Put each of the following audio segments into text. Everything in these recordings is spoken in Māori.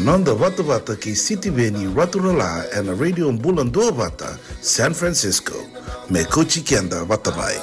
Nanda Vata ki City Veni Raturala and a radio in Bula Duavata, San Francisco. Me kuchi kenda Vatabai.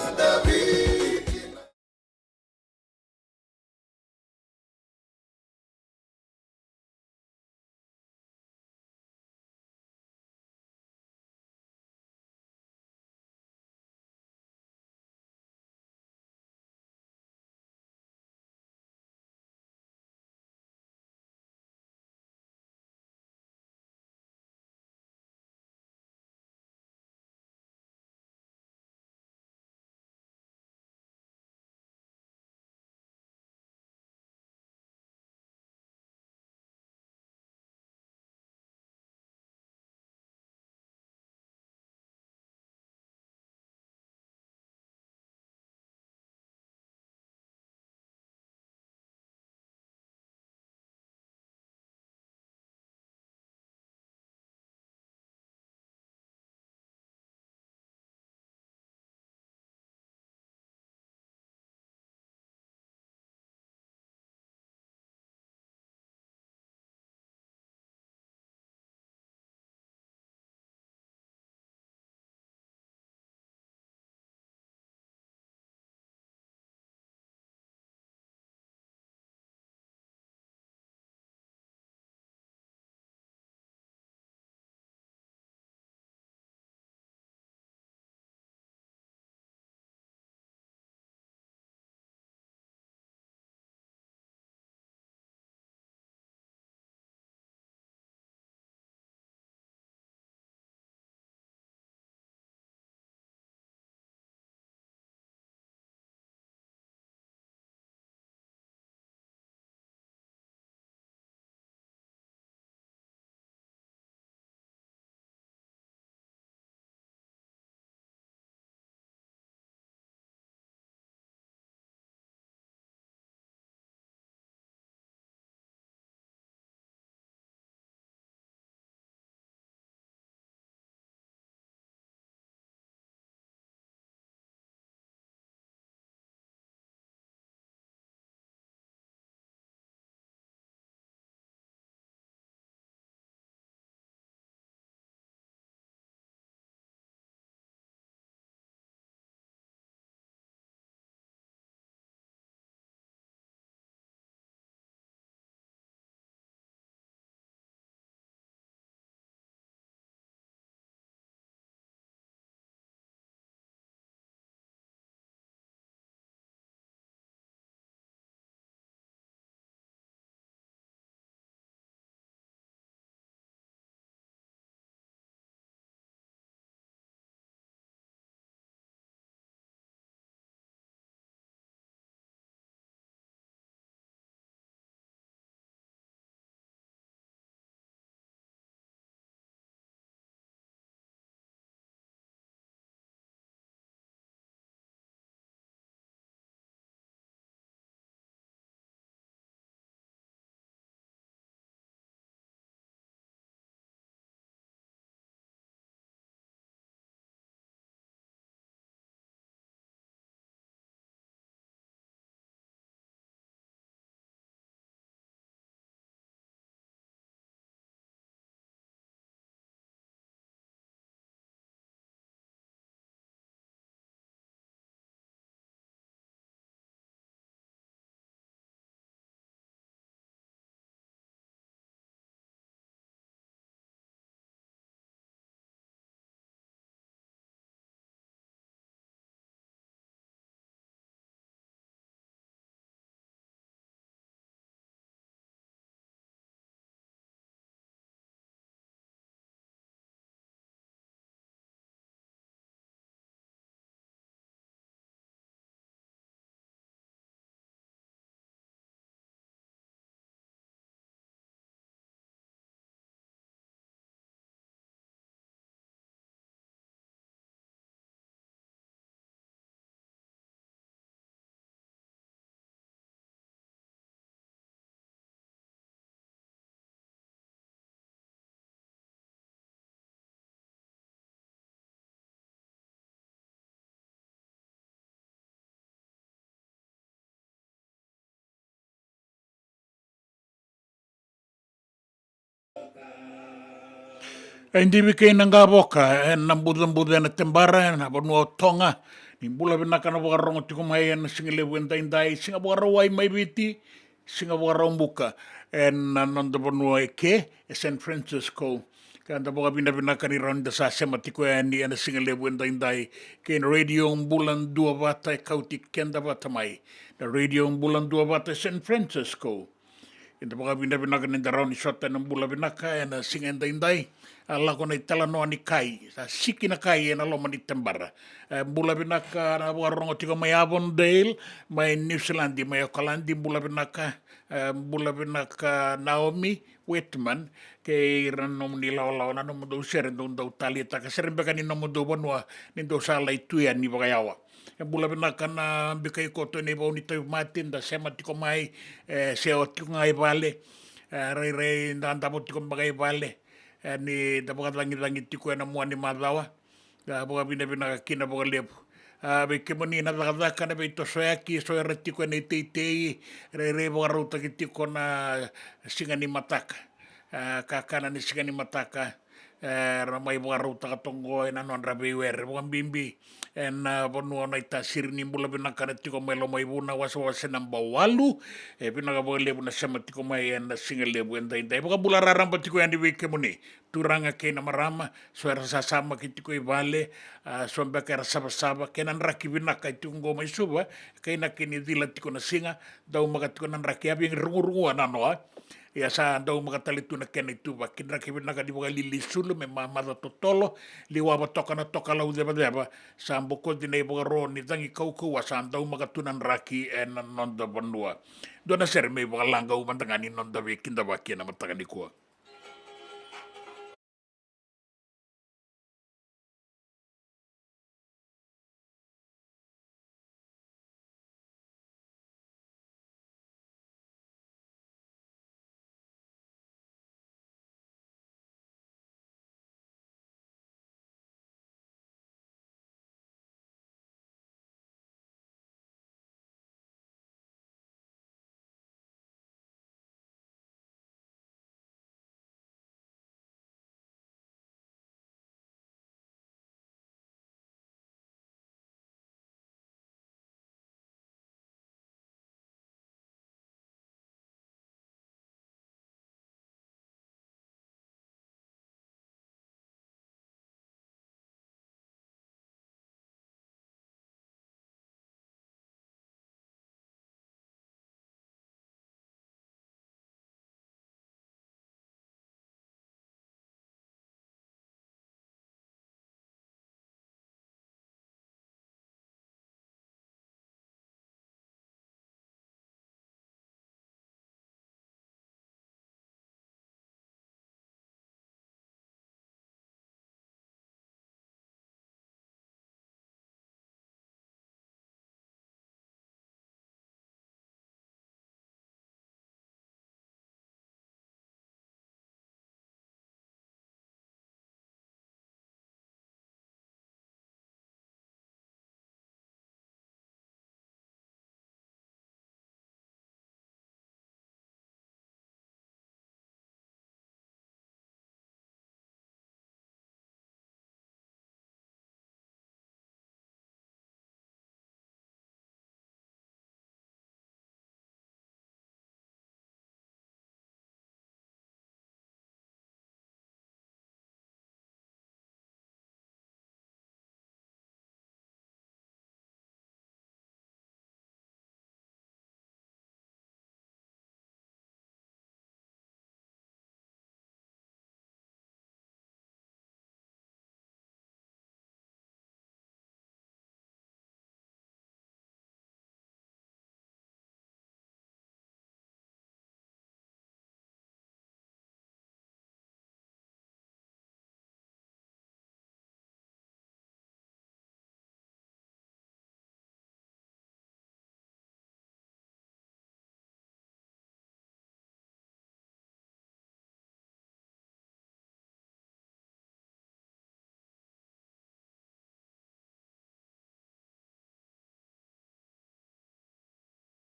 Hindi kay nangaboka en nambudan na tembara na bonu tonga ni bula bina kana bokarong ti kumay en singile wenta indai singa bokarawai mai biti singa bokarong buka en non de bonu ke San Francisco kan da boka bina kani ronda sa sema ti ko ni en singile wenta indai ken radio bulan Duavata Kauti Keda Vata mai the radio bulan Duavata San Francisco. Inta mga binabinaka ng daraw ni Shota ng bula binaka na singenda inday. Ala ko na italano ni Kai. Sa siki na Kai na loma ni Tembara. Bula binaka na warong tiko may Avondale, may New Zealand, may Auckland, bula binaka Naomi Whitman kay ranom nila olaw na nung daw siya rin daw talita. Kasi rin baka ni nung daw banwa ni daw salay tuyan ni bakayawa. Bula binaka na bikay ko to ni Bonito Martin da sema tiko may se oti ko ngai vale rei ndanda poti ko bagai vale ni da boka langit tiko na mo ni malawa da boka bina kina boka lepo be kemoni na da kana be to soyaki so retiko ni tei rei boka ruta tiko na singa ni mataka kakana ni singa ni mataka ramai boka ruta katongo na non rabe wer boka bimbi en bonu na ita sirni bula bina kana tiko mai lomai buna wasa namba walu bina ka boka lebu na sama tiko mai en singa lebu en dai boka bula raramba tiko yang diweke muni turanga ke na marama so era sama ki tiko i vale so mbeka era saba kenan raki bina ka tiko mai suba kai na kini dila tiko na singa dau maka tiko nan raki abi rungu ananoa ya sa andau makatalitu na kena itu ba kinra kibina ka di boka lili sulu me mama totolo liwa ba toka na toka lau deba sa mboko di nei boka ro ni tangi kau wa sa andau makatunan raki en nonda banua dona ser me boka langa umantangani nonda be kinda ba kena matangani kuwa.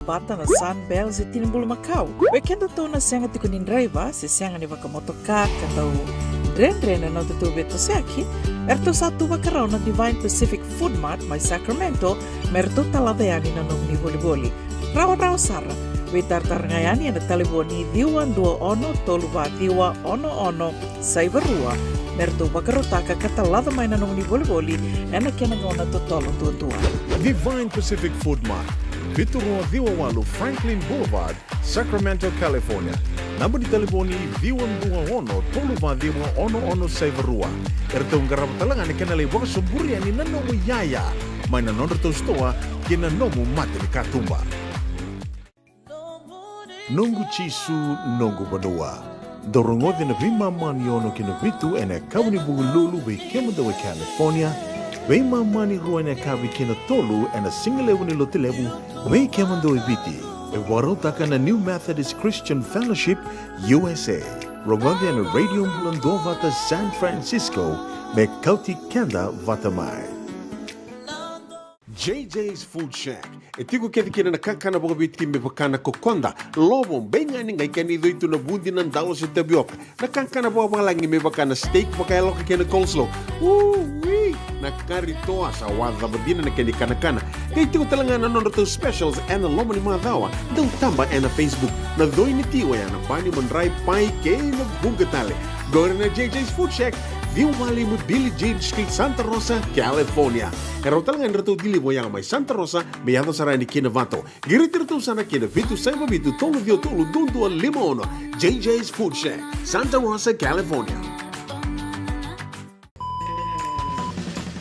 Bata na Sunbelt sa Tinimbul Macau. Wekendo to na senga tikunin driver, si senga ni baka motoka, kandau Rendre no te beto seki, erto satu wakarau na Divine Pacific Food Mart mai Sacramento, merto talaveani na nung ni boli-boli. Rawa Sara, witartar ngayani na taliboni diwan dua ono toluwa diwa ono saibarua, merto wakarotaka katalada mai na nung ni boli-boli, ena kinagona totolo tua. Divine Pacific Food Mart, Viturua Diwawalu Franklin Boulevard, Sacramento, California. Namba di telefoni Diwan Dua Ono, Toluva Diwa Ono Saivarua. Erto ngarap talangan kena lewak suburi ani nanomu yaya. Maina nonderto stoa kena nomu mate katumba. Nungu chisu nungu badua. Dorongo na vima maniono kina vitu ene kawni bugululu we kemadawe California. Vima mani ruane kavi kina tolu ene singalewu ni lotilewu we kemadawe viti. Warotaka na New Methodist Christian Fellowship, USA. Rongode na Radio Bula Duavata, San Francisco, me Kauti, Keda, Vata mai. JJ's Food Shack. Etigo kena nakakana boga biti me pakana kokonda. Lobo benga ni ngai kani doito na bundi nan dalos sa tapioca. Nakakana boga malangi me pakana steak pakaya loka kena coleslaw. Woo-wee! Nakaritoa sa wada badina na kani kanakana. Kaya itigo talanga na to specials and lomo ni mga dawa. Daw tamba na Facebook. Na doy ni tiwa ya na pani mandray pai kaya na bugatale. Gora na JJ's Food Shack. View Valley mo Billy Jane Street, Santa Rosa, California. Karo talagang rato dili mo yang may Santa Rosa, may yato sarani kina Vato. Giritirto sana kina Vitu Saiba Vitu Tolo Vio Tolo Dundu Limono. JJ's Food Shack, Santa Rosa, California.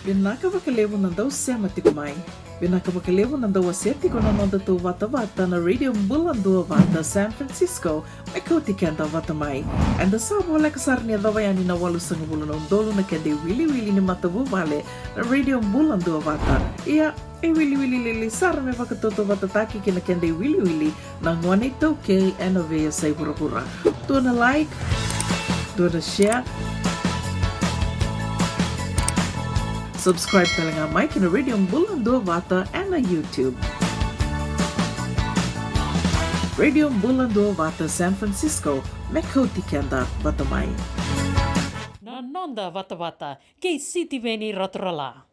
Binaka bakalevo ng daw siya matikumay. Binaka bakalevo ng daw aseti ko na nonda to Vata na Radio Bula Duavata, San Francisco, may Kauti Keda Vata mai. And the sabo like sarnia dawayani na walu sang bulan ng dolo na kende wili ni matabu vale na Radio Bula Duavata. Iya, wili lili sar me vakatoto vatataki kina kende wili na ngwane toke enovea say pura-pura. Do na like, do na share, subscribe talaga Mike na Radio Bula Duavata and na YouTube. Radio Bula Duavata, San Francisco, me Kauti Keda Vata mai. Na nonda Vata, kay City Veni Rotorala.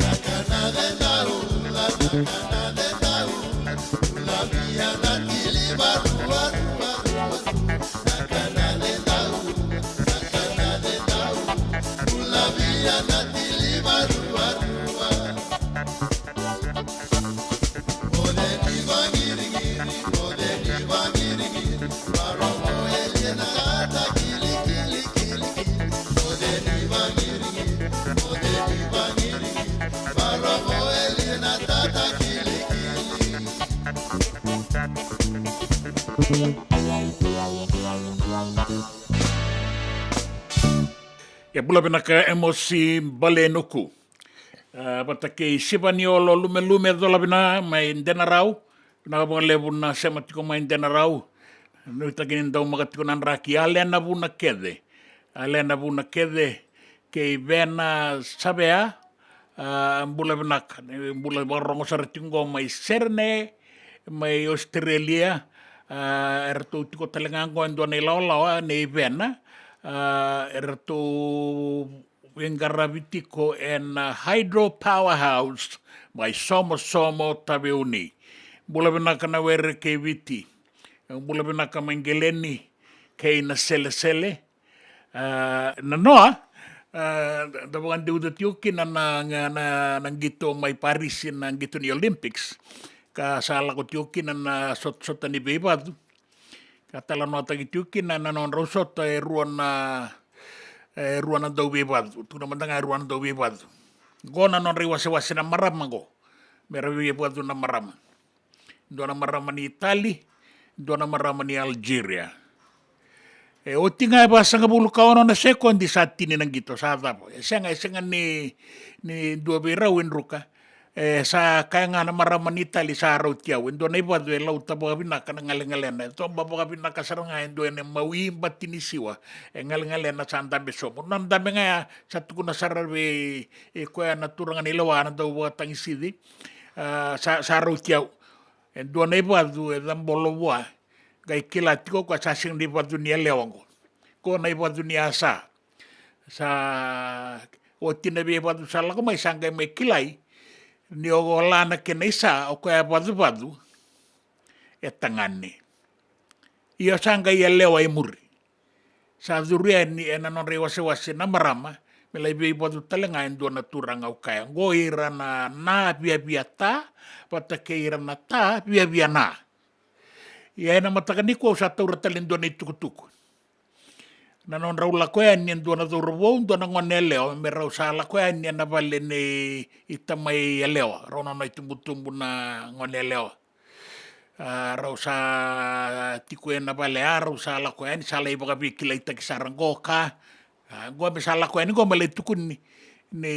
La cana de Naru, Ya pula pinaka emosi bale nuku. Bata kei sipani olo lume dola pina mai denarau. Pinaka pang lebu na sematiko mai denarau. Nuita kinin tau makatiko nan raki. Alena puna kede. Alena puna kede. Kei vena sabea. Bula pinaka. Bula barongo saratingo mai Serne. Mai Australia. Ertu tiko talengango endo nei laolawa nei vena. Ertu Wengaravitiko and hydro powerhouse by Somo Tabeuni. Bula binaka na were ke viti. Bula binaka mangeleni ke na sele. Na noa, dapat diudat yukin na gito may Paris na gito ni Olympics. Kasala ko yukin na sot ni bebad. Katala no tagitukin na nanon rosot ruan na daw bebad. Tuna mandanga ruan daw bebad. Go na non riwase na marama go. Mera bebad na marama. Do na marama ni Itali, do na marama ni Algeria. O tinga ba sa bulu kaono na second di sa tini nang gito sa tapo. Senga ni dua bera winruka. Sa kaya nga na maraman Itali sa araw tiyaw, endo na iba doon lau tabo kabina ka ng ngaling-ngalen. Ito ang babo kabina ka sarang nga, endo na mawim ba tinisiwa, ngaling-ngalen na sa andami so. Nang dami nga, sa tuko na sarabi, kuya naturang nga nilawa, na daw watang isidi, sa araw tiyaw. Endo na iba doon, ang bolowa, kay kilat ko, kwa sasing di ba doon niya lewang ko. Ko na iba doon niya sa o tinabi iba doon sa lako, may sanggay may kilay, ni ogola na kenesa o kaya badu etangani iyo sanga ya lewa imuri sa duria ni enanon rewase na marama melai bi badu talenga endo na turanga o kaya goira na bia ta pata keira na ta bia na ya na matakani ko sa taura talendo na tukutuku nanon raula ko yan yan doon na turubo, doon na ngoneleo, may raw sala ko yan yan na bali ni itamay aleo, raw na itumbutumbo na ngoneleo. Raw sa tiko yan na bali, raw sala ko yan, sala iba ka bikilay tagisarang ka. Gwa sala ko yan, gwa malay tukun ni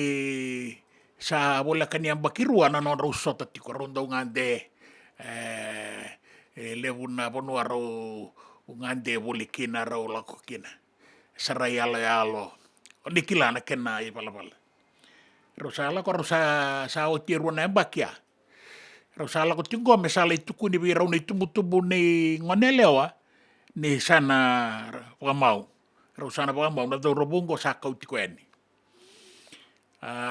sa wala kaniyang bakiruan, nanon raw sota tiko, raw daw ngande, levo na ponwa raw ngande bulikina raw lako kina. Sarayalo. O nikila na kena i pala. Rosala ko sa o tiru na bakya. Rosala ko tingo me sala ituku ni biraw ni tumutubo ni ngonelewa ni sana pamau. Rosana pamau na do robungo sa Kauti ko eni.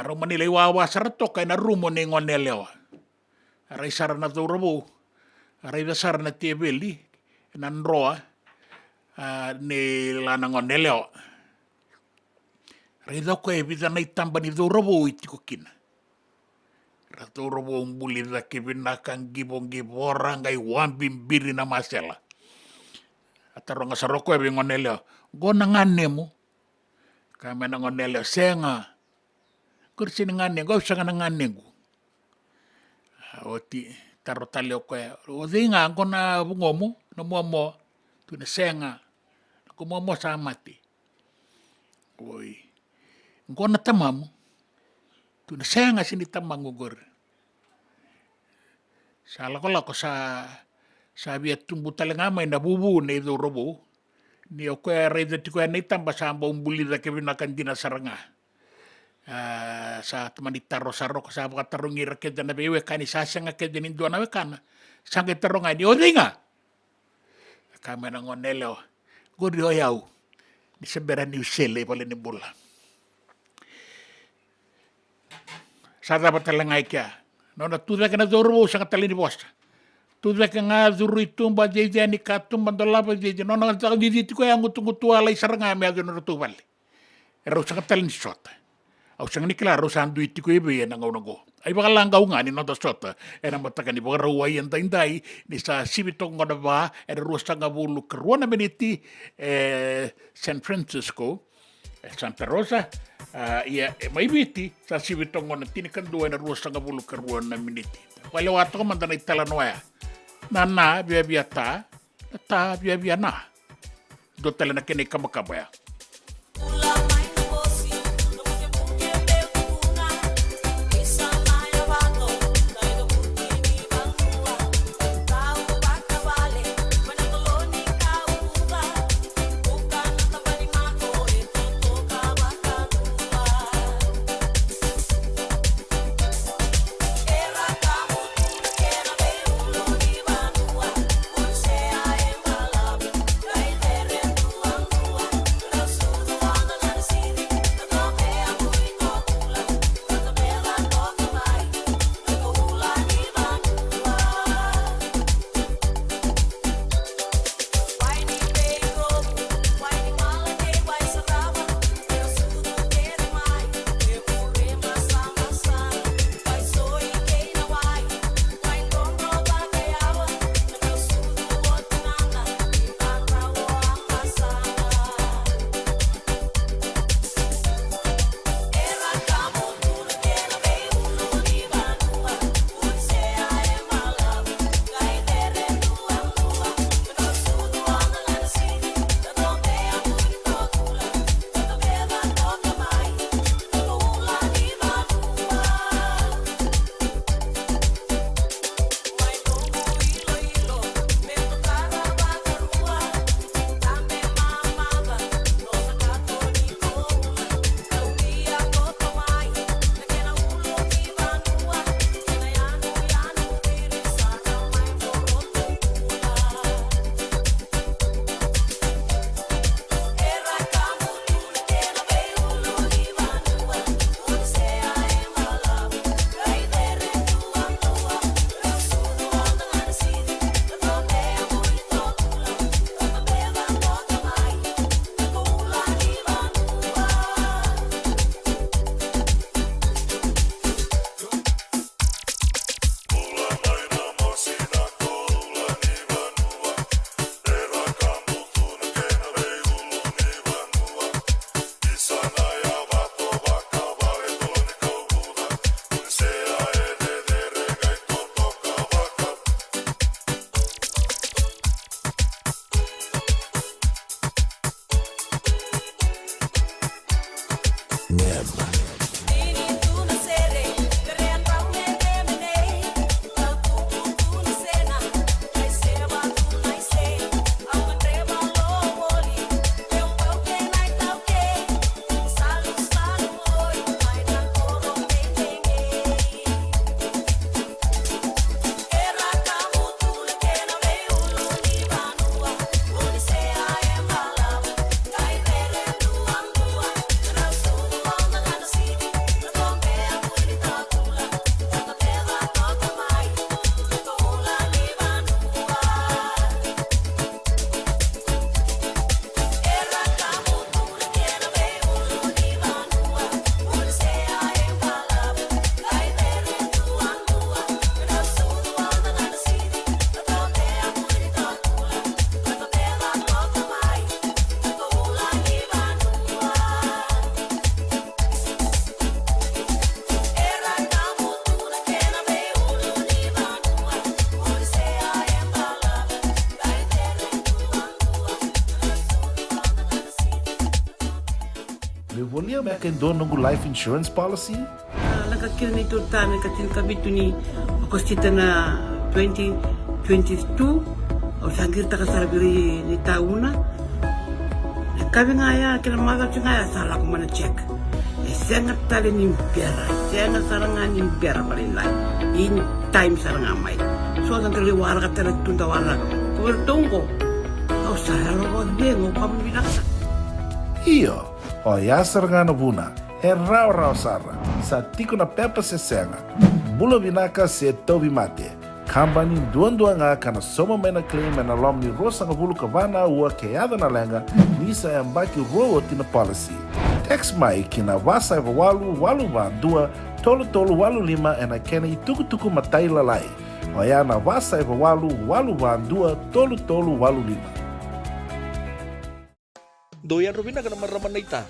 Romani le wawa sarato kay na rumo ni ngonelewa. Aray sara na do robo. Aray sara na tiebeli nanroa. Ni lanangon neleo. Rida ko ebida na itamba ni dorobo itiko kina. Ratorobo umbuli da kibinakan gibong-gibora ngay wambimbiri na masela. Atarong asaroko ebe ngoneleo. Go nangane mo. Kame na ngoneleo. Senga. Kursi nangane. Go sa nga nangane go. Oti tarotaleo ko e. O di nga. Go na bungo mo. Namuamo. Tu na senga. Kumomo sa mati. Oi. Ngo na tamam. Tu na saya nga sinitamang ugor. Sala ko lako sa sabi at tumbu talaga may nabubu na ito robo. Ni o kaya reda ti ko yan itamba sa ambang buli na kibinakan dinasaranga. Sa tumanitaro saro ko sa tarong irakid na bewe kani sasa nga kaya nindo na wekana. Sangit tarong nga ni o nga. Kami na ngonelo. Gudi oyaw. Ni seberan ni usele pala ni bula. Sa dapat talangay kya. No na tuda ka na duro sa katalini bosta. Tuda ka nga duro itumba jeje ni katum bandolapa jeje. No na sa dito ko yang utung-utualay sarangami adun na tubal. Ero sa katalini sota. Aw sang ni klaro sa anduiti ko ibe yan ang unago. Ay baka langgaw nga ni nota sota. Era matakan ni baka raway ang tainday ni sa sibitong nga na ba rusa nga bulu karuan na miniti San Francisco Santa Rosa may biti sa sibitong nga na tinikanduan na rusa nga bulu karuan na miniti. Wala wato ka man na italanoya na biyabiyata ta via na do tele na kene kamakabaya. Volia me ken dono ngu life insurance policy? Laka kira ni turtana katil kabitu ni okostita na 2022 o sangir ta kasarabiri ni tauna. Kabi nga ya kila maga nga ya sala ko mana check. Sengat tali ni biara, sengat saranga ni biara palinlay. In time saranga mai. So ang kaliwara ka tala tunda wala. Kuwertongo. O sala ro dengo pambinaksa. Iyo. O yasar nga na buna, e rau sara, sa tiko na pepa se senga. Bula vinaka se tobi mate. Kambani duan nga kana soma mena claim na lom ni rosa nga bulu kavana ua keada na lenga, nisa e ambaki roa tina policy. Text mai kina wasa eva walu van dua, tolu walu lima e na kena i tuku matai lalai. O ya na wasa eva walu van dua, tolu walu lima. Doyan Robina ka naman raman na ita.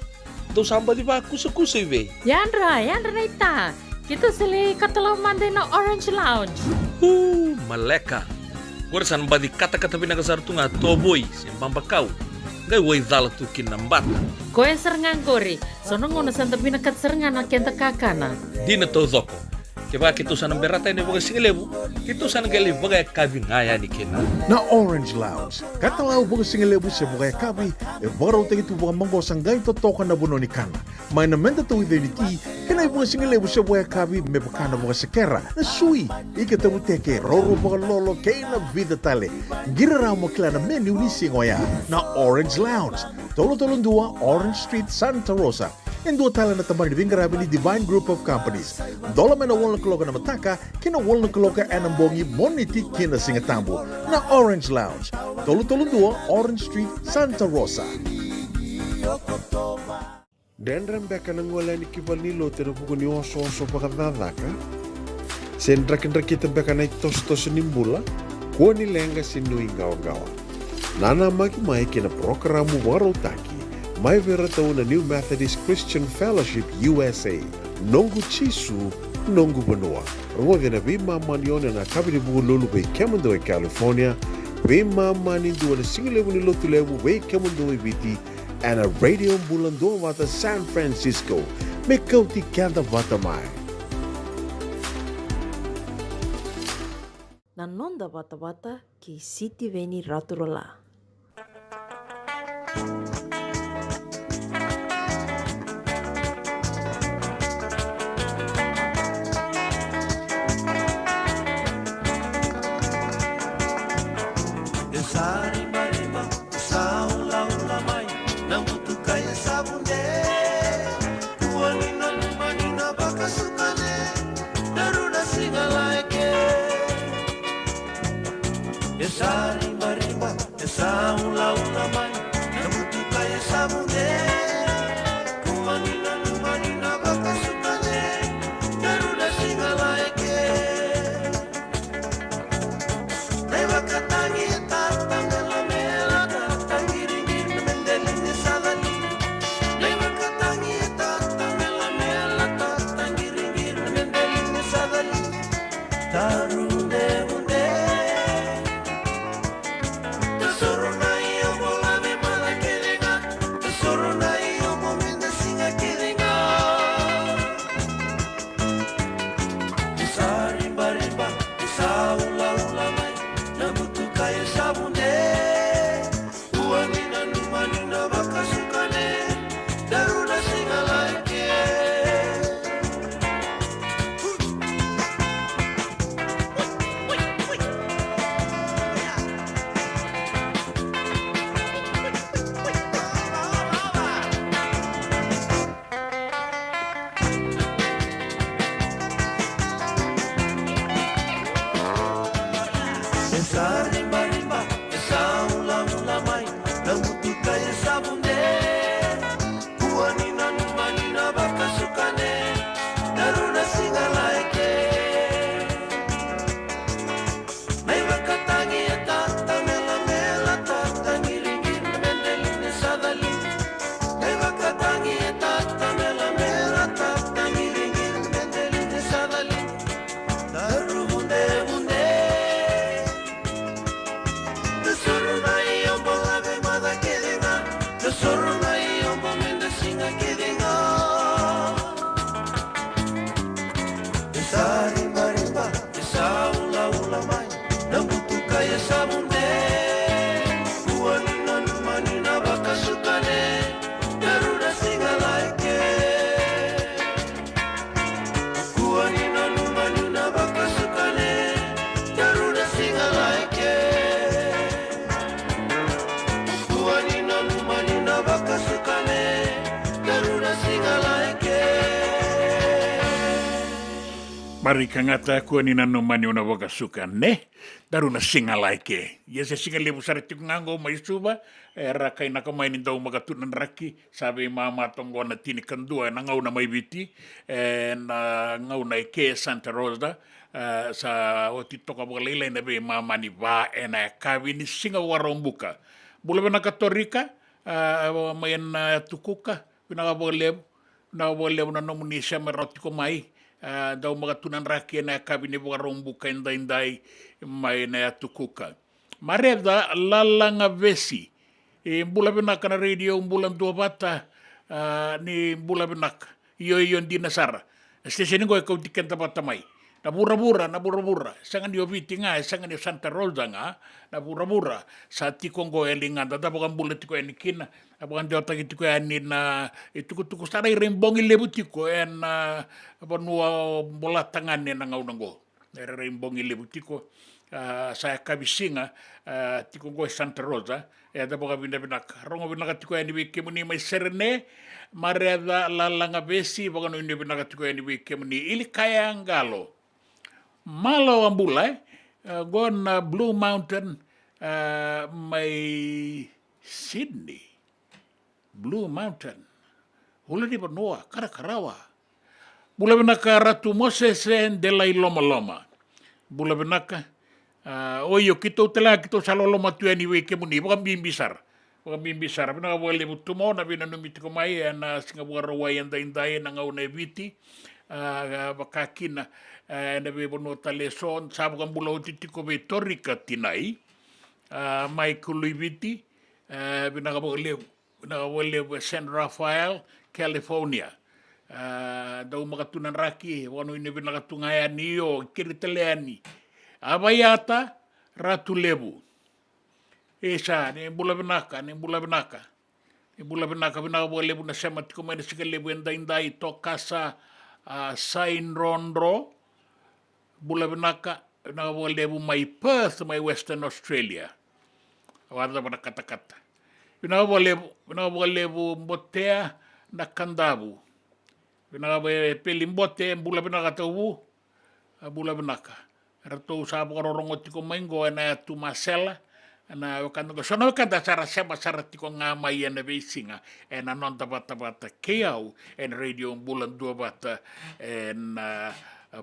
Do samba di ba kusa iwe? Yanra na ita. Kita sili katalaw mande na Orange Lounge. Maleka. Kuarsan badi kata-kata pinakasartunga toboy simpambakau. Gai wai dala tukin nambata. Koe serengan kori, sono ngono santa binakat serengan na kenta kakana. Dina to zoko. Keba kitusan ang berata ini baga singelebu. Kitusan gali baga kabi ngaya ni kena. Na Orange Lounge, katalau baga singelebu se baga kabi, e baro te tu baga mango sangai to toka na buno ni kana. Mai na menda to identity, kena baga singelebu se baga kabi me bakana baga sekera. Na sui, ike te muteke roro baga lolo ke na vida tale. Gira ramo kila na menu ni singoya. Na Orange Lounge, tolo-tolong dua Orange Street, Santa Rosa. En dua tala na tamari di bingarabi ni Divine Group of Companies. Dola mena wala kaloka na mataka, kina wala kaloka anambongi moniti kina singatambo. Na Orange Lounge, tolo-tolong dua Orange Street, Santa Rosa. Dendran beka nang wala ni kibalilo tira buku ni oso-oso pakadadaka. Sen drakin-drakitan beka na itos-tos nimbula, kuwa ni lenga sinui gawa-gawa. Nana magi-mai kina programo warotaki, mai vera tau na New Methodist Christian Fellowship USA, nongu chisu, nongu banua. Rungove na bima manione na kabini buku lulu bei kemundo e California, bima mani dua na singilebu ni lotu lebu bei kemundo e biti, and a radio Bula Duavata San Francisco, me Kauti Keda Vata mai. Nanonda Vata ki City Veni Raturola. Mari kangata ko ni nano mani una waka suka ne daru na singa like ye se singa lebu sare tiku ngango mai suba era kai na kamai ni dau magatunan raki sabe mama tongo na tini kandua na ngau na mai biti na ngau na ke Santa Rosa sa oti toka bolela na be mama ni va na kavi ni singa warombuka bula na katorika mai na tukuka na boleb na nomuni sa meroti ko mai daw mga tunan raki na kabine buka rombuka indai mai na tukuka Mareda lalanga vesi. E Bula Binaka na radio Bula Duavata ni Bula Binaka. Iyo di Nasara. Station ko Kauti Keda Batamai. Na bura. Sangan yo viti nga, sangan yo Santa Rosa nga, na bura. Sa tikong ko elingan, tatapakan bulat ko enikina, apakan jota gitu ko enin na, itu ko saray rimbong ilebuti ko en apa nuwa bolatangan ni nangaw ko. Rimbong ilebuti ko, saya kabisinga, tikong ko Santa Rosa, tatapakan binabinak. Rongo binakati ko eniwiki muni may serene, mareda lalanga besi, baka no binakati ko eniwiki muni ili kaya ang galo. Malo ang bulay, gon Blue Mountain, may Sydney, Blue Mountain, hula di Noa, Karakarawa. Bula binaka Ratu Moses de la Loma. Bula binaka, oyo kito tela kito saloloma tu anyway kemuni, bukan bimbisar. Binaka wale butumo na binanumiti ko may na singapura wayan dain na ngaw na eviti. Bakakina na bebono taleson sabukan bulau titiko be torika tinai mai kuliviti binaka wale San Rafael, California. Daw makatunan raki wano ini binaka tungaya niyo kiriteleani abayata Ratu Lebu esa ni bula binaka binaka wale bu na semat ko may sikalebu endai tokasa Sain Rondro, Bula Binaka, Lebu may Perth, may Western Australia. Wala ba na kata-kata. Lebu Mbotea na Kandabu. Pelimbote, Bula Binaka tawu, Bula Binaka. Rato sabo karorongot ko maingo na tumasela. Na wakanda ko sono wakanda sara tiko ngamay na besinga en anon tabata kiau en radio Bula Duavata en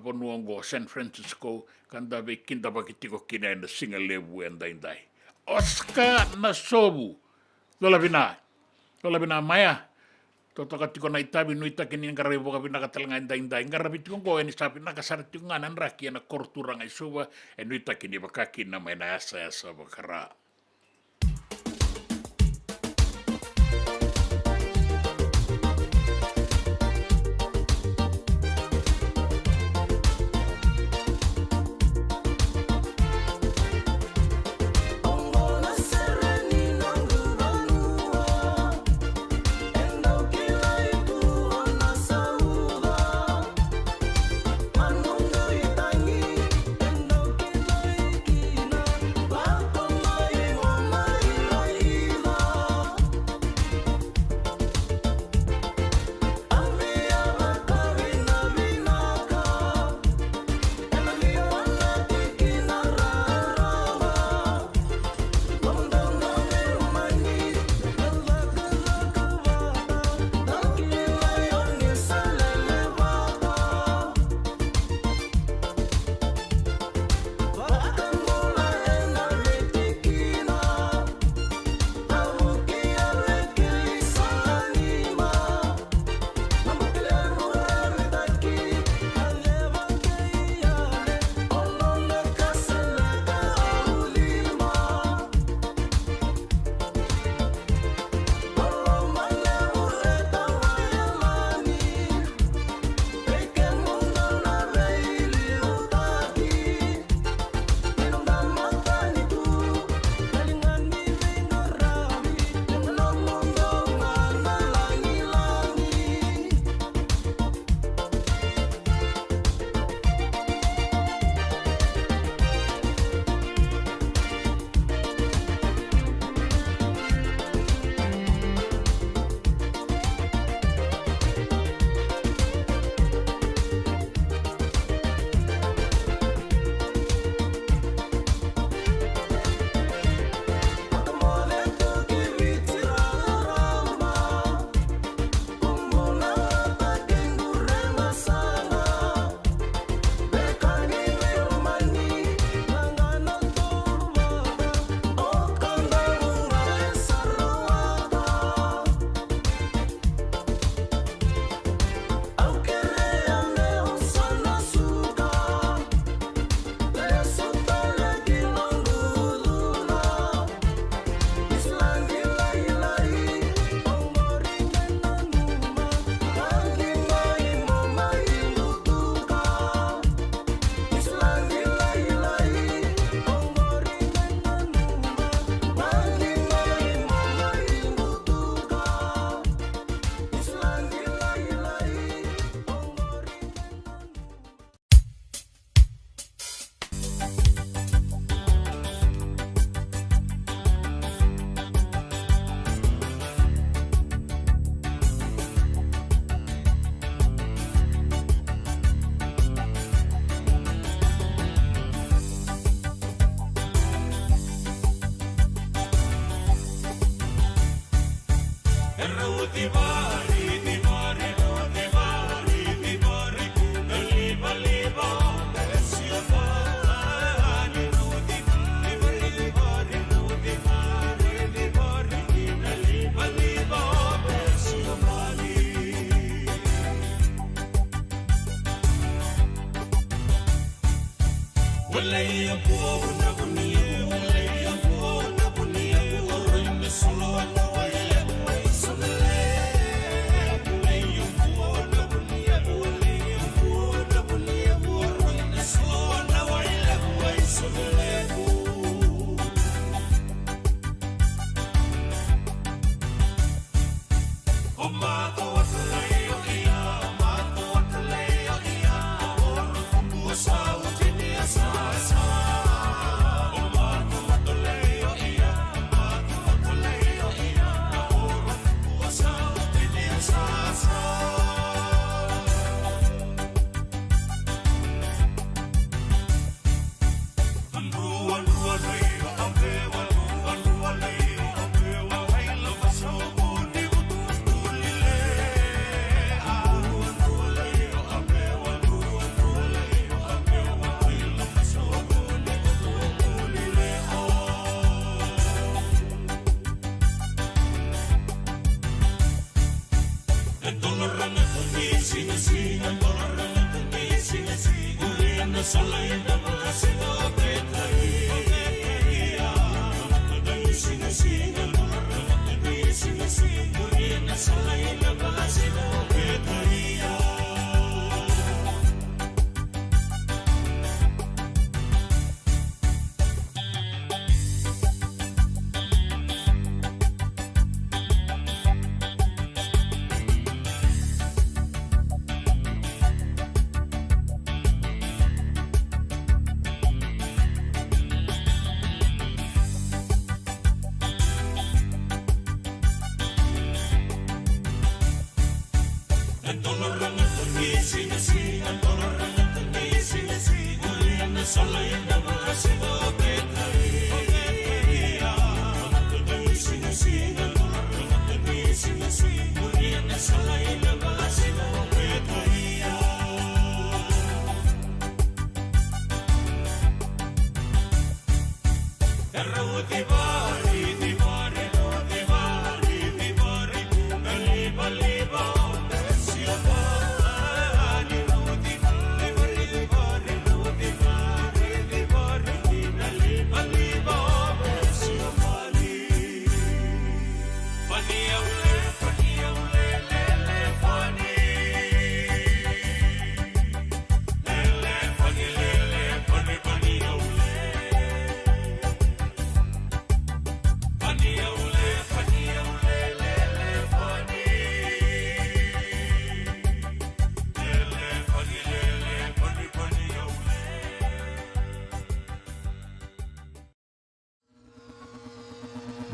bonuongo San Francisco kanda be kinda bakitiko kina en singa lebu en daindai Oscar na sobu lola bina maya toto katiko na itabi nuita kini ngarebo kabina katalenga en daindai ngarabitiko ko en sapi nakasarti nganan raki na korturang isuba en nuita kini bakaki na may naasa bakara.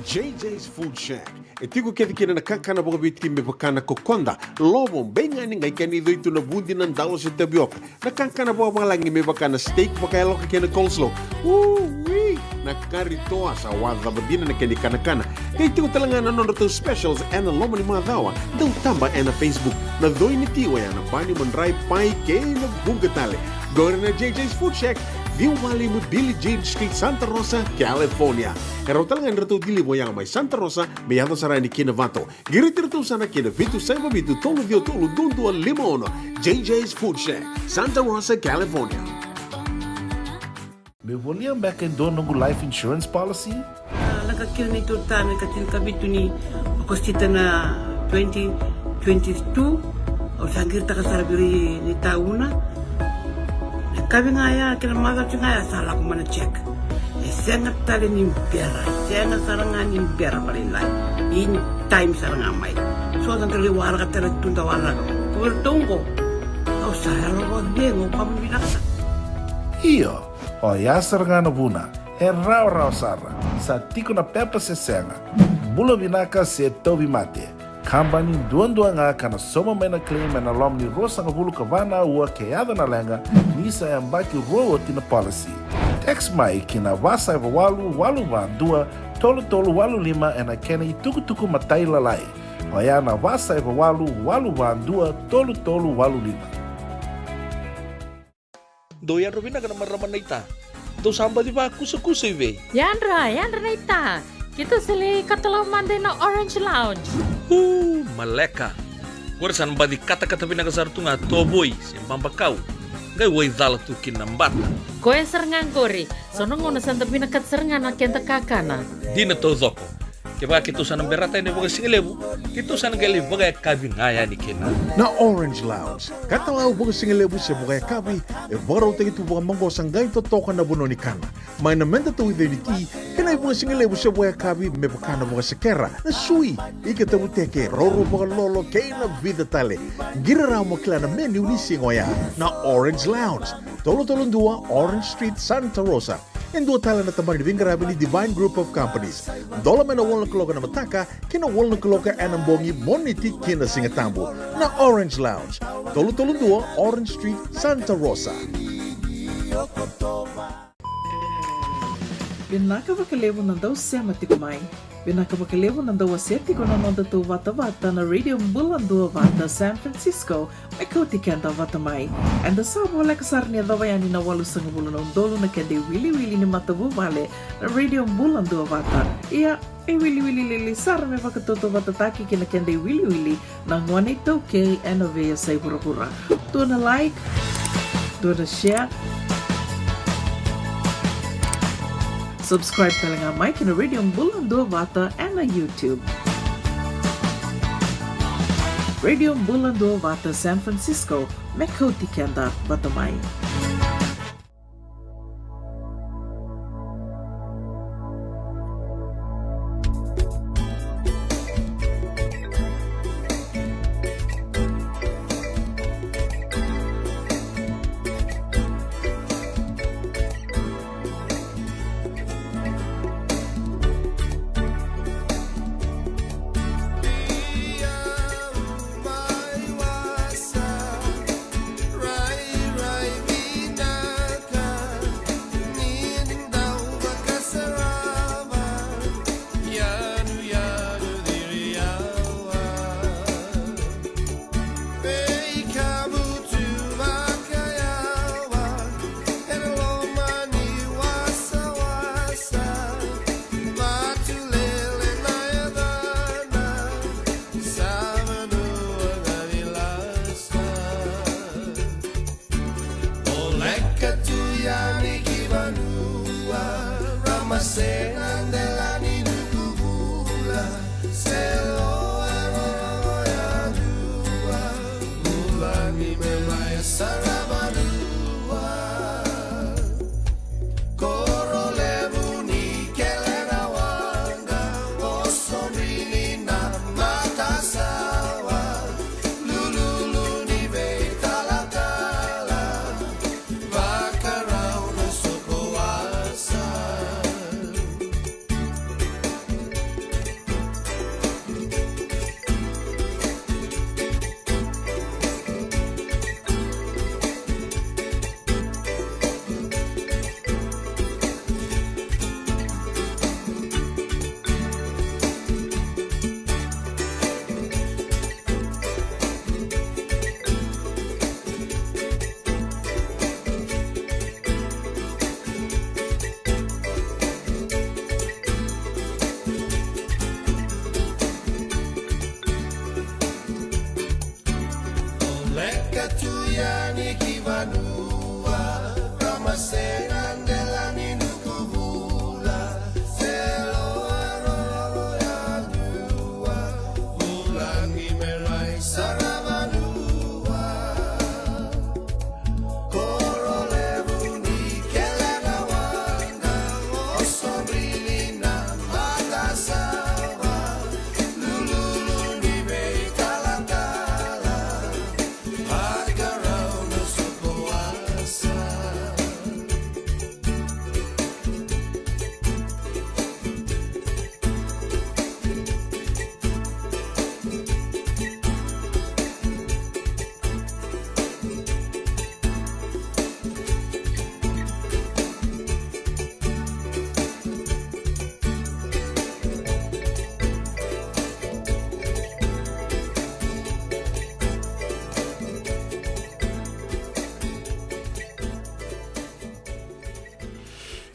JJ's Food Shack. E tiku kedi kina na kankana boka biti me bakana kokonda. Lobo benga ni ngai kani do itu na bundi nan dalo se tabioka. Na kankana boka langi me bakana steak baka loka kena coleslaw. Wee! Na kari toa sa wadha badina na kani kana. Kay tiku talangana non to specials and a lomani madawa. Dau tamba and a Facebook. Na doi ni tiwa ya na bani manrai pai ke na bungatale. Go na JJ's Food Shack. Viu Valley mo Billy James Street, Santa Rosa, California. Erotal nga nrito dili mo yang may Santa Rosa, may yato sarani kina Vato. Giritirito sana kina Vitu Saiba Vitu Tolo Dio Tolo Dundua Limono. JJ's Food Shack, Santa Rosa, California. Me volia back and dono go life insurance policy? Nakakil ni tutami katil kabitu ni kostita na 2022 o sangir takasarabiri ni tauna. Kami ngaya kila maga ngaya salah ko mana check. Sengat tali ni pera, sengat sarangan ni pera paling lain. Ini time sarang amai. So dan kali warga tali tunda warga. Kau tunggu. Kau saya rawat dengo kamu bilang. Iyo, o ya sarangano buna, rau sara, sa tiko na pepa se senga. Bula vinaka se tobi mate. Kambani duan nga kana soma mena claim na lomni rosa nga bulu kavana ua keada na lenga nisa yambaki roa tina policy. Text mai kina wasa eva walu va dua tolu walu lima ena kena tuku matai lalai. Oya na wasa eva walu va dua tolu walu lima. Doyan Robina kana maraman na ita. Do samba di ba kusa iwe. Yandra na ita. Kita sili katalaw mande na Orange Lounge. Maleka. Gurasan ba di kata-kata pinakasarto nga toboy, simpang bakaw. ngai wai dala tukin nambata. Koe serengan kori, sono ngono santa pinakat serengan na kenta kakana. Dina to zoko. Keba kitusan ng berata ni baga singelebu, kitusan gali baga kabi ngaya ni kena. Na Orange Lounge, katalaw baga singelebu sa baga kabi, baraw tayo ito baga manggosang gay totokan na buno ni kana. May namenda to with unity, kanay baga singelebu sa baga kabi, may baka na baga sa kera, na sui, ikatabuteke, roro baga lolo, kay na vida tale. Giraraw mo kila na menu ni singoya, na Orange Lounge, tolo-tolong dua, Orange Street, Santa Rosa. And dua tala na tamang nibingarabi ni Divine Group of Companies. Dola man na wala kaloka na mataka, kina wala kaloka anambongi moniti kina singatambo na Orange Lounge. Tolo-tolong dua, Orange Street, Santa Rosa. Binaka vakalevo na daw sema tikumai. Binaka vakalevo na daw aseti ko na nonda to Vata Vata na Radio Bula Duavata, San Francisco, may Kauti Keda Vata mai. And the sabo like sarnia daw yani na walu sang bula na undolo na kende wili ni matabu vale na Radio Bula Duavata. Iya, wili lili sar me vakatoto Vata taki kina kende wili na ngwane to ke enove sa pura-pura. Do na like, do na share. Subscribe talaga Mike na Radio Bula Duavata and na YouTube. Radio Bula Duavata, San Francisco, may Kauti Keda Vata mai.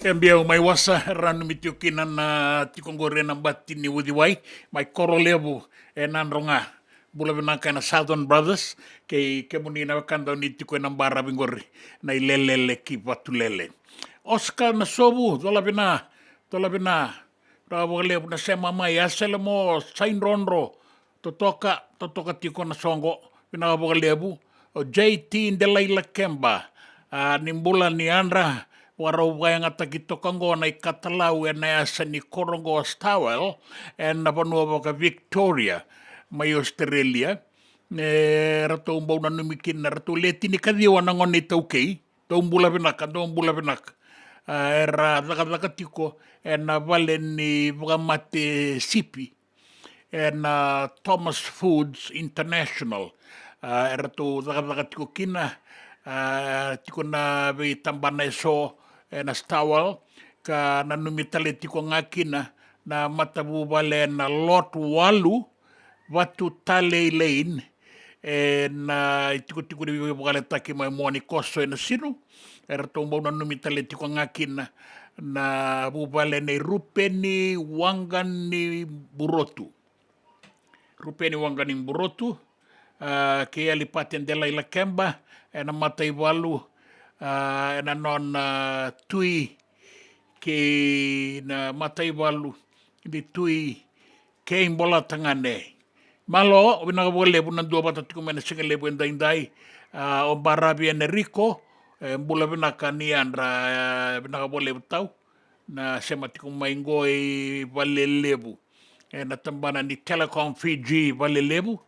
Embiau mai wasa ranu mitiukinan na tikongore na batin ni wudiwai mai korolebu nan ronga bula vinaka na Southern Brothers ke muni na kanda ni tiko na bara bingori na ilelele ki patulele Oscar na sobu tola bina ra wale na sema mai asele mo sain ronro totoka tiko na songo bina wale o JT Ndelaila Kemba ni mbula ni andra warau wayanga takitokango na ikatalau na asa ni korongo Stawell na panua ka Victoria mai Australia ne rato mbau na numikin na rato leti ni kadhiwa na ngone taukei tau mbula binaka era tiko na vale ni vagamate sipi na Thomas Foods International era tu tiko kina tiko na vei tambana so na Stawell ka na numitale tiko ngakina na matabu vale na lot walu watu tale lane na tiko ni vale taki mai moani koso na sinu era tombo na numitale tiko ngakina na bubale ne rupeni wangani burotu ke alipati Ndelaila Kemba na matai walu na non tui ke na matai walu di tui ke imbola tangane malo wina wole buna Duavata tiko mena singale benda indai o barabi Enrico mbula bina kani andra bina wole tau na sema tiko maingoi vale lebu na tambana ni Telecom Fiji vale lebu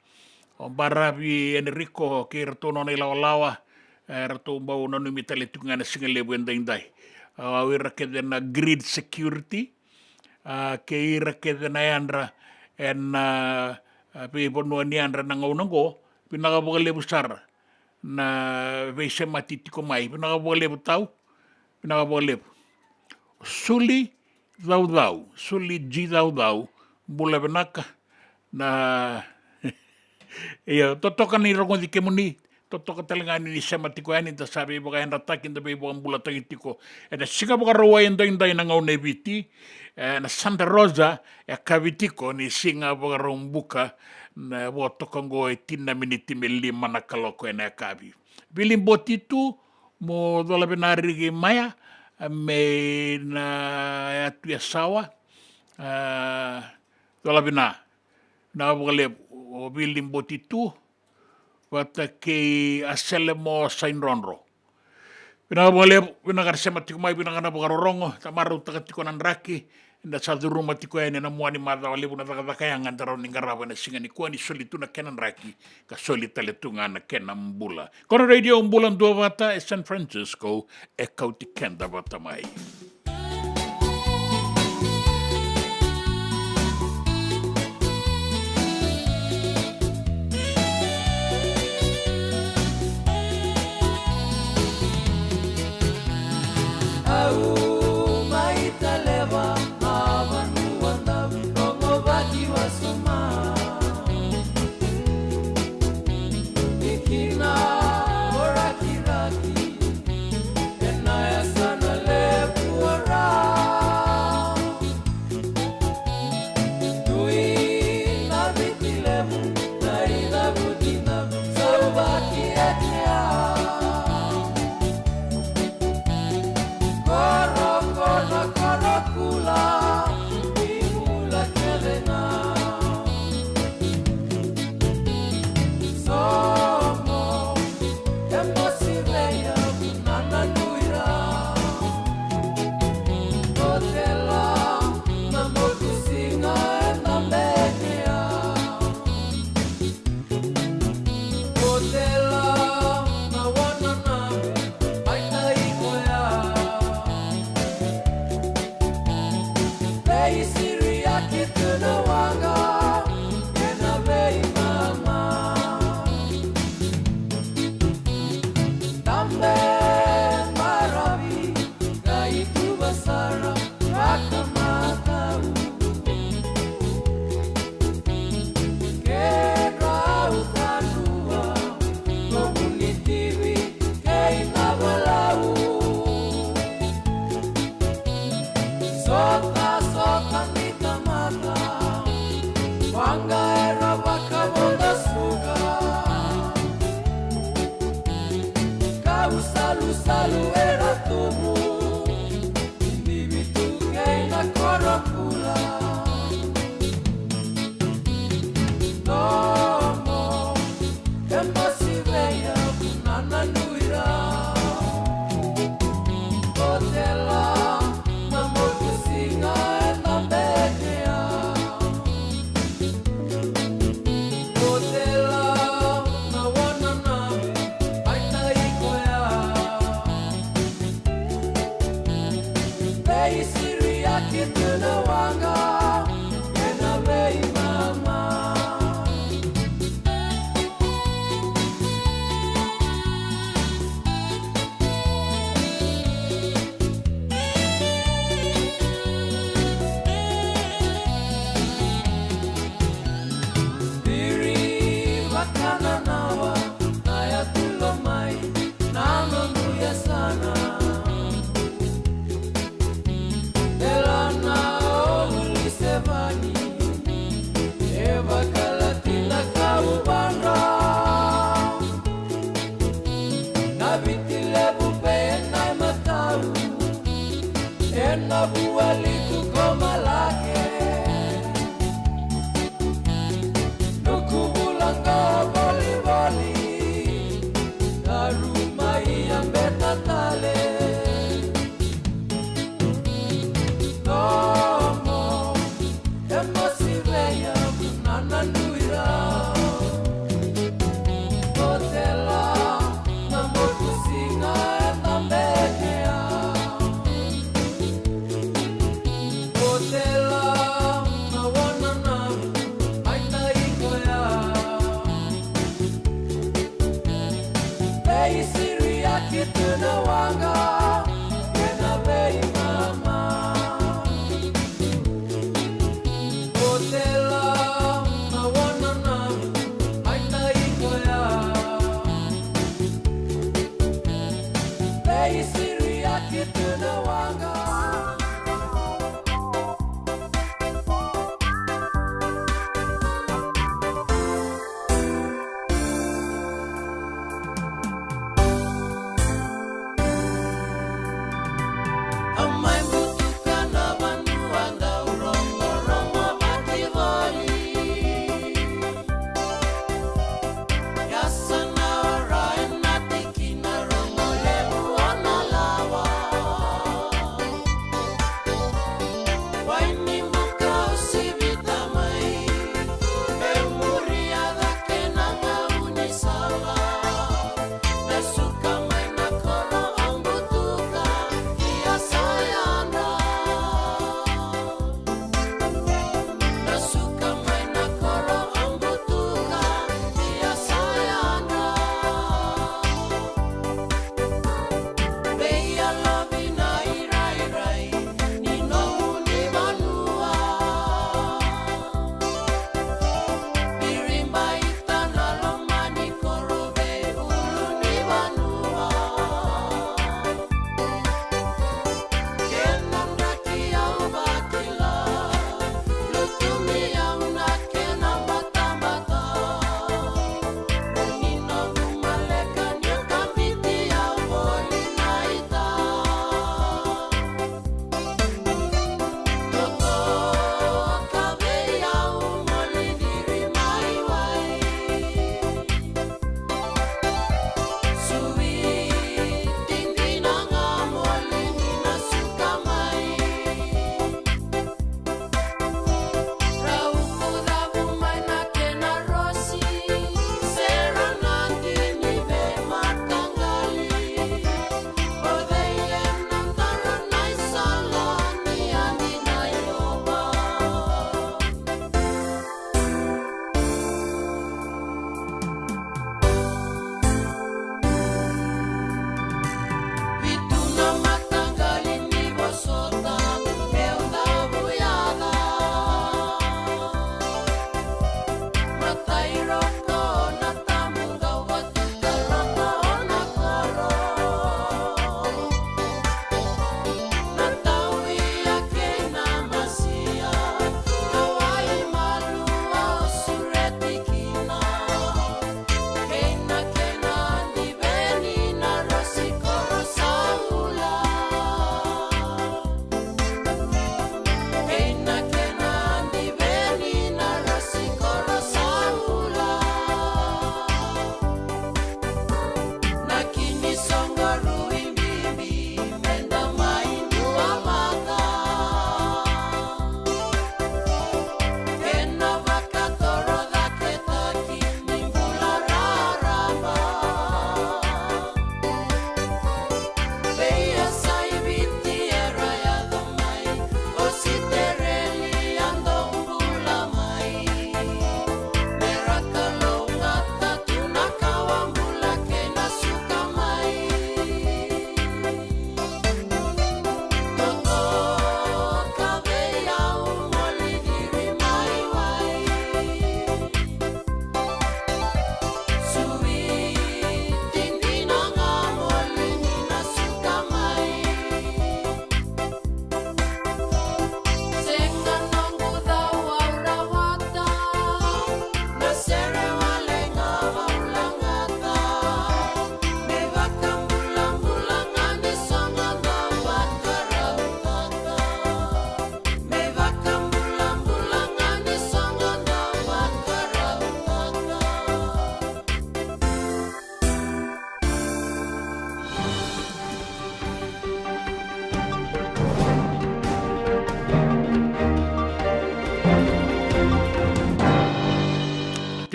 o barabi Enrico ke ratono na lawa rato mbau na numitale tiko ngana singale benda indai wira kede na grid security ke ira kede na andra pe bonua ni andra na ngaunango pinaka lebu sar na veise mati tiko mai pinaka lebu tau pinaka lebu suli dau bula benaka na totoka ni rongo di kemuni totoka talangani ni sema tiko ani ta sabi boka enda takin da be bula tiko eda sika boka roa enda na ngaune viti na Santa Rosa kavitiko ni singa boka rombuka na wotokongo tina miniti melima na kaloko na kavi bilim botitu mo dola benari maya me na atu ya sawa dola bena na bole o bilim botitu Vata ke asele mo sain ronro bina karsema tiko mai bina kana bokarorongo tamaru takatiko nan raki na satu rumah tiko ene na muani mata wale buna takayang antara ningaraba na singa ni kuani solituna kenan raki ka solitaletunga na kenan mbula kono radio Bula Duavata San Francisco Kauti Keda Vata mai Kina ora kiraki, enaya sana lepu.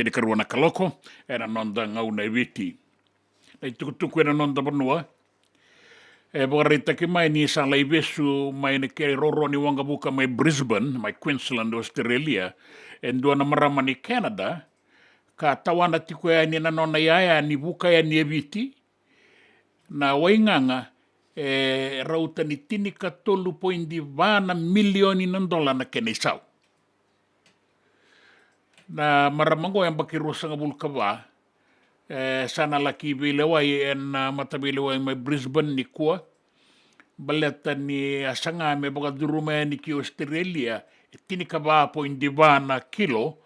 te ni karua na kaloko, e na nonda ngau na viti. Nei tukutuku e na nonda banua, e wakareita ki mai ni sa lai vesu mai na kere roro ni Wangabuka mai Brisbane, mai Queensland, Australia, e ndua na marama ni Canada, ka tawana tiko e ni na nona iaia ni buka e ni e viti, na wainganga e rauta ni tinika 3.2 milioni na dola na kene sau. Na maramango yang bakiru sanga bulkawa, sana laki vile wai en mata vile wai mai Brisbane ni kua, baleta ni asanga me baka durume ni ki Australia, tinika 2.2 na kilo,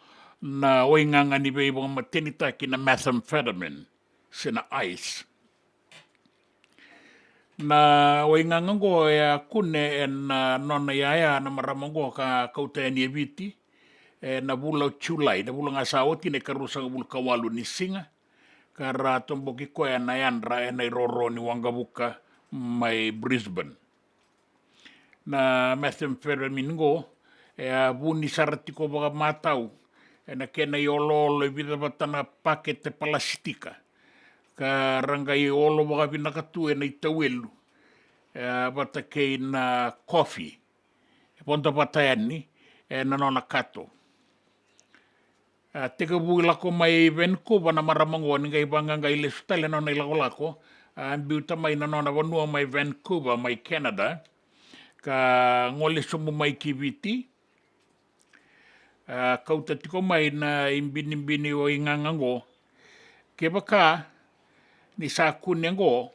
na wainganga ni vei baka matenita ki na methamphetamine, sina ice. Na wainganga go ya kune en nona ya na maramango ka Kauti ni eviti, na bula Julai, na bula ngasawati ne karusang bula kawalu ni singa, kara tomboki ko ya na yandra na iroro ni Wangabuka mai Brisbane. Na methamphetamine go, buni sarati ko baka matau, na kena yolo vida batana pakete palastika. Ka rangai olo baka pinakatu na itawelu, bata kei na coffee, ponta patayani, na nona kato. Teka bui lako mai Vancouver na maramango ni ngai banga ngai le sutale nona ilako lako, biuta mai na nona vanua mai Vancouver mai Canada, ka ngole sumu mai kiviti, kauta tiko mai na imbini o ingangango, ke baka ni sa kunengo,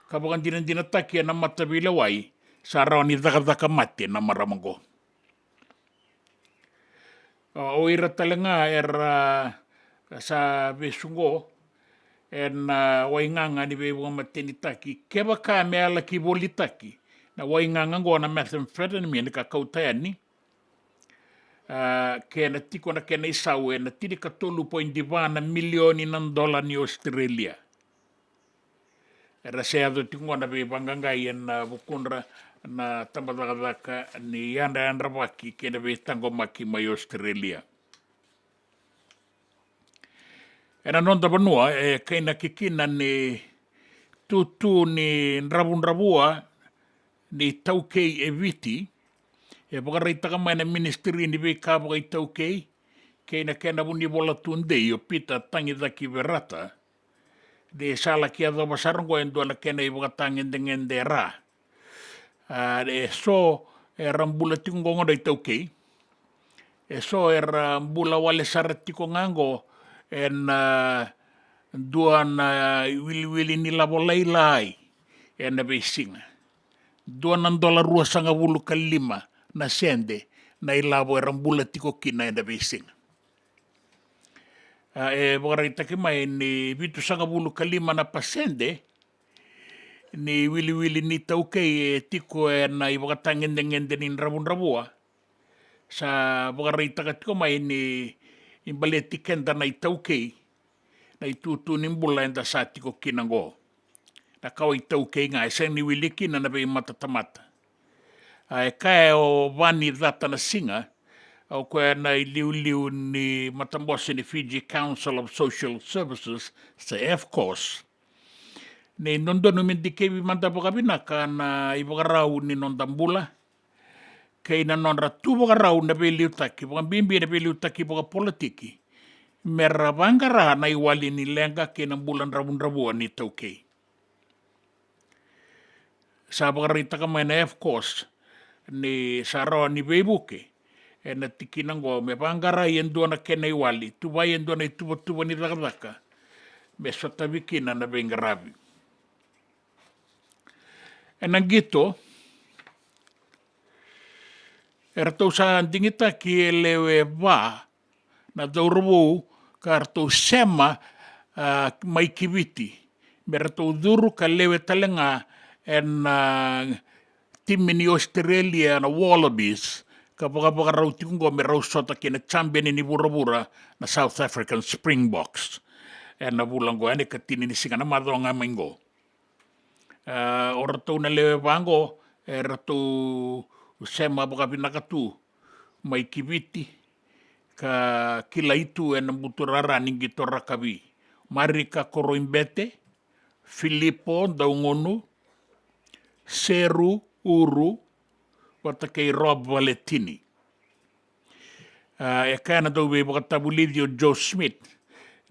ka baka dina taki na matavila wai, sa rao ni daka mate na maramango. O ira talenga sa vesungo en wainganga ni vewa matenitaki keba ka meala ki volitaki na wainganga go na methamphetamine ka kautani ke na tiko na kena isau na tirika 3.2 milioni na dola ni Australia era seado tiko na vewangangai en bukunra na tambadaka ni yanda waki kena tango maki mai Australia. Ena nonda banua kaina kikina ni tutu ni nrabua ni taukei e viti wakareitaka mai na ministry ni veka baka i taukei kaina kena buni bola tunde o pita tangi daki verata de sala kia dha basarongo endua na kena i wakatangende ra. So rambula tiko ngongo dai taukei. So rambula wale saratiko ngango en duan wili ni labolai en besinga. Duan $2 sanga bulu kalima na sende na ilabo rambula tiko kina en besinga. Wakareita ki mai ni vitu sanga bulu kalima na pasende ni wili ni taukei tiko na i wakatangende ni rabua sa wakareita ka tiko mai ni imbale tikenda na i taukei na i tutu ni mbula enda sa tiko kinango na kau i taukei ngai sa ni wili kina na bei matatamata kae o vani data na singa au koe na i liu ni matambosi ni Fiji Council of Social Services sa FCOS ni nondono mendikevi manda pakabinaka na ibagarau ni nondambula kay na nonra tu bagarau na beliutaki bimbi na beliutaki baka politiki merabangara na iwali ni lenga kay ng bulan rabun-rabuan ni taukei sa bagarita ka may na F-course ni saro ni Beibuke na tikinango me bangara yan doon na kena iwali tuba yan doon na ituba ni dakadaka me sotabikina na bengarabi. Enang gitu, erto sa dingita ki elewe ba na daurubu karto sema mai kiviti, merto duru ka lewe talenga en timini Australia na Wallabies kapag rauti ko me rausota ki na champion ni bura-bura na South African Springboks en na bulang ko ane katini ni singa na madong amingo. Oratou na lewe vango ratou sema baka pinakatu mai kiviti ka kila itu na buturara ningi torakawi. Marika Koroimbete, Filipo Daungonu, Seru Uru, wata kei Rob Valetini. E kana dau we tabulivio Joe Smith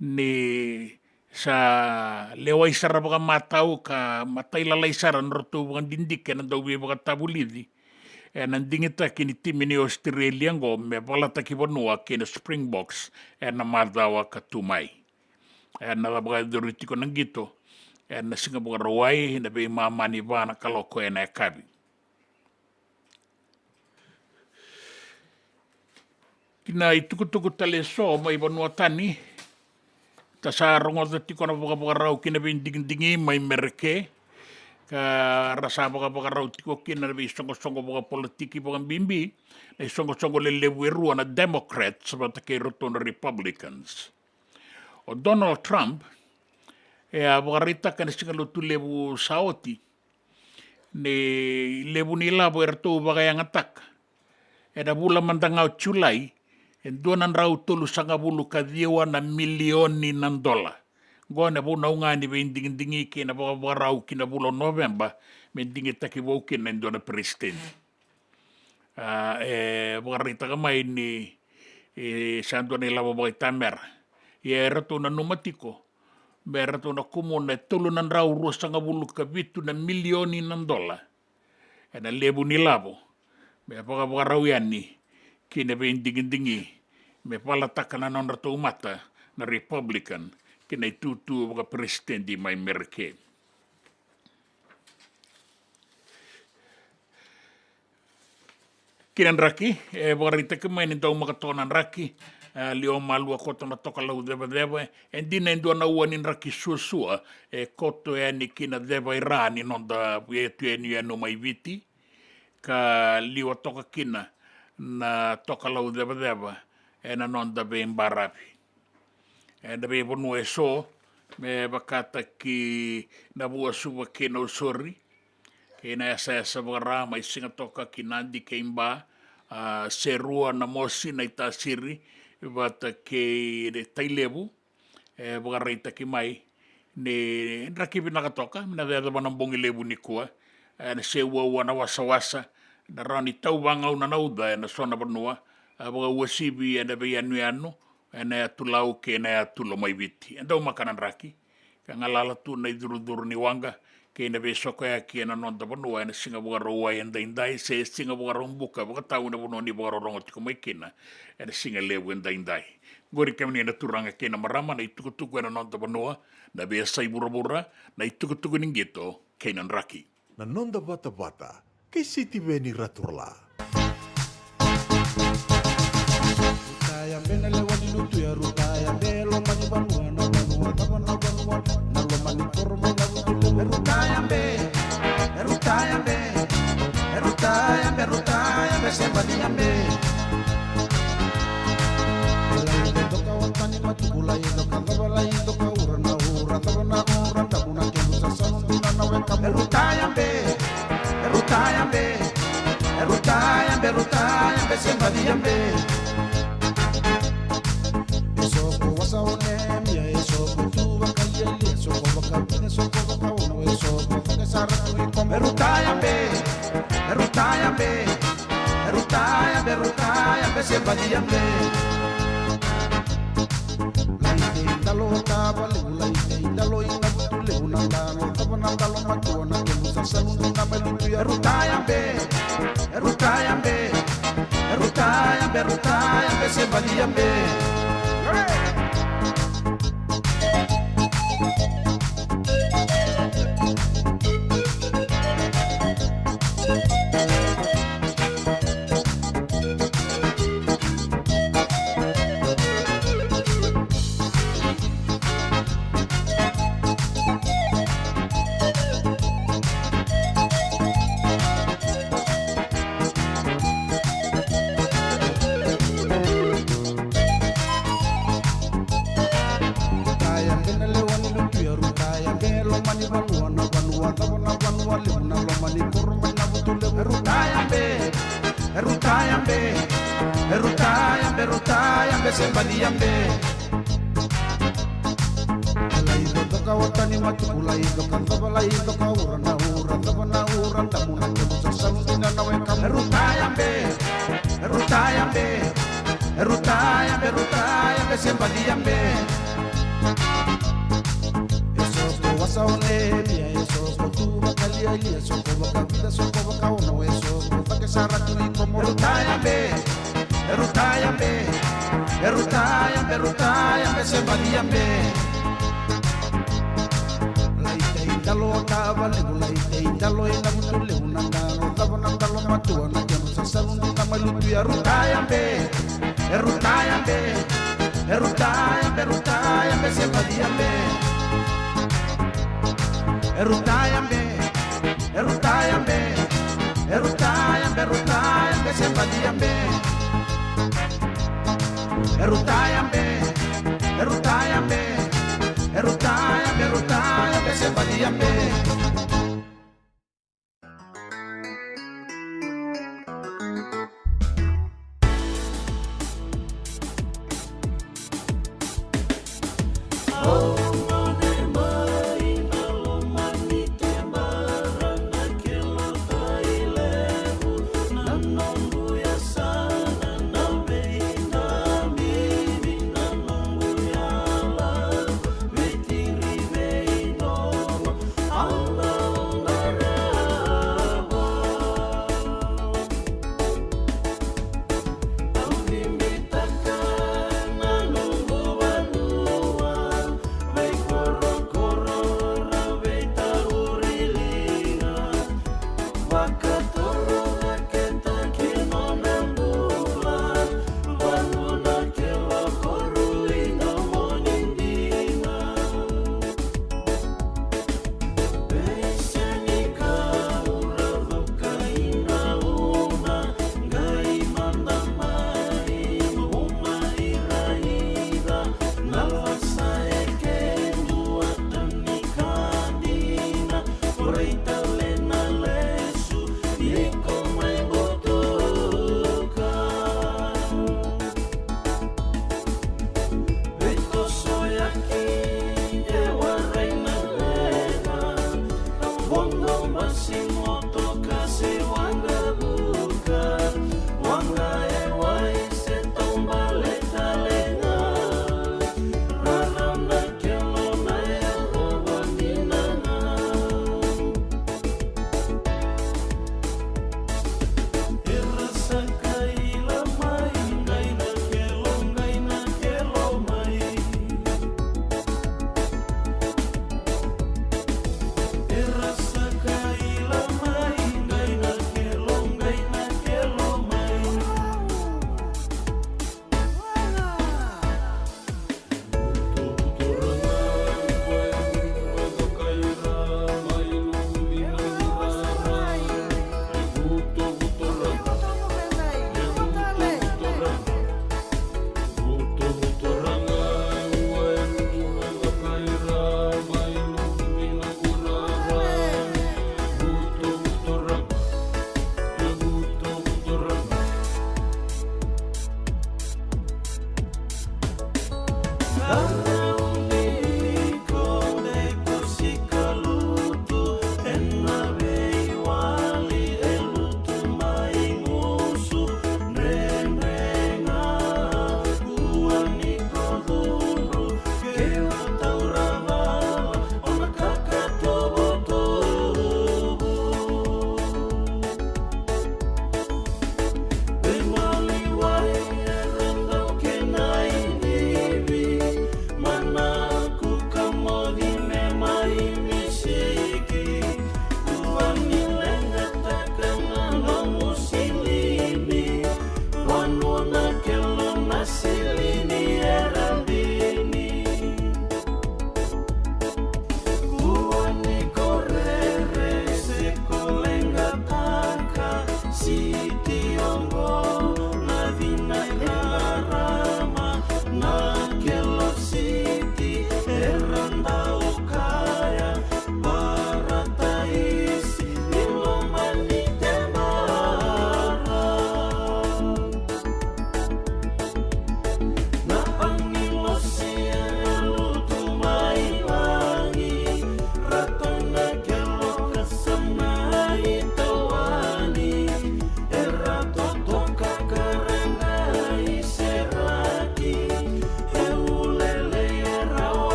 ni sa lewai sara baka matau ka matai lalai sara nrotu baka dindik na dau we tabulidi. E nandingita kini timini Australia ngo me balata ki bonua kini Springboks e na madawa ka tumai. E na baka doritiko nangito e na singa baka rawai na be mamani vana kaloko e na kabi. Kina itukutuku tale so mai banua tani. Ta sa rongo da tiko na baka rau kina bin dingi mai merke. Ka rasa baka rau tiko kina bi songo baka politiki baka bimbi. Na songo le leweru na Democrats bata kei roto na Republicans. O Donald Trump baka rita kana singa lotu lebu saoti. Ne lebu nila bo erto baka yang atak. Da bula mandangau Julai. Donan rau tolu sanga bulu kadiewa na milioni ng dola. Gona bu na ungani be dingi kina baka rau kina bulo November me dingi takiwo kina ndona president. Baka rita kamay ni santo nila baka tamer. Rato na numatiko. Rato na kumuna tolu nan rau ruo sanga bulu kabitu na milioni ng dola. Na lebu nilabo. Baka rau yan ni kina be dingi me palataka na non rato umata na Republican kina itutu baka president di mai merke. Kinan raki, baka rita kemain intau makatonan raki, lio malua koto na toka lau deba, di na indua na uanin raki suasua, koto ni kina deba irani non da vietu enu mai viti, ka liwa toka kina na toka lau deba, na non da be embarapi. Da be bonu so me bakata ki na bua suwa kena usori, kena asa bara mai singa toka kinandi keimba, serua na mosi na itasiri, bata ke tailebu, baka reita ki mai, ne raki pinakatoka, na deda banambongi lebu ni kua, na sewa wana wasa-wasa, na rani tau bangau na nauda, na sona banua, baka uasibi na be anu, na tulau ke na tulo mai viti. Andau makanan raki, ka ngalala tu na iduru-duru ni wanga, ke na be soko ya ki na nonda banua, na singa baka rawai and indai, se singa baka rombuka, baka tau na banua ni baka rongo tiko mai kena, na singa lewu and indai. Gori kemani na turanga kena marama, na itukutuku na nonda banua, na be asai bura-bura, na itukutuku ningito, kenan raki. Na nonda Vata, kay City Veni Raturla. Rutaya benele wani lutu ya rutaya belo mani banua na banua tabana banua na lo mani kormo na lutu rutaya be sembadi ambe la toka watani matukula yendo kandaba la yendo ka ura tabana ura tabuna ke musa sanu dina na weka rutaya be sembadi ambe Rutaya be sembadi ambe laite dalo taba laite dalo ina butule unandalo tabana dalo matuana ke musa salundu na belutu ya rutaya be sembadi ambe Erutayambe, erutayambe, erutayambe, sembaliambe. Laido toka watani matuku, laido kantaba, laido kaura na ura, taba na ura, tamuna kemusa saludina na weka. Erutayambe, erutayambe, erutayambe, erutayambe, sembaliambe. Esoko wasaonemia, esoko tuba kaliali, esoko wakavida, esoko wakaono, esoko take saratu ikomo. Erutayambe, erutayambe, erutayambe, erutayambe, sembaliambe. Laite indalo tava legu, laite indalo ina mutu legu nandalo, tava nandalo matua na kenu sasalundi na malutu ya. Erutayambe, erutayambe, erutayambe, erutayambe, sembaliambe. Erutayambe, erutayambe, erutayambe, erutayambe, sembaliambe. Erutayambe, erutayambe, erutayambe, erutayambe, sembaliambe.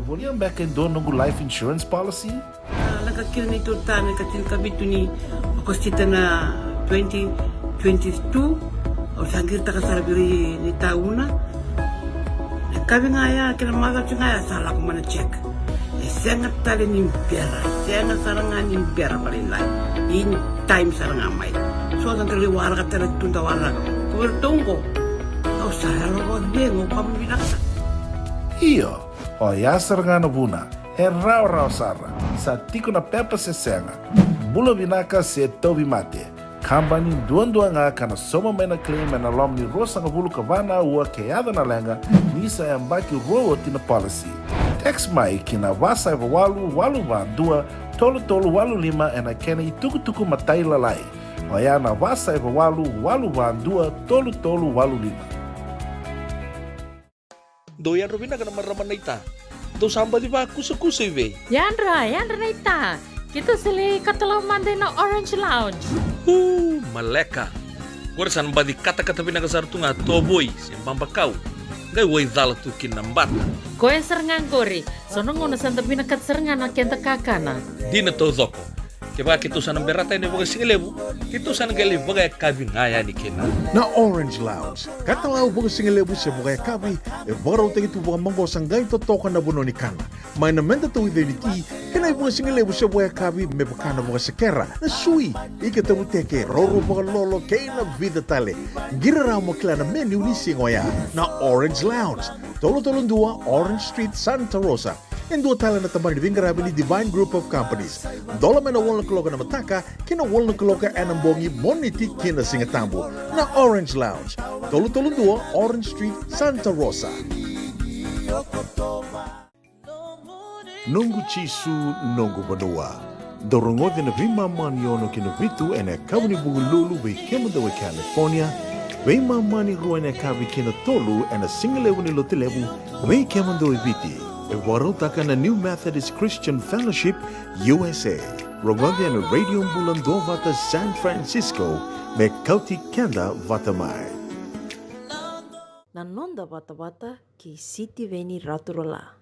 Voliam back and don't nungu life insurance policy? Nakakira ni tutane katil kabitu ni okostita na 2022 o sangir takasarabiri ni tauna. Kami ngaya kina maga ngaya salah ko mana check. Sangat tali ni biara, sangat sarangan ni biara paling lain. In time sarangan mai. So ang kaliwara ka tala tunda wala. Kung tungko, o salah lo bengo kamu binaksa. Iyo, o yasar nga na buna, e rau sara, sa tiko na pepa se senga, bula binaka se tobi mate, kambani duan nga kana soma mena claim na lom ni rosa nga bulu kavana ua keada na lenga, nisa e ambaki roa tina policy. Text mai kina wasa e walu van dua, tolu walu lima e na kena i tuku matai lalai, o ya na wasa e walu van dua, tolu walu lima. Doyan Robina ka naman raman na ita. Do samba di ba kusa-kusa iwe? Yandra na ita. Kita sili katalaw mande na Orange Lounge. Maleka. Kuresan ba di kata-kata pinakasarto nga toboy, simbang bakaw. Ngay way dala tu kinambat. Koe serengan kori, sonong ngono santa pinakat serengan na kenta kakana. Di na to doko. Kaya kitusan ng berata ni baga singalebu, kitusan ng gali baga kabi ngaya ni kina. Na Orange Lounge, katalaw baga singalebu sa baga kabi, e baraw tayo ito baga manggo sanggay totokan na buno ni kana. May namenda to with niti, kanay baga singalebu sa baga kabi, may baka na baga sa kera, na sui, ikatabuteke, roro baga lolo, kay na vida tale. Giraraw mo kila na menu ni singoya, na Orange Lounge, tolo-tolong dua, Orange Street, Santa Rosa. And dua tala na tamang ni Divine Group of Companies. Dola na wala kaloka na mataka, kina wala kaloka anambongi moniti kina singatambo na Orange Lounge. Tolo-tolo dua, Orange Street, Santa Rosa. Nungu chisu, nungu banua. Dorongo de na vima maniono kina vitu ene kabuni bugululu we kemadawe California. We mamani ruane kabi kina tolu ene singalewu ni lotilewu we kemadawe viti. E warotaka na New Methodist Christian Fellowship, USA. Rongode na Radio Bula Duavata, San Francisco, me Kauti, Keda, Vata mai. Nanonda Vata ki City Veni Raturola.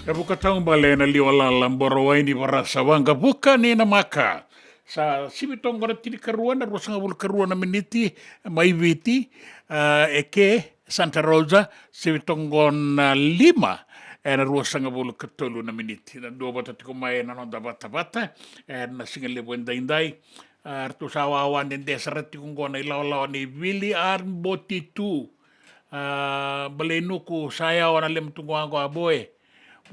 E buka taung bale na liwala lamboro ni barasa wanga buka ni na maka. Sa sibitong kora tiri karuan na rosanga bulu karuan na miniti maiviti eke Santa Rosa sibitong na 5 na rosanga bulu katulu na miniti. Na dua bata tiko mai na nonda bata na singa lebo indai artu sawawan den deseret tiko ngona ilaw ni Willie Arboti 2 balenuku saya wana lem tunggu angko aboe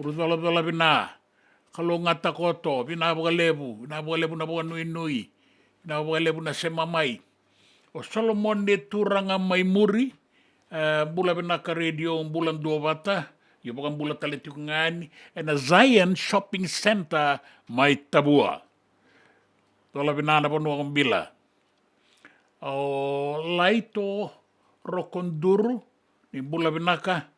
urutola bina kalau ngata koto bina lebu na boga nui na boga lebu na semamai o Solomon de turanga mai muri bula bina ka radio Bula Duavata yo bukan bula talituk ngani na Zion Shopping Center mai tabua tola bina na ponu akong bila o laito rokonduru ni bula binaka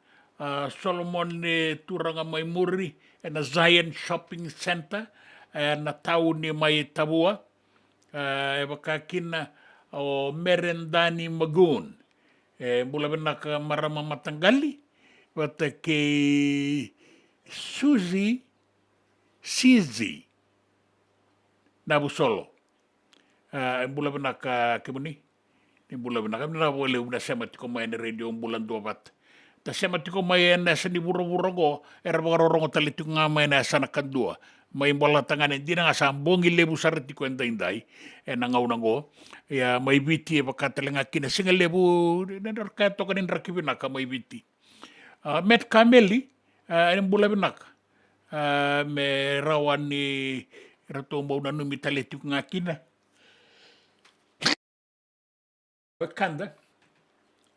Solomon ni turanga mai muri na Zion Shopping Center na tau ni mai tabua bakakina o Merendani Magoon bula binaka marama matanggali wata ke Suzy Sizi Nabusolo bula binaka kemuni ni bula binaka na wale una sema tiko mai na radio Bula Duavata ta sema tiko mai na sa ni buro go era barorongo talitu nga mai na sana kandua mai bola tangane dina nga sambongi lebu sarati ko indai na ngauna go ya mai biti bakatelenga kina singa lebu na ka to kanin rakibina ka mai biti met kameli en bula binaka me rawani ratombo na numi talitu nga kina kanda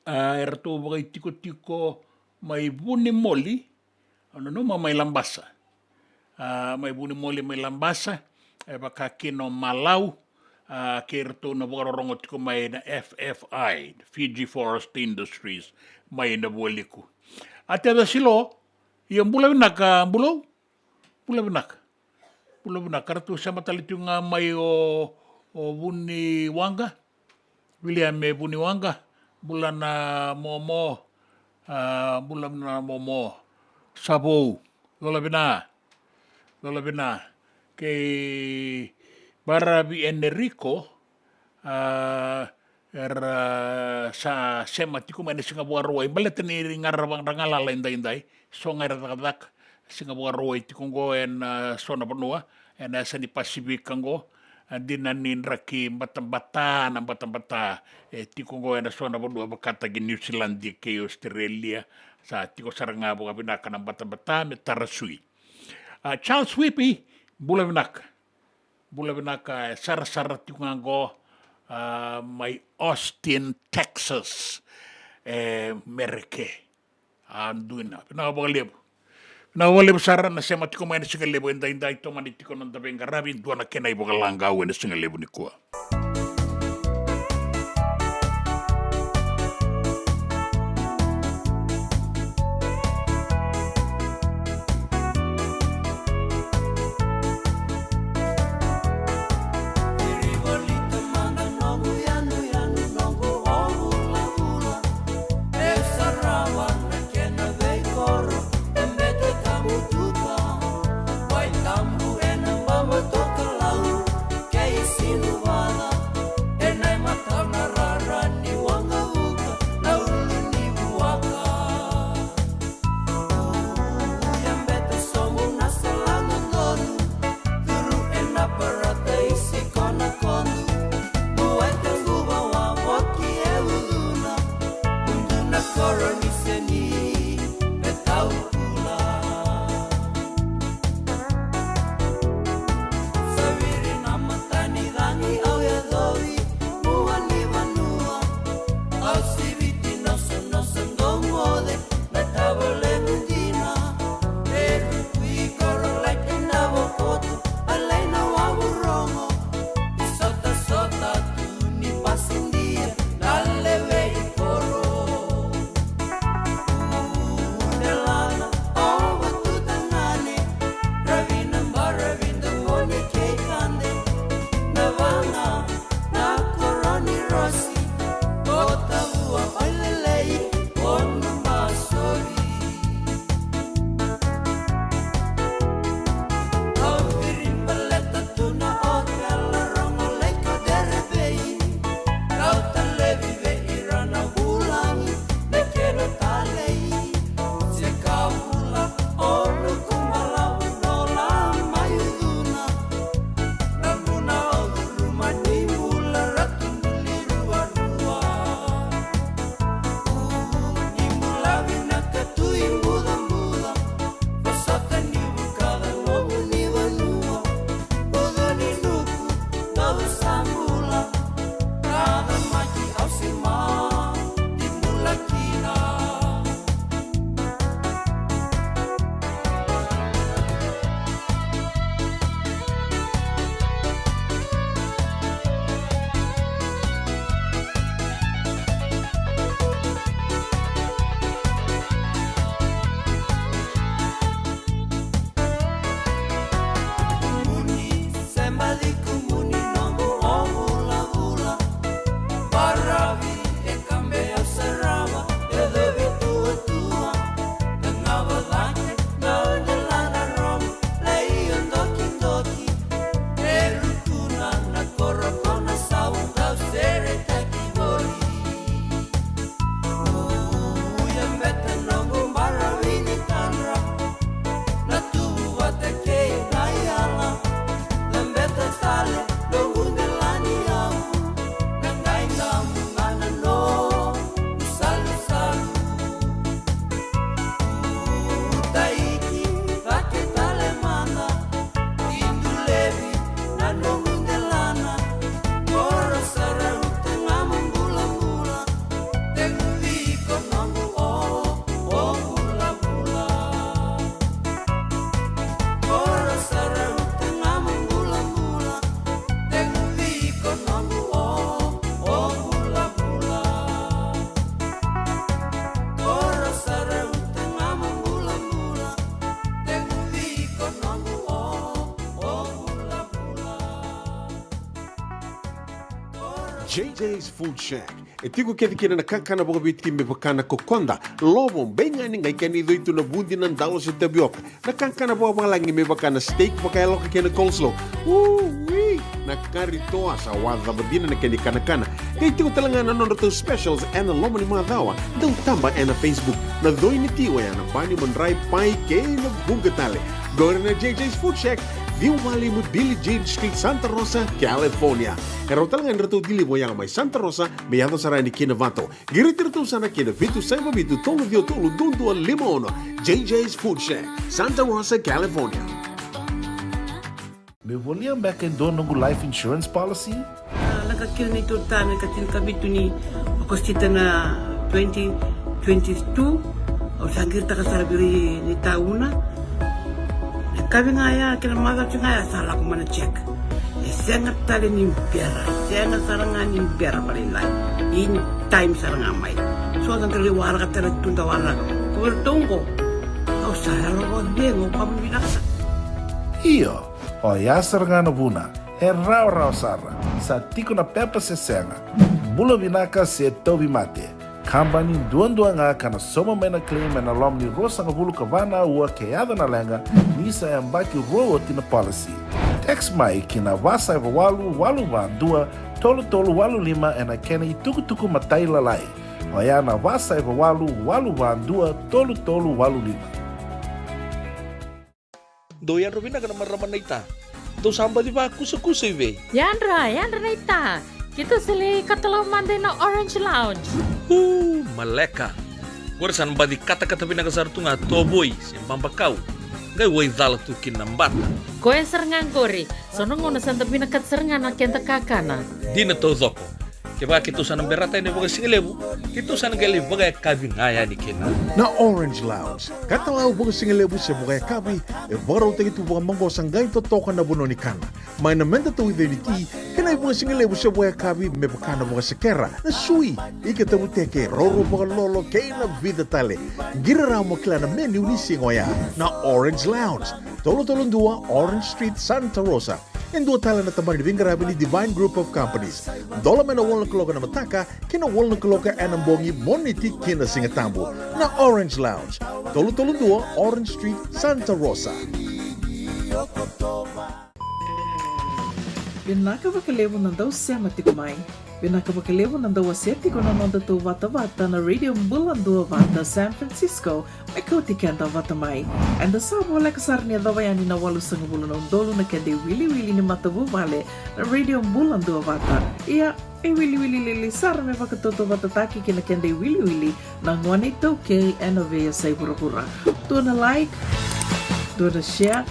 erto bagay tiko may buni moli ano no may lambasa may buni moli may lambasa baka kino malaw kerto na bagarorong tiko may na FFI Fiji Forest Industries may na buli ko at ada silo yung bula binak karto sa matalit yung may o buni wanga William me Buniwanga bulan na momo sabo lola bina kay Barabi Enrico sa sematiko man singa buarway balet ni ngarabang rangalala inday so ngaradak singa buarway tikungo en sona panua en sa ni Pacific kango dinanin raki batambata tikungo na sona bodua bakata gi New Zealand di ke Australia sa tiko saranga boga binaka ng batambata me tarasui Charles Whippy bula binaka sar tikungo may Austin Texas mereke anduina pinaka lebu na wale besar na sema tiko main singa lebu inday to mani tiko non tabe ngarabi dua na kenai boga langga wena singa lebu ni kuwa Vai tambu ena mama toka lau, kei sinu wa JJ's Food Shack. E tiku kena na kankana boka bitki me bakana kokonda. Lobon benga ni ngai kani doito na bundi nan dalo se tabioka. Na kankana boka langi me bakana steak baka loka kena coleslaw. Wee! Na kari toa sa waza badina na kani kana. Kay tiku talangana non to specials and lomo ni madawa. Dau tamba na Facebook. Na doi ni tiwa ya na bani mandrai pai ke na bunga tale. Go na JJ's Food Shack. View Valley mo Billie Jean Street, Santa Rosa, California. Pero talagang rito dili mo yang may Santa Rosa, may ato sa rani kina Vato. Giritirto sana kina Vitu Saiba Vitu Tolo Dio Tolo Dundu Limono. JJ's Food Shack, Santa Rosa, California. Me voliam back and do nungu life insurance policy? Nakakira na ito tayo katil kabitu ni akostita na 2022 o sangir takasarabiri ni tauna. Kami ngaya kila mara ngaya salah ko mana check. Sangat tali ni biara, sangat sarangan ni biara balilai. In time sarangan mai. So ang kaliwara ka tala tunda wala. Ko tungko. O salah lo bengo kamu binasa. Iyo, o yasar nga buna, e rau sara, sa tiko na pepa se senga. Bula binaka se tobi mate. Kambani duan nga kana soma mena claim na lom ni rosa nga bulu kavana ua keada na lenga nisa e mbaki roa tina policy. Text mai kina wasa eva walu van dua tolu walu lima e na kena i tuku matai lalai. Oya na wasa eva walu van dua tolu walu lima. Doyan Robina kana maraman na ita. Do samba di ba kusa iwe. Yandra na ita. Kita sili katalaw mande na Orange Lounge. Maleka. Gorsan ba di kata-kata pinakasar tu nga toboy simbang bakau. Gay way dala tu kinambata. Koe serengan gori. Sono ngono santa pinakat serengan na kenta kakana. Di na to zoko. Kaya kita sana berata ini bagai singelebu. Kita sana gali bagai kabi ngaya ni kena. Na Orange Lounge, katalaw baga singelebu sa baga kabi, e baraw tayo ito baga manggo sanggay totokan na buno ni kana. May namenda to identity, kanay baga singelebu sa baga kabi, may baka na baga sakera, na sui, ikatabu teke, roro baga lolo, kay na vida tale. Giraraw mo kila na menu ni singoya, na Orange Lounge, tolo-tolong dua, Orange Street, Santa Rosa. And dua tala na tamang ni Divine Group of Companies. Dola na wala kaloka na mataka, kina wala kaloka anambongi moniti kina singatambo na Orange Lounge. Tolo-tolo dua, Orange Street, Santa Rosa. Binaka bakalevo ng daw sema tikumay. Binaka bakalevo ng daw aseti ko ng to Vata na Radio Bula Duavata, San Francisco, may Kauti, Keda, Vata mai. And the sabo like sarnia daw yan ni nawalu sa ngubulo ng dolo na kende wili ni matabu vale na Radio Bula Duavata. Iya, wili sar me vakatoto vatataki kina kende wili nang wanito kay enovea sa pura-pura. Do na like, do na share,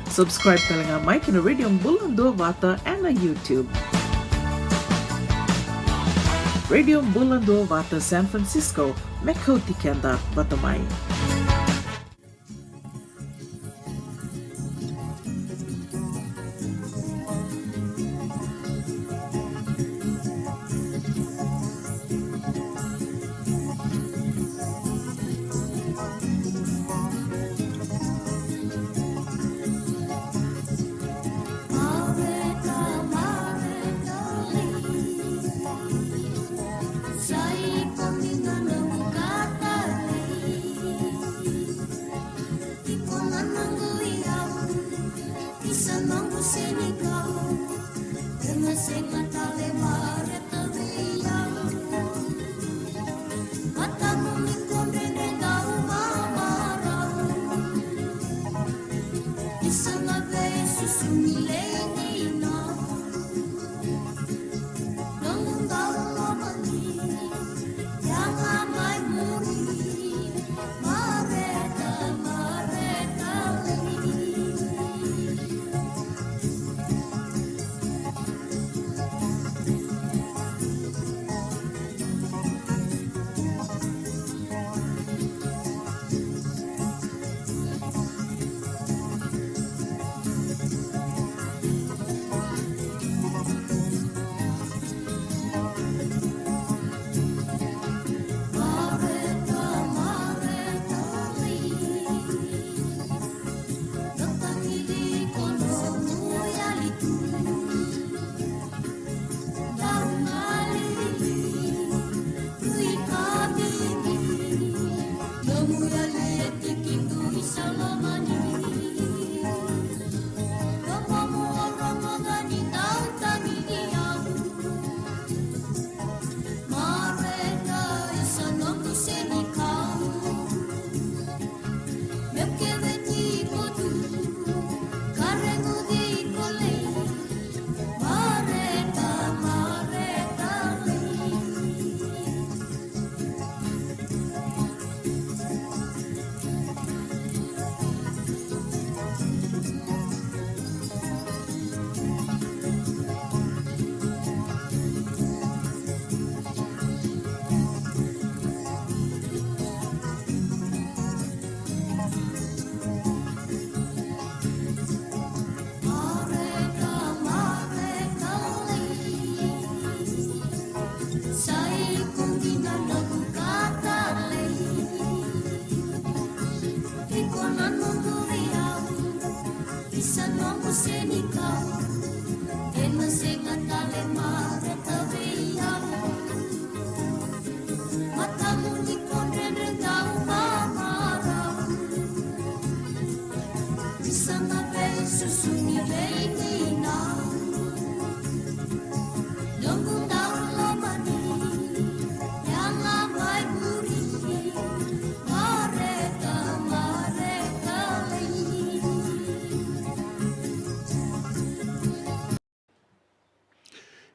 subscribe talaga Mike na Radio Bula Duavata and na YouTube. Radio Bula Duavata, San Francisco, may Kauti, Keda, Vata mai.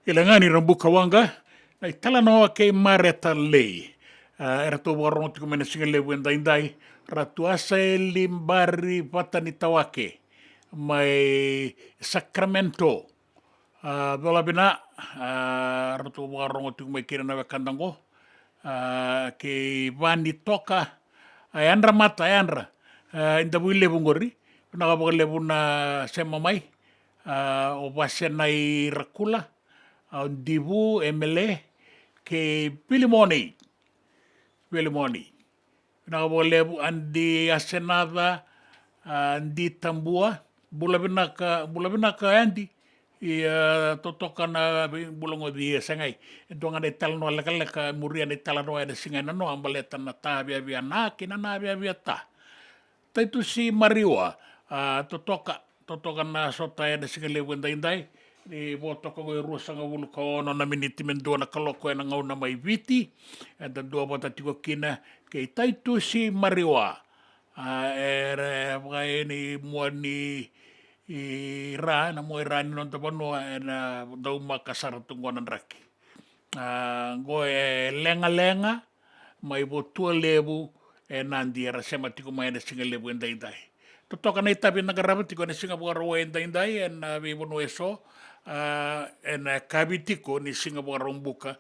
Ilangani rambuka wanga, na itala noa kei mareta lei. Era tō warongo tiko mena singa lewu endaindai, ratu asa e limbari Vata ni tawake, mai Sacramento. Dola bina, ratu warongo tiko mai kira nawe kandango, ke vani toka, ai andra mata, ai andra, inda bui lewu ngori, naka lewu na sema mai, o wasenai rakula, divu emele ke pilimoni na lebu andi asenada andi tambua bula binaka andi totoka na bulongo di sangai donga de talno laka muria de talano de singana no ambaleta na tabia via na kina na via ta taitu si mariwa totoka na sota de singale wenda indai ni voto ko ru sanga wulu ko no na miniti mendo na kaloko na ngau na mai viti and do bota tiko kina ke taitu si mariwa vai ni muani ra na mo ra ni non to no na do makasar tungona raki go lenga mai votu lebu nandi era sema tiko mai na singa lebu endai totoka na itabi na garaba tiko na singa bora endai na vi bono eso na kabitiko ni Singapore rombuka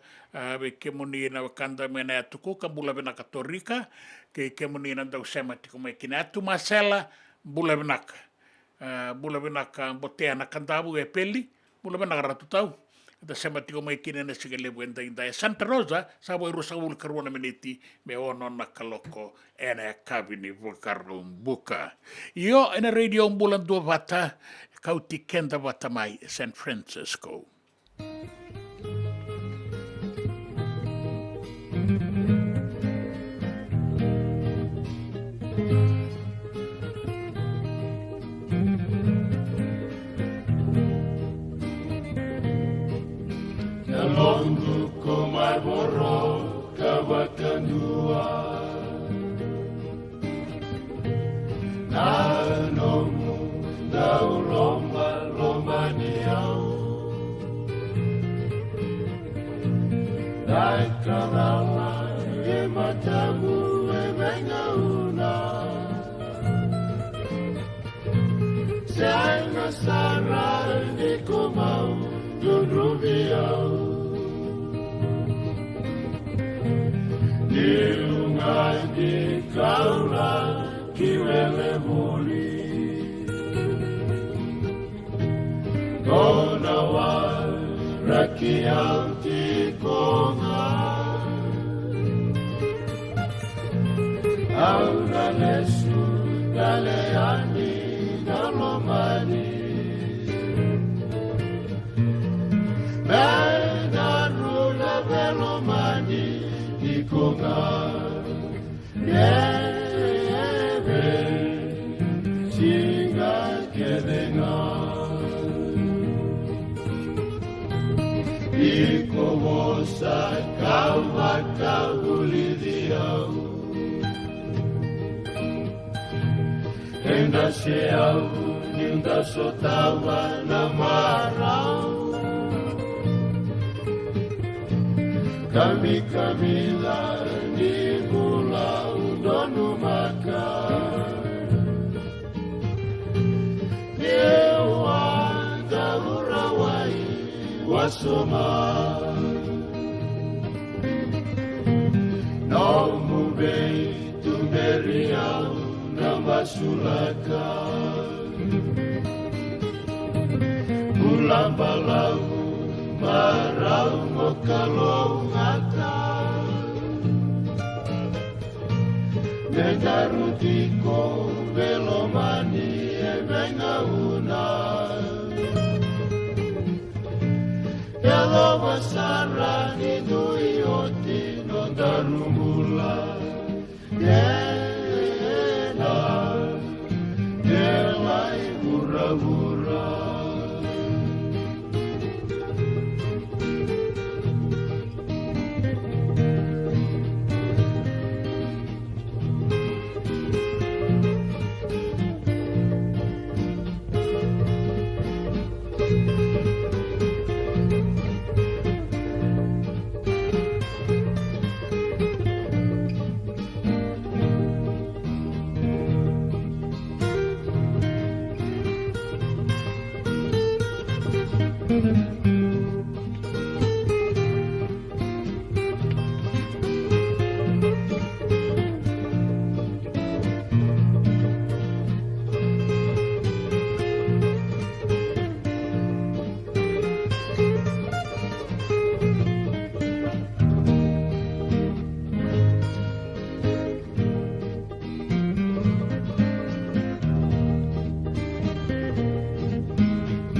be kemoni na kanda mena atuko ka bula bena katorika ke kemoni na dau sema tiko mai kina atu masela bula benaka botea na kandabu e peli bula benaka ratu tau da sema tiko mai kina na sigale buenda inda Santa Rosa sabo rusa bul karwana meniti me ono na kaloko ena kabini buka io ena radio Bula Duavata Kauti Keda Vata mai San Francisco. Longo como arboro kawakanua na nomu da lomba niau dai kalala e matamu e vengauna sai na sara ni komau durubiau Ilungai di kaula kiwele muli Kona wa rakiau ti konga Aura lesu galeani dalomani Benarula velomani Konga neve singa kedenga iko vosa kawaka ulidiau enda seau ninda sotawa na marau Kami la di Bula Duavata Dewa Daurawai Wasoma Nomu bei Tumeriau Namasulaka Bulan balau Marau mokalongata Megarutiko velomani e vengauna Elo masara ni duioti non darumula Keda Delai mura-mura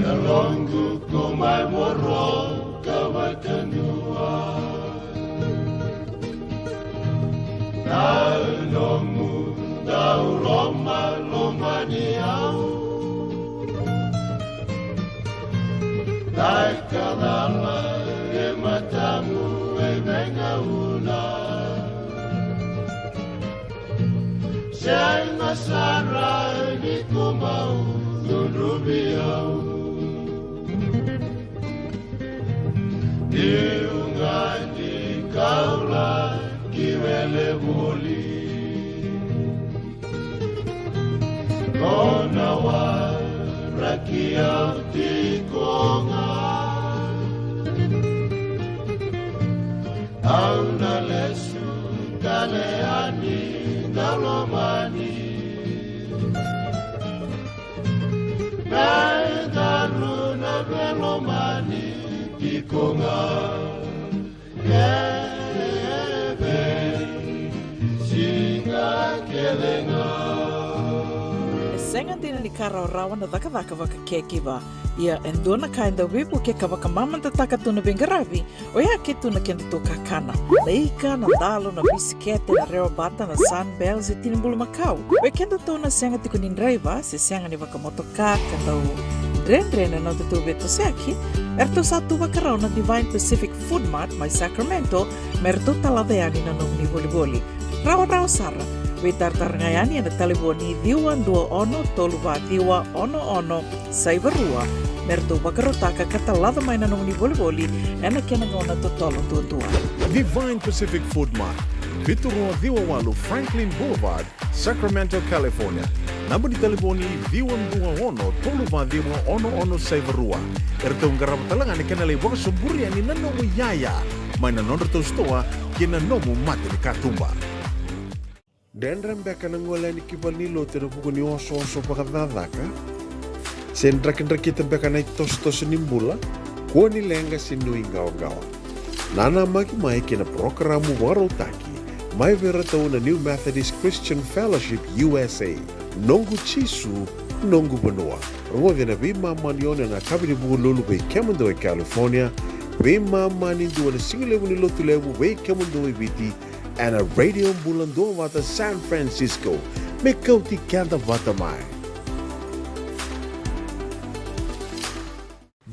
Kalongu ko mai moro kawakanua Nau nomu nau loma loma ni au Nai kadala e matamu e venga ula Sei masara ni kumau nurubi au Diungani kaula kiwele voli Kona wa rakia tikonga Auna lesu kaleani dalomani Medaruna velomani Tikonga Ebe Singa kelenga Senga dina ni kara rawa na daka waka kekiwa. Ia endona kainda wipu ke kawaka mamanta taka tuna bengaravi. O ia ke tuna kenda to kakana. Leika na dalo na bisikete na rewa bata na sunbells e tinimbulu makau. We kenda to na senga tiku nindraiva se senga ni waka motoka kandau Rendre na tutu beto seki. Erto satu wakarau na Divine Pacific Food Mart mai Sacramento. Merto talaveani na nomni boli-boli. Rawa sara. We tartarngayani na taliboni diwa dua ono toluwa diwa ono saivarua. Merto wakarotaka katalada mai na nomni boli-boli. Ena kena ngona totolo tua. Divine Pacific Food Mart, Vitorua Diwawalu Franklin Boulevard, Sacramento, California. Namba di telefoni Viwan Dua Ono Toluwa Diwa Ono Saivarua. Erto ngarabatalanga ni kanale waka suburi ani nanomu yaya. Mai na nonderto stoa kina nomu mate ni katumba. Dendram beka nangola ni kibalilo tena buku ni oso pakadadaka. Sendrakin-rakita beka na tos nimbula. Kuwa ni lenga sinu ingaw-gawa. Nana mai kina programu warotaki. Mai veratau na New Methodist Christian Fellowship USA. Nongu chisu, nongu banua. Rongo na bima manione na kabini buku lulu bei Kemando e California. Bima mani dua na singilewu ni lotu lewu bei Kemando e Viti. And a Radio Bula Duavata San Francisco. Me Kauti Keda Vata mai.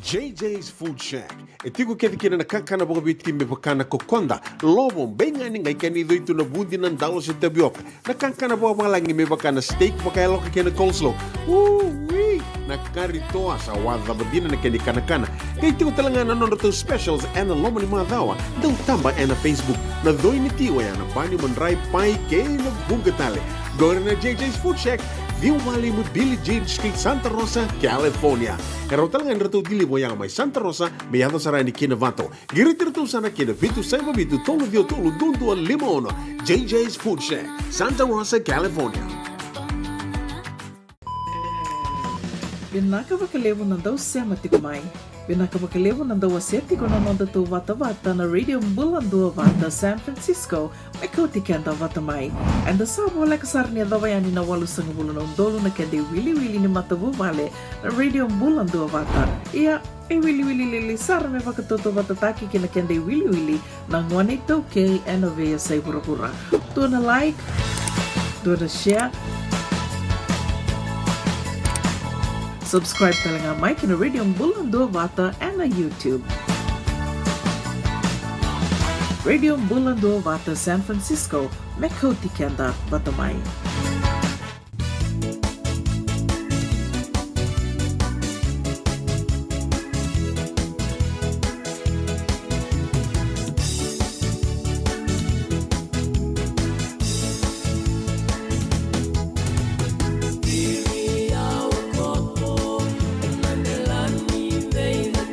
JJ's Food Shack. E tiku kena na kakana boka biti me pakana kokonda. Lobo benga ni ngai kani doitu na bundi nan dalos e tabioka. Na kakana boka malangi me pakana steak baka eloka kena coleslaw. Wee! Na karitoa sa wadha badina na kani kana. Kaya tiku talanga na nono specials and na loma ni madawa. Daw tamba na Facebook. Na doi ni tiwa ya na banyo manray pai kaya na bungatale. Go na JJ's Food Shack. Viu Valley mo Billy Jean Street, Santa Rosa, California. Karo talagang rato dili mo yang may Santa Rosa, may ato sarani kinavato. Giritirto sana kinavitu sa mabitu tolo dio tolo dundo al limono. JJ's Food Shack, Santa Rosa, California. Binaka wakalevo na daw sema tikumai. Binaka wakalevo na daw aseti ko na nonda to Vata na Radio Bula Duavata, San Francisco, may Kauti Keda Vata mai. And the sabo like sarnia dawayani na walu sang bula na undolo na kende wili ni matavu vale na Radio Bula Duavata. Ia e wili sar me wakatoto watataki kina kende wili na ngwane toke and ovea say pura. Do na like, do na share. Subscribe talaga Mike na Radio Bula Duavata and na YouTube. Radio Bula Duavata, San Francisco, may Kauti Keda Vata mai. Diri au koto, nandelani vei na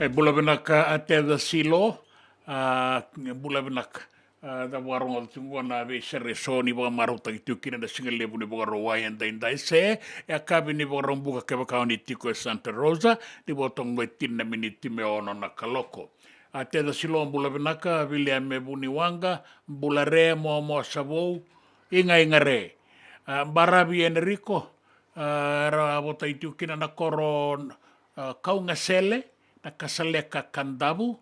bula vinaka ate the silo, bula vinaka. Da warong al tungo na ve sere so ni ba maruta itu kina da single lebu ni ba rowai and dai se ya kabi ni ba rombuka ke ba kauni tiko Santa Rosa ni ba tong mai tinna miniti me ono na kaloko. Ate da silo bula vinaka William me buni wanga bula re mo savou inga re. Barabi Enrico ra bota itu kina na koron kaunga sele na kasaleka kandabu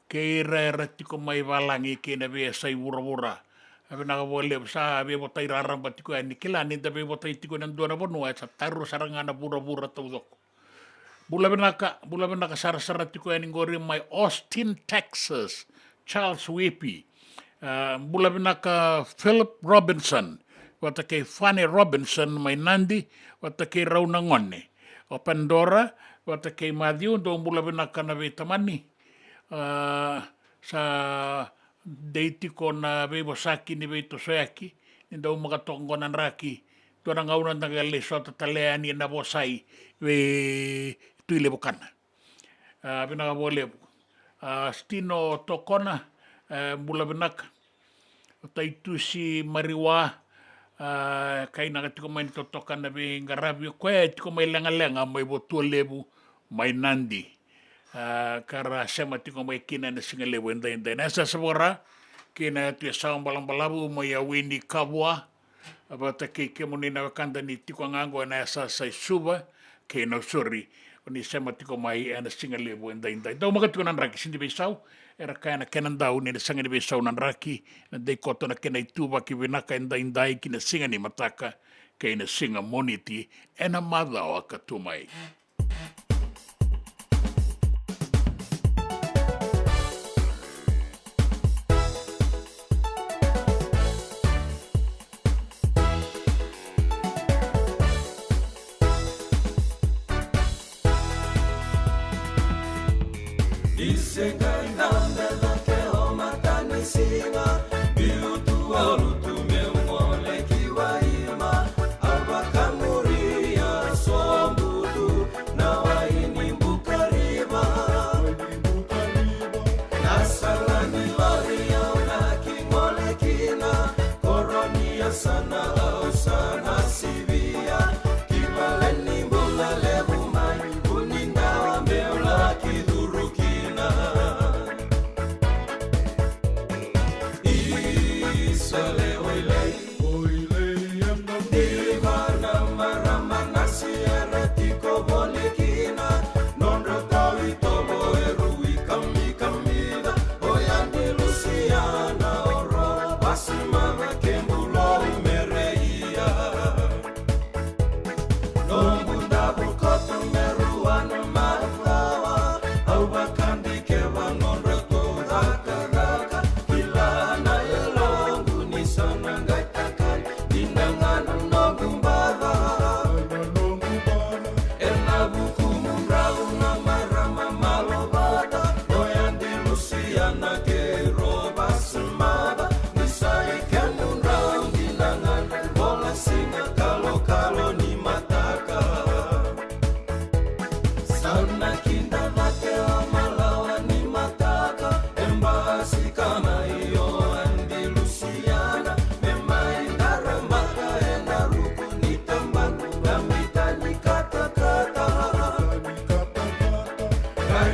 ke ira tiko mai walangi ke na be sai wura ave na wole sa be bota ira ramba tiko ani kila ni da be bota tiko nan dona bonu sa taru saranga na wura to dok bula benaka sara tiko ani ngori mai Austin Texas Charles Whippy bula benaka Philip Robinson wata ke Fanny Robinson mai Nandi wata ke Rauna Ngone o Pandora wata ke Matthew do bula benaka na be tamani sa deiti ko na bebo saki ni beito soyaki ninda umakatongo nan raki tuana ngauna nangale sota taleani na bosai we tuile bukana bina bole stino tokona bula benaka taitusi mariwa kai na tiko mai totokana be ngarabi ko tiko mai lenga mai botu lebu mai Nandi kara sema tiko mai kina na singa lebu endai na sa sabora kina tu saung balang-balabu mai awini kabwa abata ke moni na kanda ni tiko ngango na sa sai suba ke no suri ni sema tiko mai na singa lebu endai do maka tiko nan raki sindi besau era kana kenan dau ni sanga ni besau nan raki na dei koto na kena ituba ki vinaka endai kina singa ni mataka ke na singa moniti ena madha o katumai.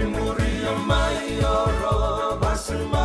Muria mai oro basma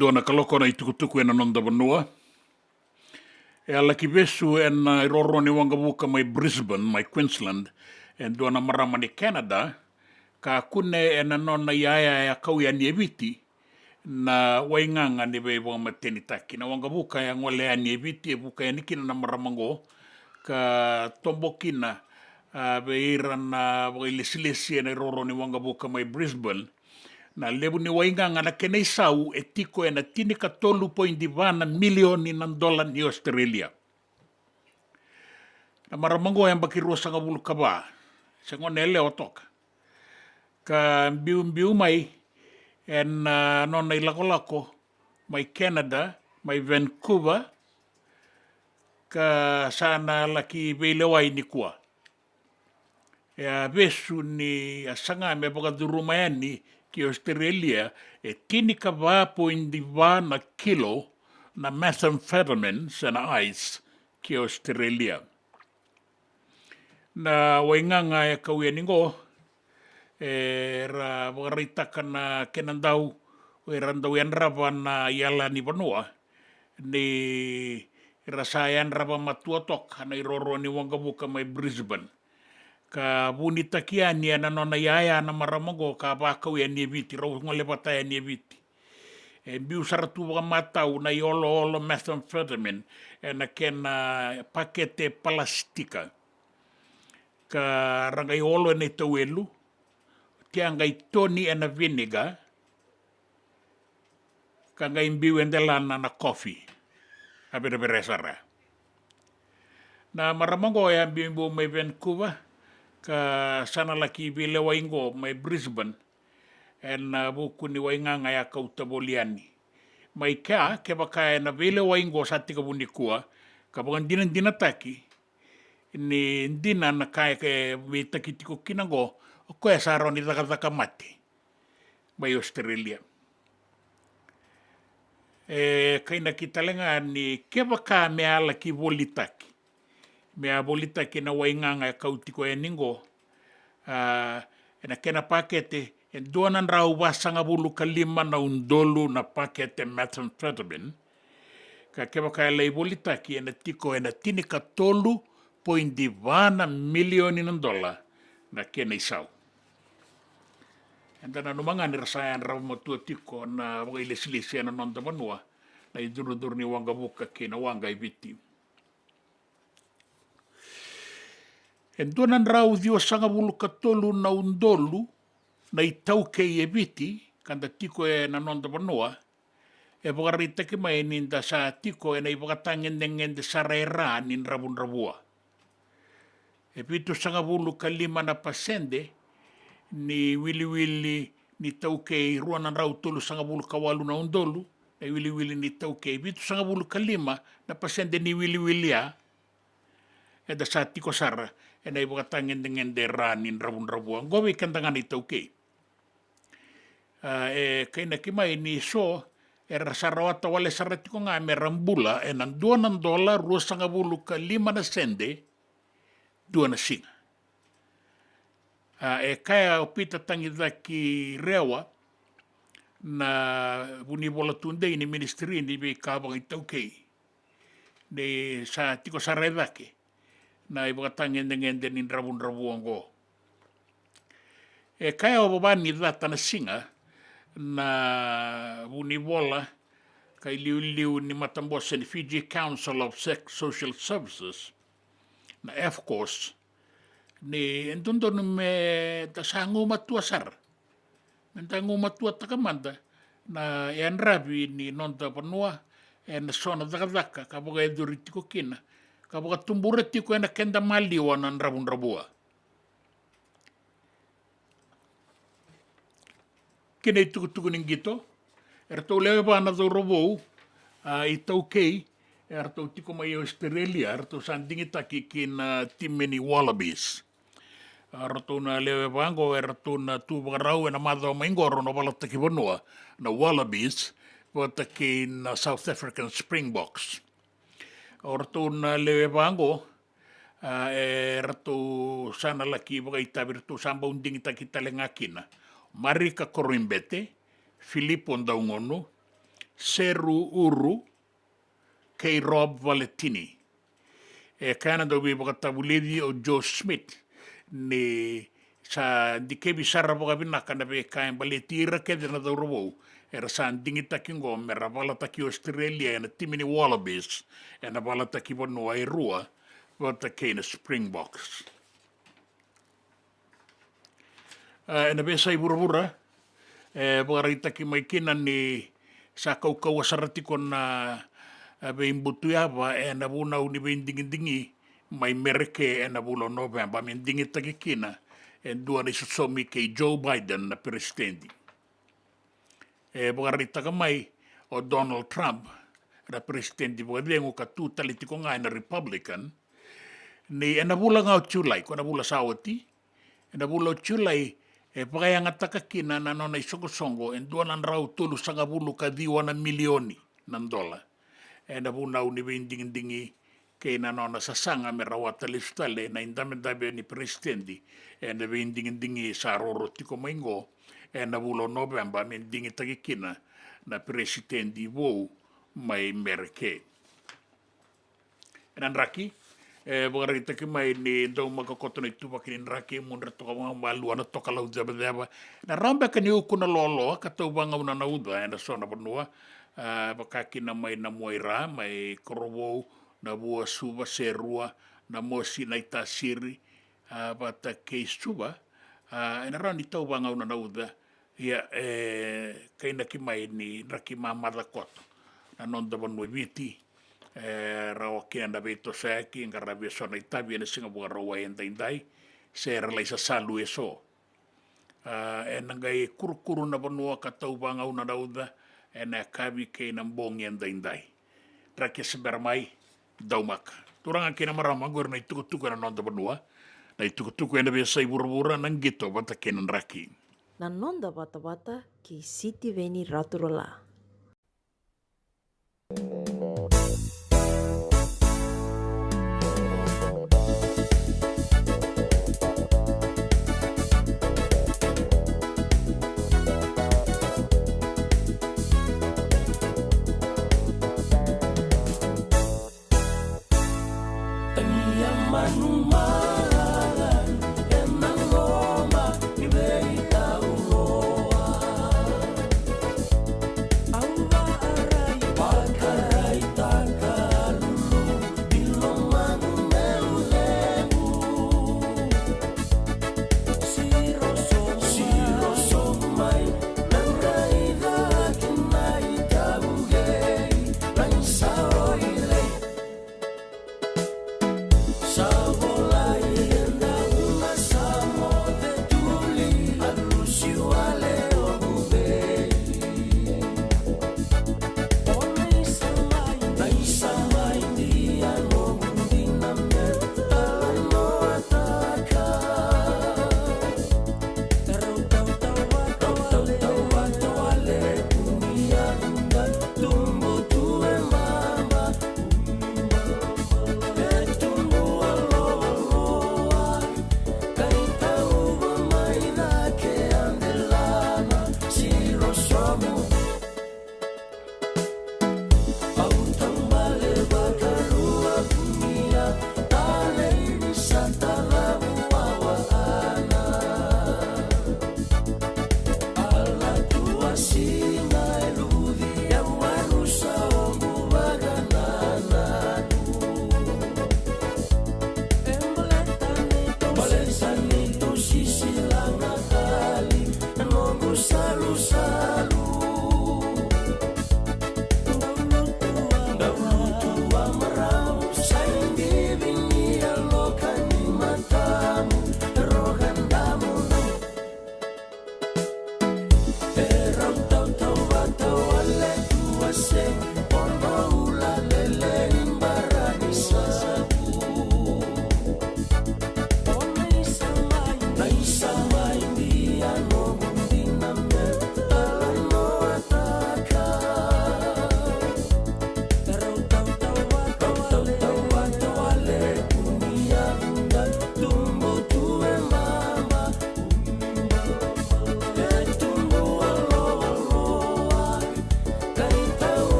Dona kaloko na itukutuku ena nonda vanua. E ala ki vesu ena iroroni wangavuka mai Brisbane, mai Queensland, en dona marama ni Canada, ka kune ena nona iaia ya kau ya nieviti, na wainganga ni vei wama teni taki. Na wangavuka ya ngole ya nieviti, e vuka ya nikina na maramango, ka tombokina, veira na wailesilesi ena iroroni wangavuka mai Brisbane, na lebu ni wainganga na kene isau e tiko e na tinika $12.2 milioni ng dola ni Australia. Na maramango yang bakirua sanga bulu kaba, sa ngone ele otoka. Ka mbiu mai en nona ilako-lako mai Canada, mai Vancouver, ka sana laki veilewai ni kua. E a vesu ni asanga me bakadurumayani ki Australia e tinika 2.2 na kilo na methamphetamine na ice ki Australia. Na wainganga e kauia ningo e ra wakaritaka na kenandau o e randau yanrava na yala ni vanua ni rasa yanrava matua toka na iroro ni wangavuka mai Brisbane. Ka bunita kia ni ana nona yaya na maramango ka bakau ya nieviti, rau ngole bata ya nieviti. E biu saratu waka matau na iolo methamphetamine e na kena pakete plastika. Ka ranga iolo ne tauelu, tia ngai toni e na vinegar, ka ngai biu endelana na coffee, abere sara. Na maramango ya biu mai Vancouver, ka sana laki vile waingo mai Brisbane en buku ni wainganga ya Kauta boliani. Mai ke baka na vile waingo sa tika bunikua, ka bangan dina taki, ni dina na kaya ke vitaki tiko kinango, o koe saro ni taka mati, mai Australia. Kaina kitalenga ni ke baka mea laki volitaki. Mea volitaki na wainganga ya Kauti ko e ningo, na kena pakete, e duanan rau wasanga bulu kalima na undolu na pakete methamphetamine, ka keba kaya lei volitaki e na tiko e na tinika $12.2 milioni ng dola na kena isau. Enda na numanga ni rasayan raw mo tiko na mga ilis-ilisi na nonda manua na idurudur ni wanga buka kina wanga ibiti. Enduanan raw diwa sanga bulu katolu na undolu na itau kei ebiti kanda tiko na nonda manua e bagarita ki mai ninda sa tiko na ibagatangen dengan de sarera nin rabun rabua. E pitu sanga bulu kalima na pasende ni wili-wili ni taukei ruanan rau tolu sanga bulu kawalu na undolu na wili-wili ni taukei pitu sanga bulu kalima na pasende ni wili-wili e da sa tiko sara e na ibagatangen dengan de ranin rabun rabua gobe kandangan ni taukei. E kaina kimai ni so era sarawata wale saratiko nga me rambula e nan $2 rua sanga bulu kalima na sende dua na singa. E kaya opita tangida ki rewa na buni bola tunde ni ministeri ni be kabang itaukei de sa tiko saredake na ibagatangen dengan denin rabun rabuango. E kaya obabani data na singa na buni bola kay liu-liu ni matambos ni Fiji Council of Social Services na F-Course ni entundo me tasango matua sar. Mentango matua takamanda na yan rabi ni nonta panua na sona dakadaka kaboga eduritiko kina kaboga tumburetiko na kenda maliwa nan rabun rabua. Kina itukutuku ning gito erto lewe pa na do robo itau kei erto tiko mai Australia erto sandingita kikin timeni wallabies erto na lewe pango erto na tu bagarau na madao maingoro no balata ki bonua na wallabies bota kin South African Springboks erto na lewe pango erto sana laki bagaita virtu samba undingita kita lengakina Marika Korimbete, Filippo Ndaungono, Seru Uru, Kay Rob Valetini. E Canada wi bakatabuledi o Joe Smith ni sa di kebi sarra baka na be kain baletira ke na do robo era san dingita kingo mera balata ki Australia na timini wallabies na balata ki bono ai rua bota kena Springboks. Na besa ibura-bura bagarita ki mai kina ni sa kau saratiko na be imbutuyaba na buna uni be indingi mai mereke na bulo November min dingi taki kina dua ni susomi kay Joe Biden na presidente. Bagarita ka mai o Donald Trump na presidente bagadengo ka tu talitiko nga na Republican ni na bula nga July ko na bula sawati na bula July pakaya nga takakina na nona isongo duanan rau tulu sanga bulu ka diwana milioni ng dola. Na bunaw ni binding-dingi kay na nona sasanga merawata listale na indame-dame ni presidente na binding-dingi sa roroti ko maingo na bulo November mindingi takikina na presidente wo may merke. Nan raki bagarita ki mai ni do makakoto na ituba kinin raki munra to mga malu na to kalau jaba na ramba kani ukuna lolo kato banga una na uda na sona banua bakaki na mai na moira mai korobo na bua suba serua na mosi na itasiri bata kei suba na rani to banga una na uda ya kaina ki mai ni raki mamada koto na nonda banua viti rawa kina na beto saki ngara beso na itabi na singa buga rawa indai se relai sa salu eso nangai kurukuru na banua katau banga una dauda na kabi ke na mbong indai trake sebermai daumak turang kina marama gor na itukutuku na nonda banua na itukutuku na besa ibura-bura nang gito bata kenan raki na nonda bata-bata ki Siti Veni Raturola. Manumalan, enang loma, ibeita ulo.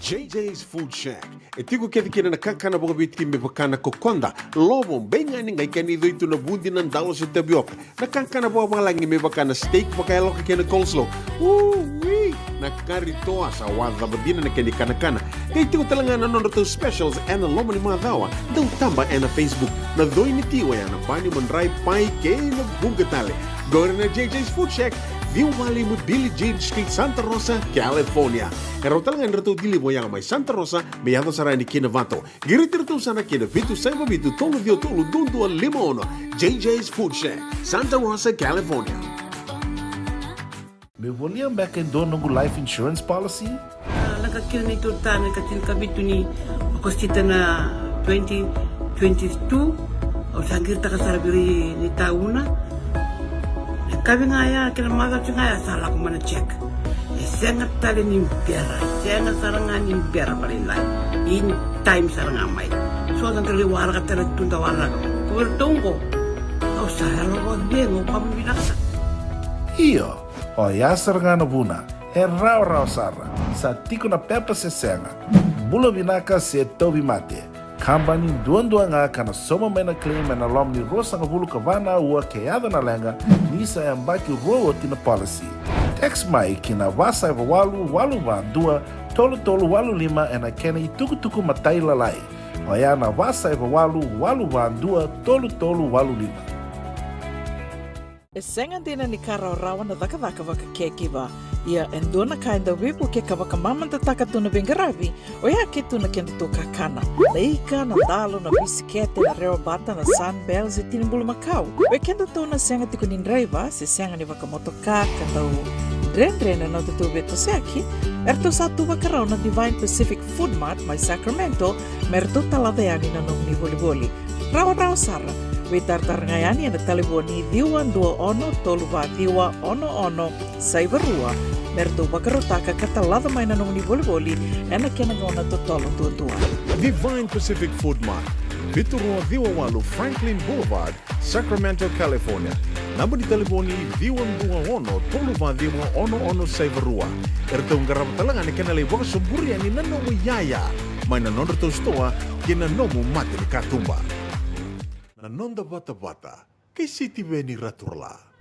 JJ's Food Shack. E tiku kethi kina na kankana boka biti me bakana kokonda. Lobo benga ni ngai kani doitu na bundi nan dalo se tabioka. Na kankana boka malangi me bakana steak baka eloka kena coleslaw. Wee! Na kari toa sa wadha badina na kani kana. Kay tiku talangana non rato specials ena loma ni mga dawa. Daw tamba ena Facebook. Na doi ni tiwa ya na bani manray pai kay na bungatale. Go na JJ's Food Shack. Viu Valley mo Billy Jean Street, Santa Rosa, California. Karo talagang rato dili mo yang may Santa Rosa, may yato sarani kina Vato. Girit-rito sana kina Vitu Saiba Vitu Tolo Dio Tolo Dundua Limono. JJ's Food Shack, Santa Rosa, California. Me volia back in dono ng life insurance policy? Nakakira ni Turtana katil kabitu ni akostita na 2022 o sangir takasarabiri ni tauna. Kami ngaya kila maga ngaya salah ko mana check. Sengat tali ni biara, sengat sarangan ni biara palinlay. In time sarangan mai. So ang kali wala ka tala tunda wala ko. Kuwertongko. Au saya lo dengo kami binasa. Iyo, o ya sarangan na buna. E rao sara. Sa tiko na pepa se senga. Bula binaka se tobi mate. Kambani duan nga kana soma mai na claim na lom ni rosa nga bulu kavana ua keada na lenga nisa e ambaki roa tina policy. Text mai kina wasa eva walu va dua tolu walu lima e na kena i tuku matai lalai. Oya na wasa eva walu va dua tolu walu lima. E senga dina ni kara o rawa na vaka waka kekiwa. Ia endona kainda wipu ke kawaka mamanta taka tuna bengaravi, o ia ke tuna kenda tō kakana. Na ika, na dalo, na bisikete, na reo bata, na sunbells e tinimbulu makau. O kenda tō na senga tiku ni nreiva, se senga ni waka motoka, kanda o dren na tō beto seaki, erto sa tu wakarau na Divine Pacific Food Mart, mai Sacramento, merto talaveani na nung ni voli. Rawa sara. We tartarngayani na taliboni diwan 21 saivarua merto bakarotaka katalada mai na nung ni voli ena kenagona totolo tutua. Divine Pacific Food Mart, Viturua Viwawalu Franklin Boulevard, Sacramento, California. Namba di taliboni diwan 21 saivarua. Erto ngarapatalangan ni kenali wakasuburi ni nano yaya. mai na nonda tau stoa ke na nomu mate ni katumba. Na nonda Vata Vata, kei City Veni Raturla.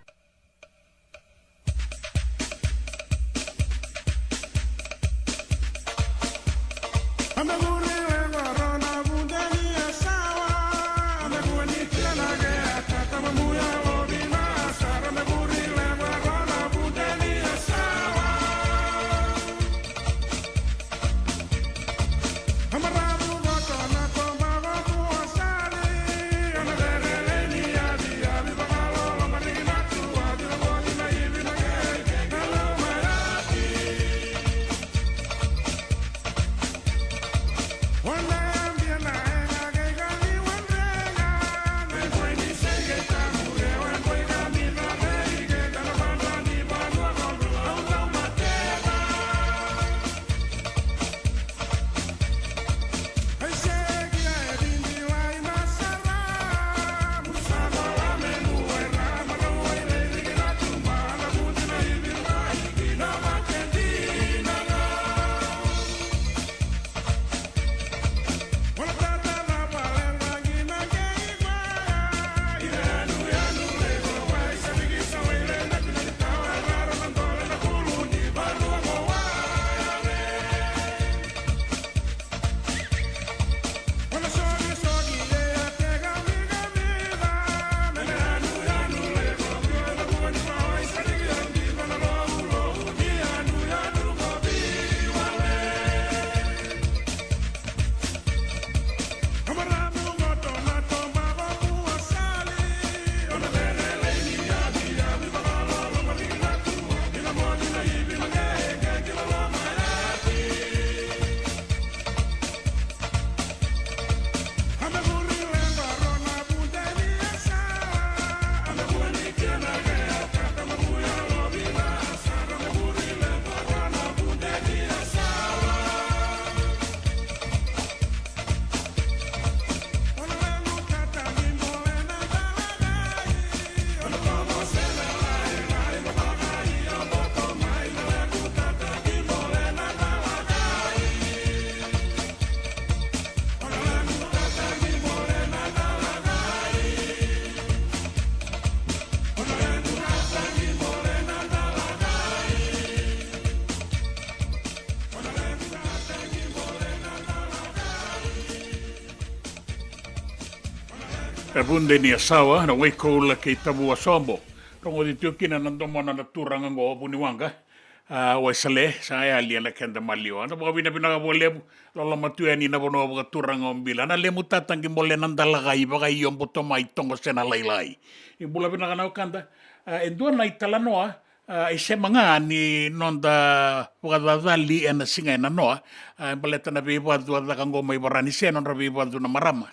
Bunde ni asawa na weko la ke tabu asombo. Rongo di tukina nandomana na turanga ngo puni wanga. Waisale saya alia na kenda maliwa. Na bina bina boleh lola matua ni na bono boga turanga ombila. Na lemu tatangi mole nandalaga ibaga iombo toma itongo sena lailai. Ibula bina kana kanda endua na italanoa ise manga ni nonda wakadadali ena singa ena noa. Baleta na biwa dua daka ngoma ibarani se nonda biwa dua na marama.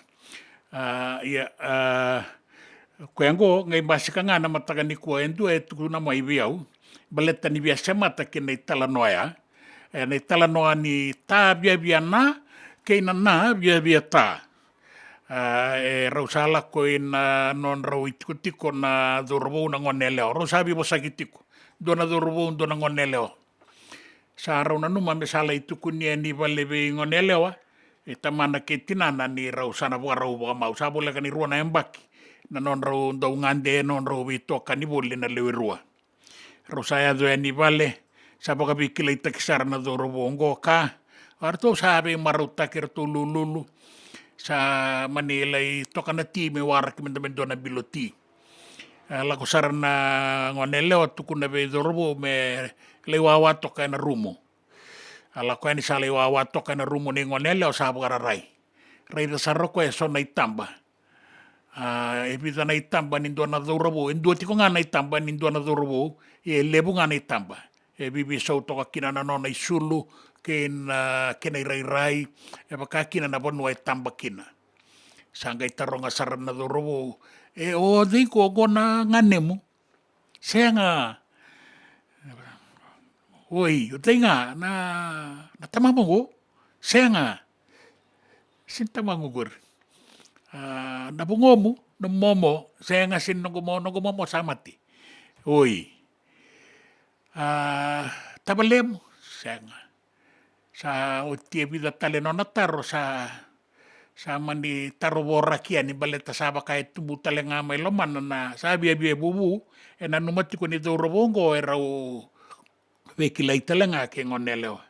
Koe ango ngai masika ngana mataka ni kua endu tuku na mai biau baleta ni biasa mata ke nei talanoa ya nei talanoa ni ta bia na ke na bia ta rausala ko na non rau itiko na dorbo na ngoneleo rosabi bosakitiko dona dorbo dona ngoneleo sa rauna numa me sala ituku ni balebe ngoneleo tamana ke tinana ni rausana rau mau sa bola kani ruana embaki na non rau ndau ngande non rau vitoka ni bolle na lewe rua rausaya do ni vale sa boka bikila itakisar na do robongo ka arto sabe maruta kerto lululu sa manila toka na time warak mendamendo na biloti la kusar na ngonele tuku na be robo me lewawa toka na rumo ala ko ni sale wa toka na rumo ni ngonele o sabu rai da saroko e so na itamba e bisa na itamba ni do na do robo endo tiko nga na itamba ni do na do robo e lebu nga na itamba e bibi so toka kina na no na isulu ken kena rai e baka kina na bonu e tamba kina sanga itaronga sarana do robo e o diko gona nganemu senga oi, o tenga na tamamongo, senga, sin tamangugur. Na bungomu, no momo, senga sin no gumomo samati. Oi, tabalemo, senga. sa o tia vida tale nona taro sa mani taro borakia ni baleta sa baka tumbu tale nga mai lomana na sa bia bubu e na numati ko ni do robongo e rau vekila itale nga ke ngoneleo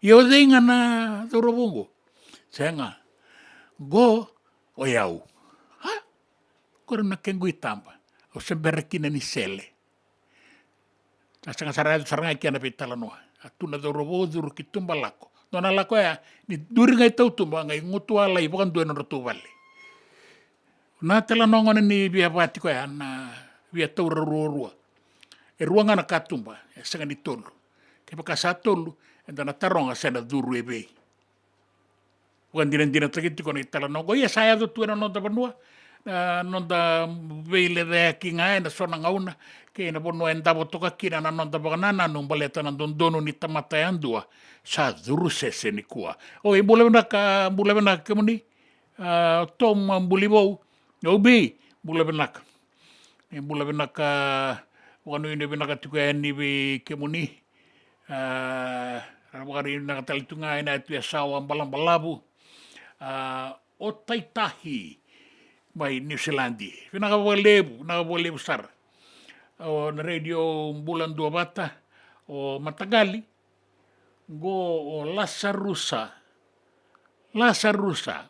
yo zinga na do robongo senga go o yau ha korona kengu itampa o semberekina ni sele sanga saranga kia na pitala noa atuna do robo duru kitumba lako nona lako ya ni duri ngai tau tumba ngai ngutu ala i bukan dua nora tu vale na tela nongone ni bia pati ko ya na bia tau rua e ruanga na katumba e sanga ni tolu ke paka sa tolu e dana taronga sena duru e bei bukan dina takiti ko ni tala nongo ia saya do tuena nonda banua nonda veile de kinga na sona ngauna ke na bono enda botoka kina na nonda banana no baleta na dondono ni tamata andua sa duru sese ni kua o e bula na kemuni tom bulibo obi bula na ka wanu ini bina ka tuka ni be kemuni rabari na talitunga ina tu sawa balabu o taitahi mai New Zealandi. Naka lebu sar. O na radio Bula Duavata o Matagali go o Lasarusa.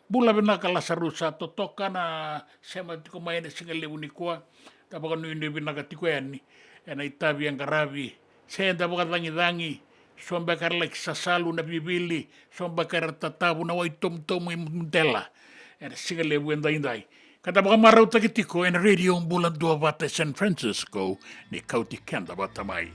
Bula binaka Lasarusa totoka na sema tiko mai na singa lebu ni kwa tapaka nui binaka tiko yani ena itabi ang karabi senda baka dangi somba karla kisasalu na bibili somba kartatabu na wai tom i mutela ena singa lebu indai Kata baka marau takitiko en radio Bula Duavata San Francisco ni Kauti Keda Vata mai.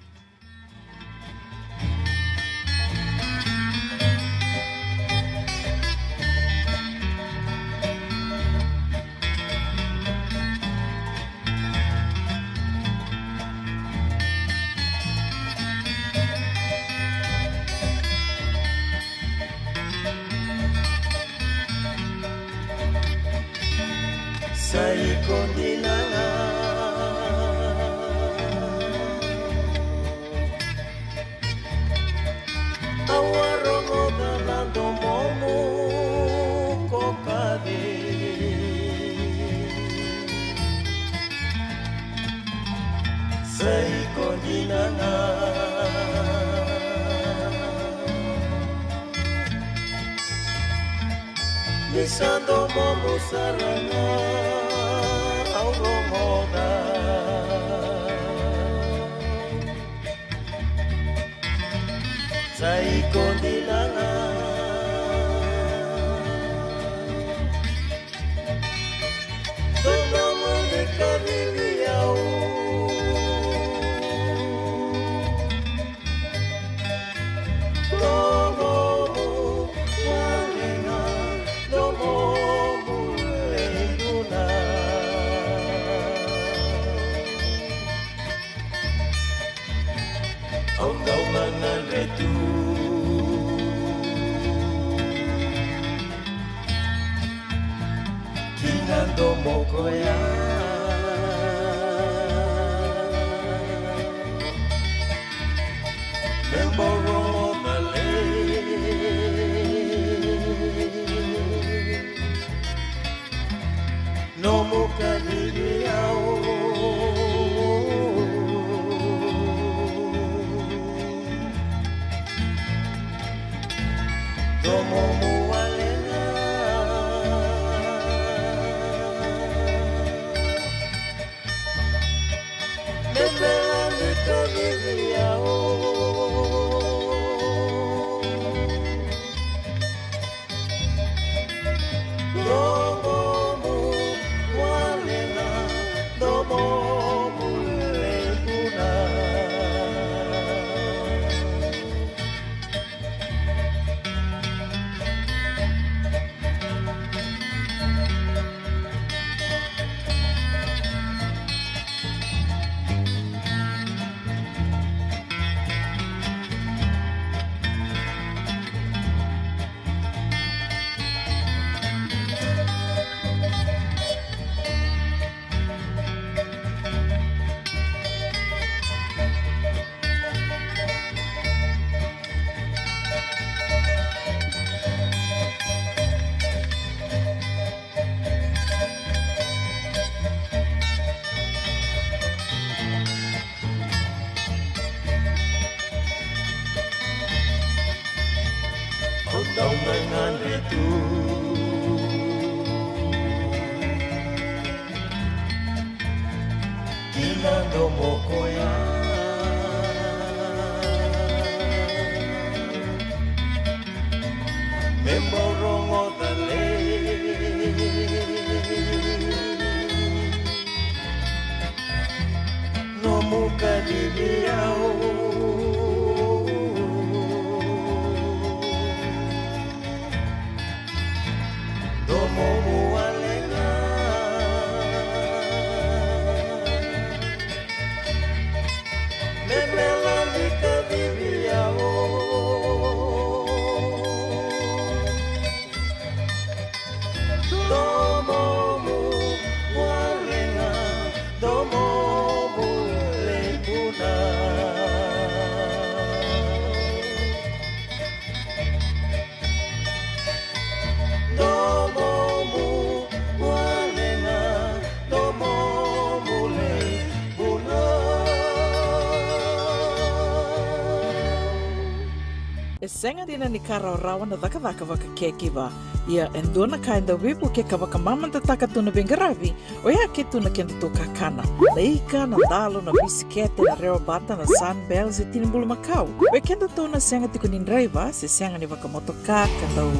Sai kondinanga awarongo dalando momu kokade sai kondinanga Nisando momu saranga auromoda Sai kondilanga Tono mulika viviau Kinando mokoya Memoro male No mukadiriao Como mualena Memela mitoviviao Como mualena mokoya Memborongo dale No muka dibiao Domo mualenga Memelandika dibiao Domo mualenga Domo mulekuna Domo mualenga Domo mulekuna E senga dina ni kara rawa na daka waka kekiwa. Ia endona kainda wipu ke kawaka mamanta taka tuna bengaravi, o ia ke tuna kenda tō kakana. Na ika, na dalo, na bisikete, na reo bata, na sunbells e tinimbulu makau. O kenda tōna senga tiko ni driver, se senga ni waka motoka, kandau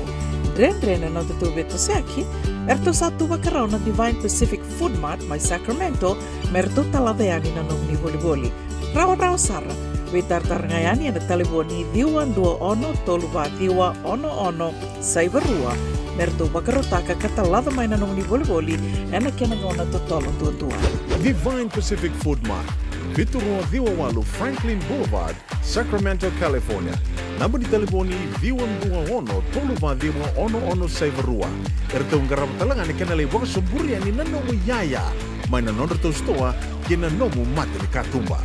dren na te tō beto seaki, erto sa tō wakarau na Divine Pacific Food Mart, mai Sacramento, merto taladeani na nong ni voliboli. Rawa sara. We tartarangayani na taliboni diwan dua ono toluwa diwa ono saibarua merto bakarotaka katalada mai na nong ni voliboli ena kena ngona totolo tua. Divine Pacific Food Mart, Viturua Diwawalu Franklin Boulevard, Sacramento, California. Namba di telefoni Diwan Dua Ono Toluwa Diwa Ono Saivarua. Erto ngarap talanga ni kena lewang sumburi ani na nomu yaya. Mai na nondor to stoa kena nomu mate ni katumba.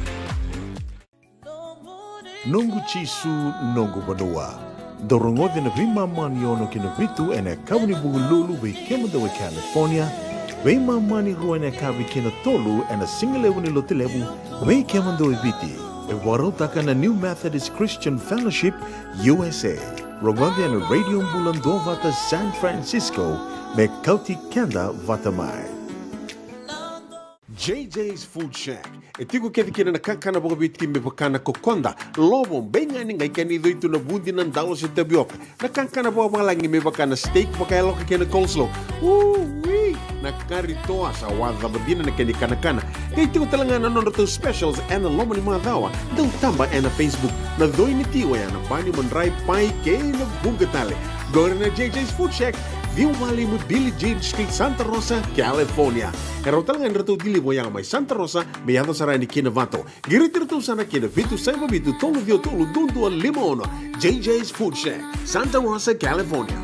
Nungu chisu nungu badua. Dorongo de na vima mani ono kina vitu ene kawani bugululu we kemadawe California. We mani rua ene kawi kina tolu ene singalewu ni lotelewu we kemadawe viti. E warotaka na New Methodist Christian Fellowship USA. Rogwande ene Radio Bula Duavata San Francisco me Kauti Keda Vata mai. JJ's Food Shack. E tiku kevi kena na kakana boka biti me pakana kokonda. Lobon benga ni ngai kani do itu na bundi nan dalos e tabioka. Na kakana boka malangi me pakana steak baka eloka kena coleslaw. Wee! Na karitoa sa wadha badina na kani kana. Kaya tiku talanga na nondo specials and loma ni mga dawa. Daw tamba na Facebook. Na doi ni tiwa ya na bani mandrai pai kaya na bunga tali. Gore na JJ's Food Shack. View Valley mo Billie Jean Street, Santa Rosa, California. Kaya talagang rito dili mo yang may Santa Rosa, may yato saray ni Kinavato. Giritirito sana Kinavitu, Saiba Vitu, Tolo Dio Tolo, Dundua Limono. JJ's Food Shack, Santa Rosa, California.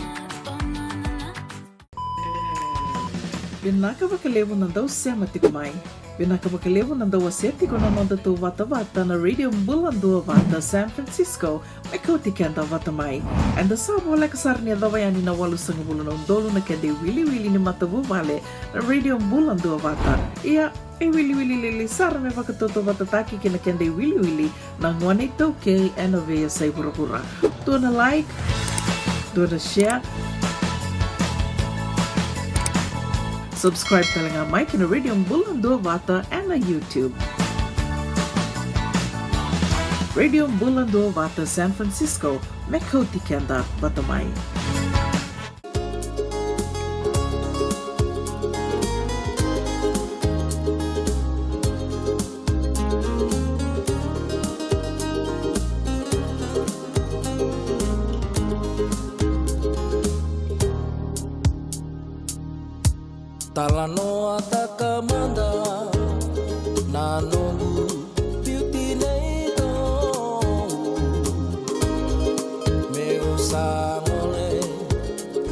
Binaka wakalevu na daw sema tikumai. Binaka wakalevu na daw aseti ko na nonda to Vata na Radio Bula Duavata, San Francisco, may Kauti Keda Vata mai. And the sabo like sarnia dawayani na walu sang bulu na undolo na kende wili ni matabu vale na Radio Bula Duavata. Ia e wili sar me wakatoto watataki kina kende wili na ngwane toke and avea say pura. Do na like, do na share. Subscribe talaga Mike na Radio Bula Duavata and na YouTube. Radio Bula Duavata, San Francisco, may Kauti Keda Vata mai. Talano ataka manda nanongu beauty neito meu samole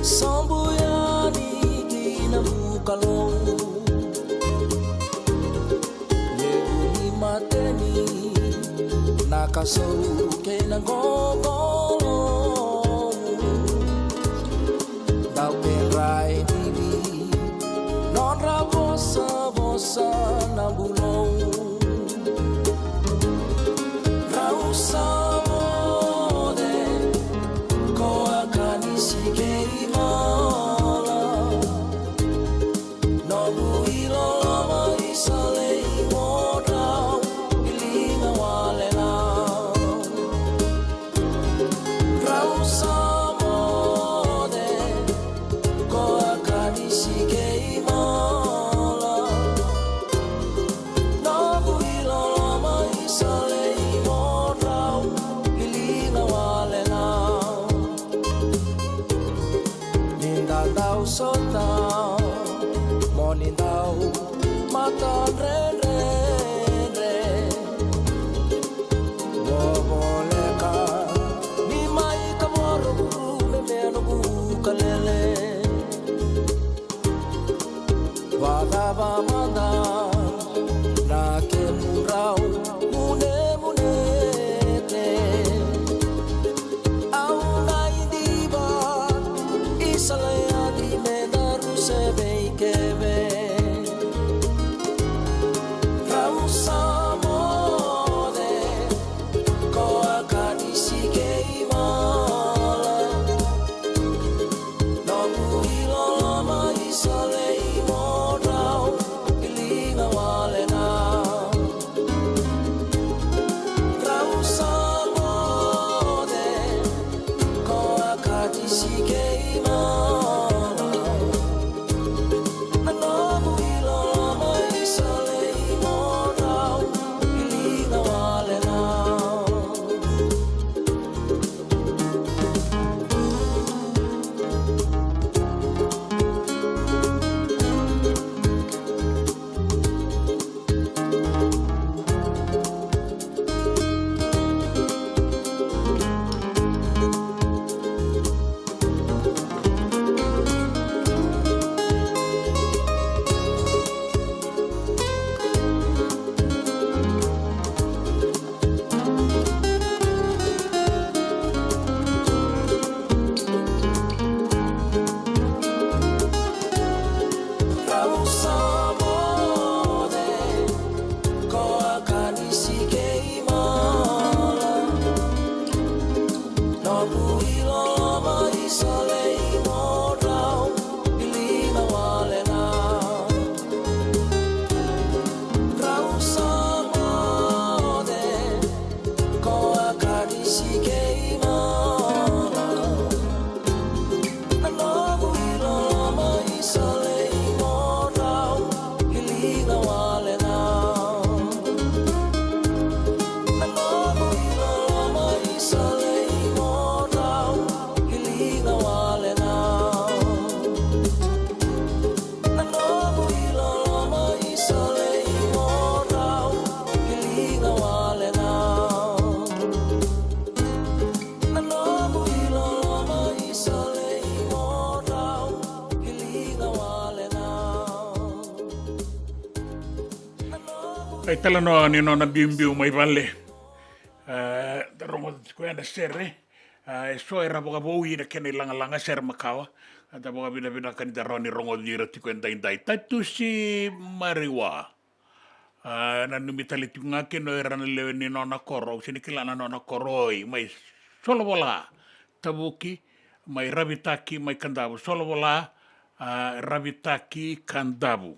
sambuyani kina mukalo meu ni mateni nakasou kena gogolo dau perai Nonra vossa na bulong Rausa mode Koa kanisi keimala Nobu ilo lama isalei modrau Ai tala no ni no na bimbiu mai vale. Rongo ko anda serre. So era boga boi na kene langa ser makawa. Ata boga bina kan daroni rongo dira tiko endai tatu si mariwa. Na numitali tunga ke no era na lewe ni no na koro. Sini kilana no na koroi mai solo bola tabuki mai rabitaki mai kandabu solo bola rabitaki kandabu.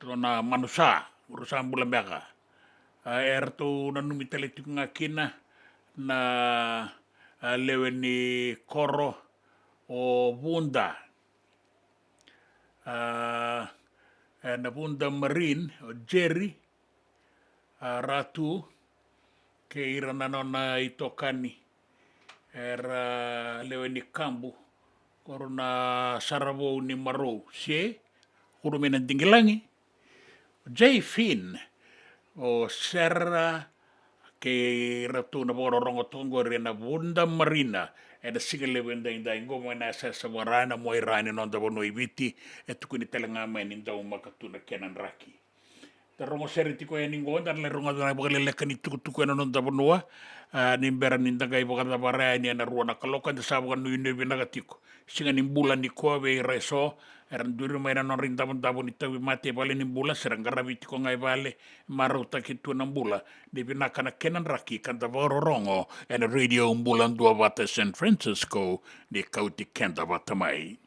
Rona manusa urusan Bula Mega. Tu na numitali tunga kina na lewe ni koro o bunda. Na bunda marine o Jerry ratu ke irana na itokani era lewe ni kambu korona sarabo ni maro sie kurumena dingilangi J. Finn o serra ke ratu na bororongo tongo rena bunda marina e da sigale wenda inda ingoma na sa warana mo irani non da bono ibiti e tukuni telanga men inda makatuna kenan raki da rongo seriti ko eningo dan le rongo da bogale lekani tuku non da bono ni bera ninda gai bogada barani na ruana kaloka da sabu nu ine binagatiko singa ni bulan ni ko be reso eran duri mai non rinda ni tawi mate bale ni bula serang garabiti ko ngai bale maruta kitu na bula di binakana kenan raki kan da rongo en radio Bula Duavata San Francisco di Kauti Keda Vata mai.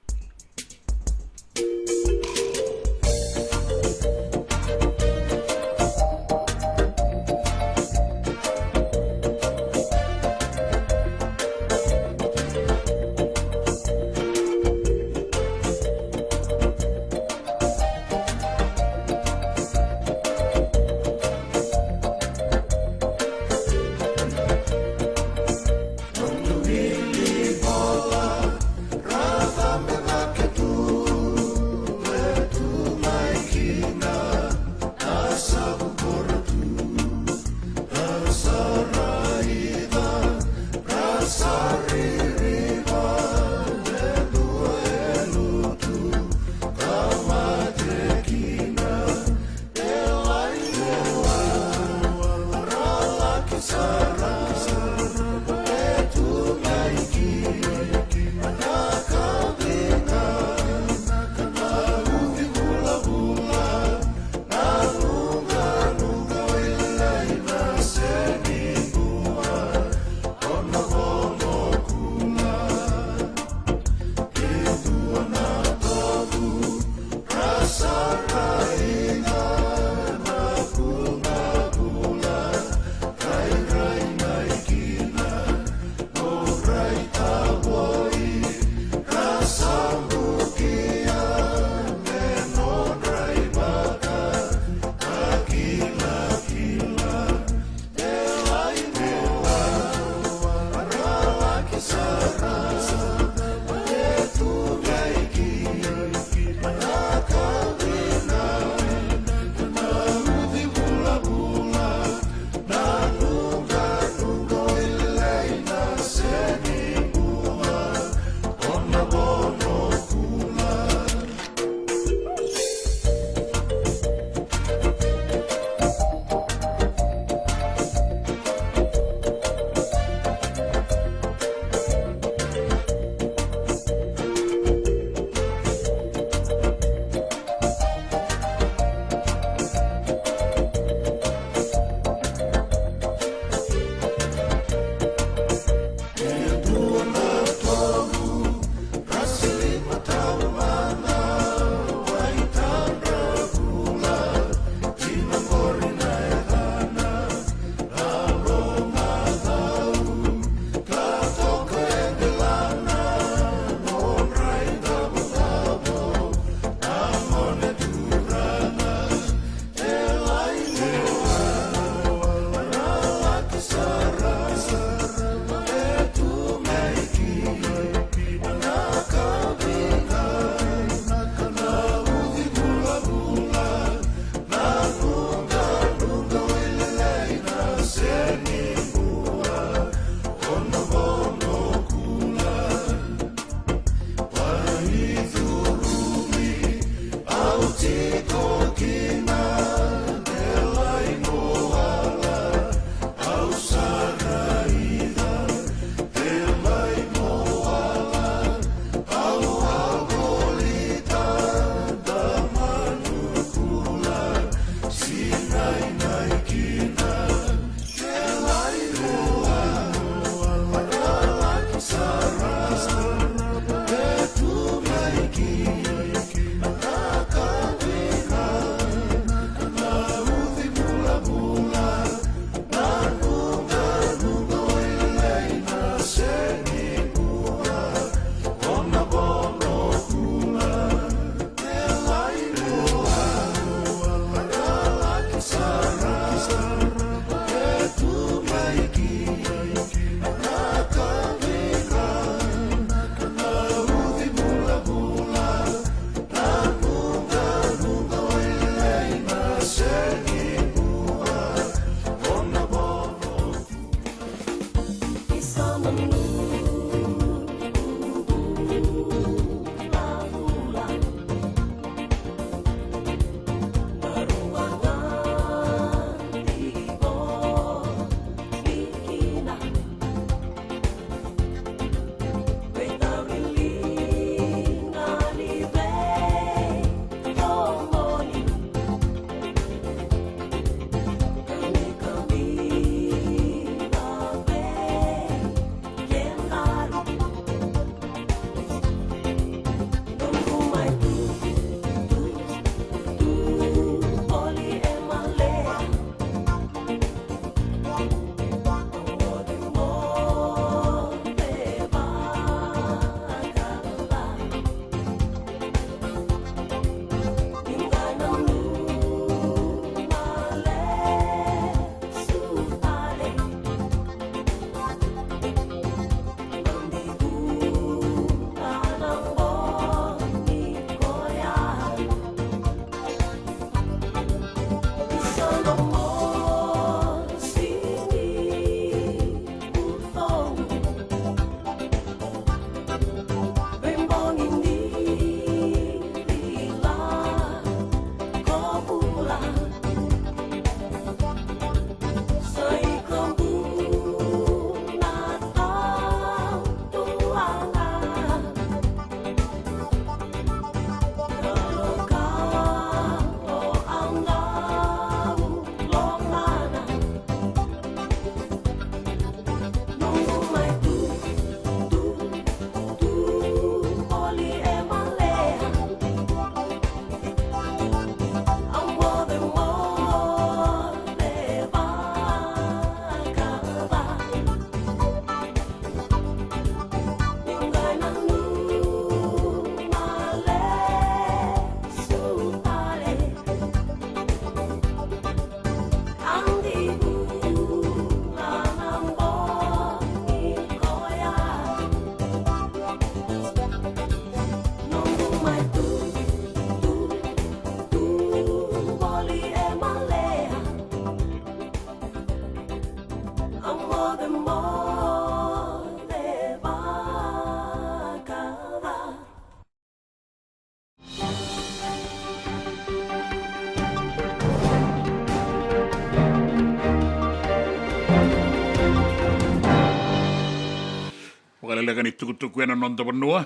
Wakalalaga ni tukutukuena nonda vanua.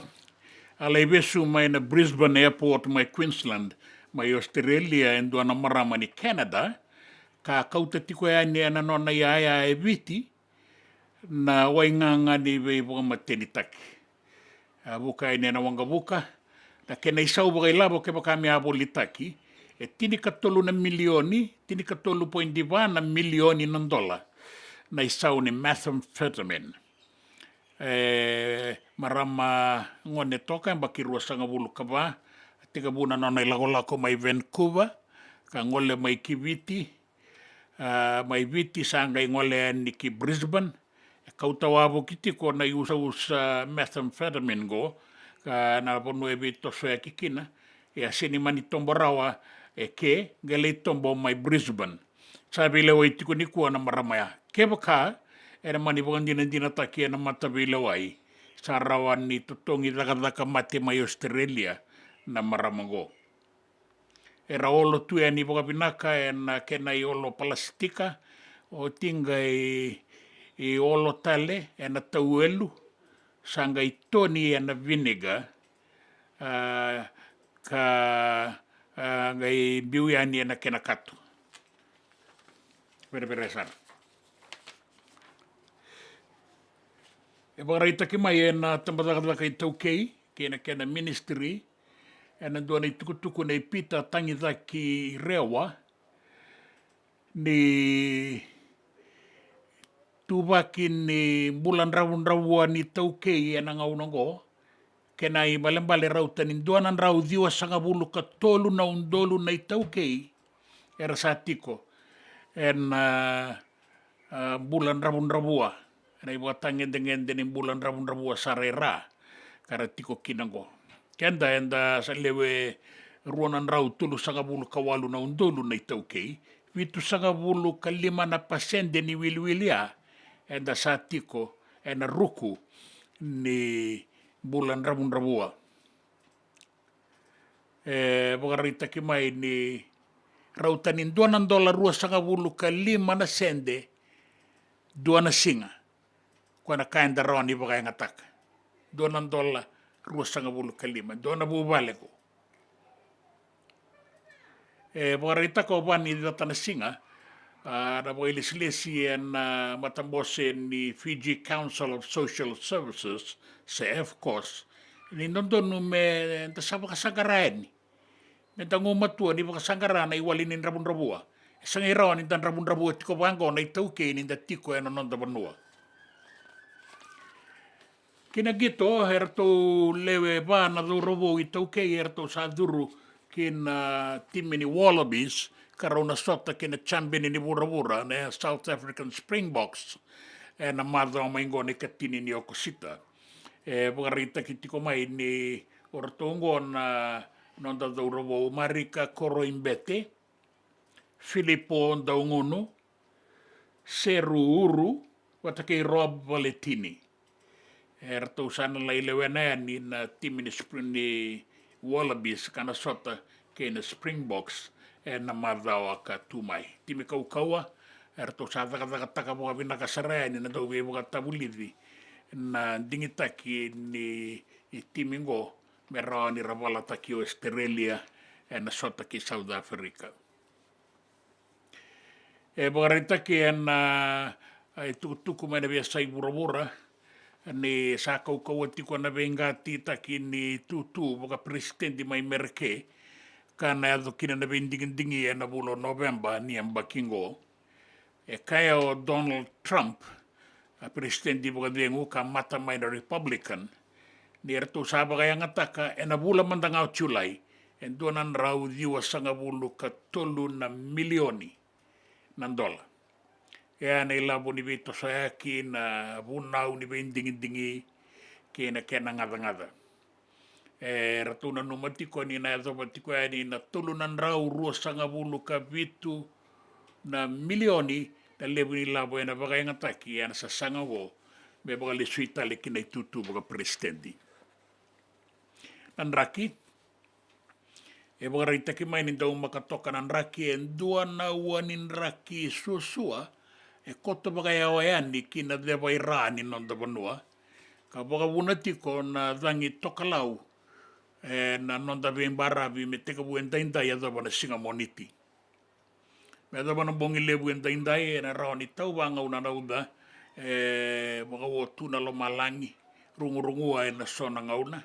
Alai vesu mai na Brisbane Airport mai Queensland, mai Australia en duana marama ni Canada, ka kauta tiko ya ni ana nona ya e viti, na wainganga ni vei waka mateni taki. Buka ni ana wanga buka, na kena isau waka ilabo ke baka mi abo litaki, e tini katolu na milioni, tini katolu na milioni ng dola, na isau ni methamphetamine. Marama ngone toka yang bakirua sanga bulu kaba, tiga buna nona ilagolako mai Vancouver, ka ngole mai Kiviti, mai Viti sanga ngole niki Brisbane, kautawabu kiti ko na usa methamphetamine go, ka na ponu ebi toso ya kikina, ya sini mani tombo rawa ke gale tombo mai Brisbane. Sabi lewa itiku ni kuana marama ya. Kebaka, era mani bukan dina taki na matabila wai sarawan ni tutongi daka mati mai Australia na maramango. E ra olo tue ni boka pinaka e na kena I olo palastika o tinga I olo tale e na tauelu sanga I toni e na vinegar ka ngai biuiani e na kena katu. Pere sara. E wakareita ki mai e na tambataka I taukei ke na kena ministry e na dua nei tukutuku nei pita tangita ki rewa ni tuvaki ni bulan ravun ni taukei e na ngaunango ke na I malembale rauta ni duanan rau diwa sanga bulu ka tolu na undolu nei taukei e rasatiko e na bulan ravun na iwa tangende ni bulan ravun sarera karatiko kinango kenda enda sa lewe ruanan rau tulu sanga bulu kawalu na undolu nei taukei vitu sanga bulu ka 5% ni wiliwilia enda satiko ena ruku ni bulan ravun wakarita ki mai ni rautanin $2 sanga bulu ka 5 sende 2 singa kwana kaenda roni baka ngataka $2 sanga bulu ka 5 dona bubale ko wakarita ko bani datana singa na waileslesi na matambose ni Fiji Council of Social Services sa FCOS ni nondonu me tasaba kasangaraen me tango matua ni bakasangara na iwalinin rabun sangiraw ni tan rabun tiko bango na itauke ni datiko na nonda banua kinagito herto lewe ba na rabu itauke herto sa duru kin timini wallabies karona sota kina champion ni bura na South African Springboks na madra maingo ni katini ni okosita bukarita kitiko mai ni ortongo na nonda robo Marika Koroimbete Filippo Ndaungono Seru Uru watake Rob Valetini erto sana lailewena ni na timini ni wallabies kana sota kina Springboks na madhawa ka tumai. Timi kaukaua, erto sa taka mga pinakasaraya ni na daw mga tabulidi na dingitaki ni timingo meron ni rabalata ki Australia na sota ki South Africa. Bagarita ki na tuku may nabiya sa ibura-bura ni sa kaukaua tiko na bengati taki ni tutu mga presidente may merke kana yado kina na bindingin-dingi na bulo November ni ang bakingo kaya o Donald Trump presidente mga dengu ka matamay na Republican ni erto saba kaya ngataka na bula mandang July en donan raw diwa sa nga bulo ka $3 milyoni ng dola kaya nailabo ni Vito sa akin na bunaw ni bindingin-dingi kina ngada-ngada ratuna numatiko ni na matiko ni na tulunan raw ruas nga bulu ka bitu na milyoni na lebu ni labo na bagay nga taki yan sa sangawo may baga lisuita likin na itutu baga presidente nanraki baga rita ki may nindaw makatoka nanraki en dua na wanin raki susua koto baga yawayan ni kinadleba irani nonda banua kabaga bunatiko na dangi tokalau na nonda barabi me teka buen daindai ada bana singa moniti me ada bana bongi le buen daindai na raoni tau banga una nauda mga wotu na lomalangi rungu na sona ngauna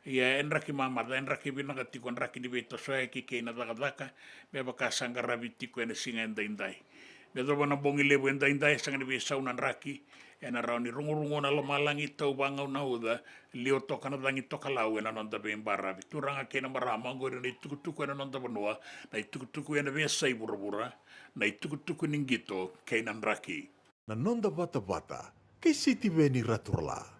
ya enraki mama enraki binagati kon raki di beto soe ki na daka me baka sangarabi tiko na singa daindai me ada bana bongi le buen daindai sanga ni sauna raki na raoni rungu na lomalangi tau banga una uda lio toka na dangi toka lau na nonda barabi turanga kena marama ngori na itukutuku na nonda banua na itukutuku na besa ibura na itukutuku ningito kena raki na nonda Vata kay City Veni Raturla.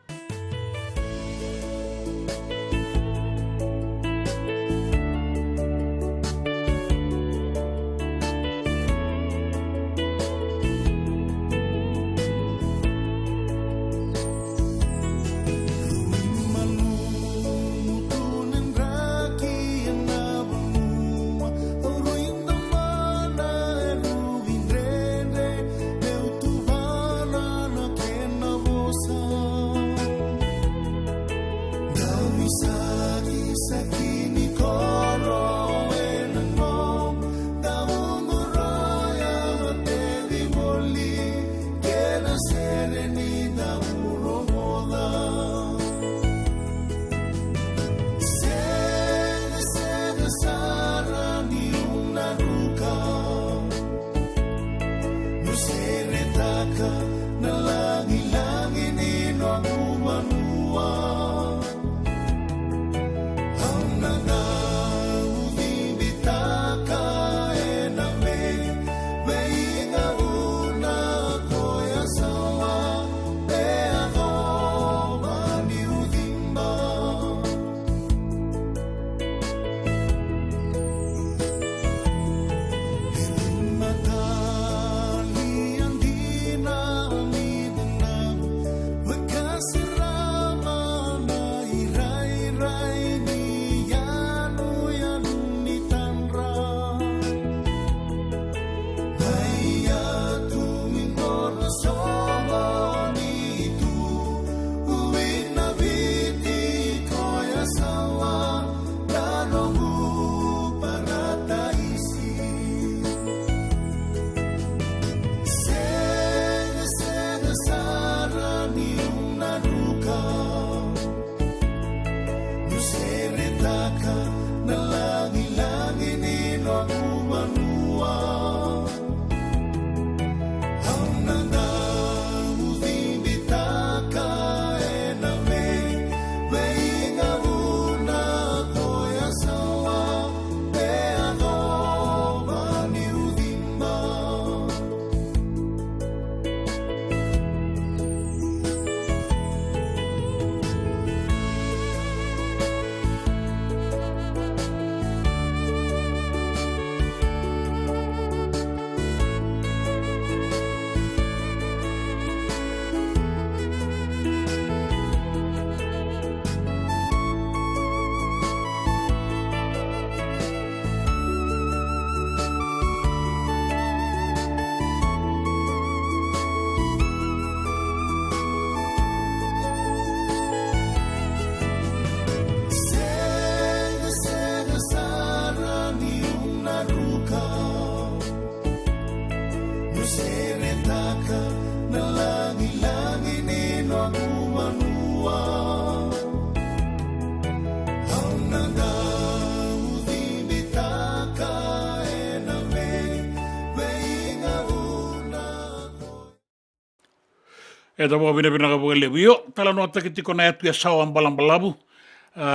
E ta wawina pina ka pukele wio, tala noa takitiko na atu ya sawa ambalambalabu,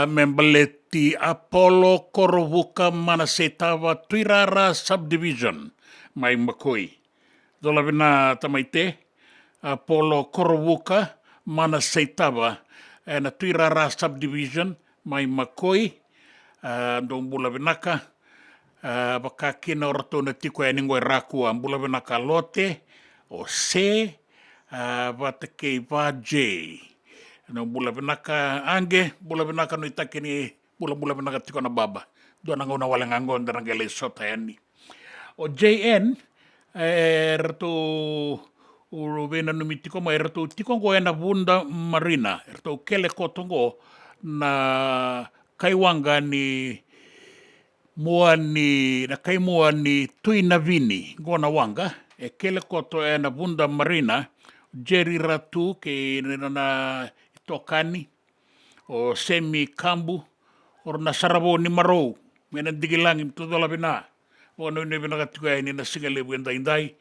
membaleti Apollo Korovuka Manasetawa Tuirara Subdivision, mai Makoi. Dola pina tamaite, Apollo Korovuka Manasetawa, na Tuirara Subdivision, mai Makoi, dong bula pinaka, baka kina orato na tiko ya ningoi rakua, bula pinaka lote, o se, Vata kei vaje. No bula pinaka ange, bula pinaka no itake ni bula pinaka tiko na baba. Doa nanga una wale ngangon da nangele sota yani. O JN, erto uruvena no mitiko ma erto tiko ngo ena vunda marina. Erto kele kotongo na kaiwanga ni mua ni, na kai mua ni tui na vini. Ngona wanga, e kele koto ena vunda marina, Jerry Ratu ke na Tokani o Semi Kambu o na Sarabo ni Marou mena digilangi to dola bina o no ne bina katu ai ni na singale buenda indai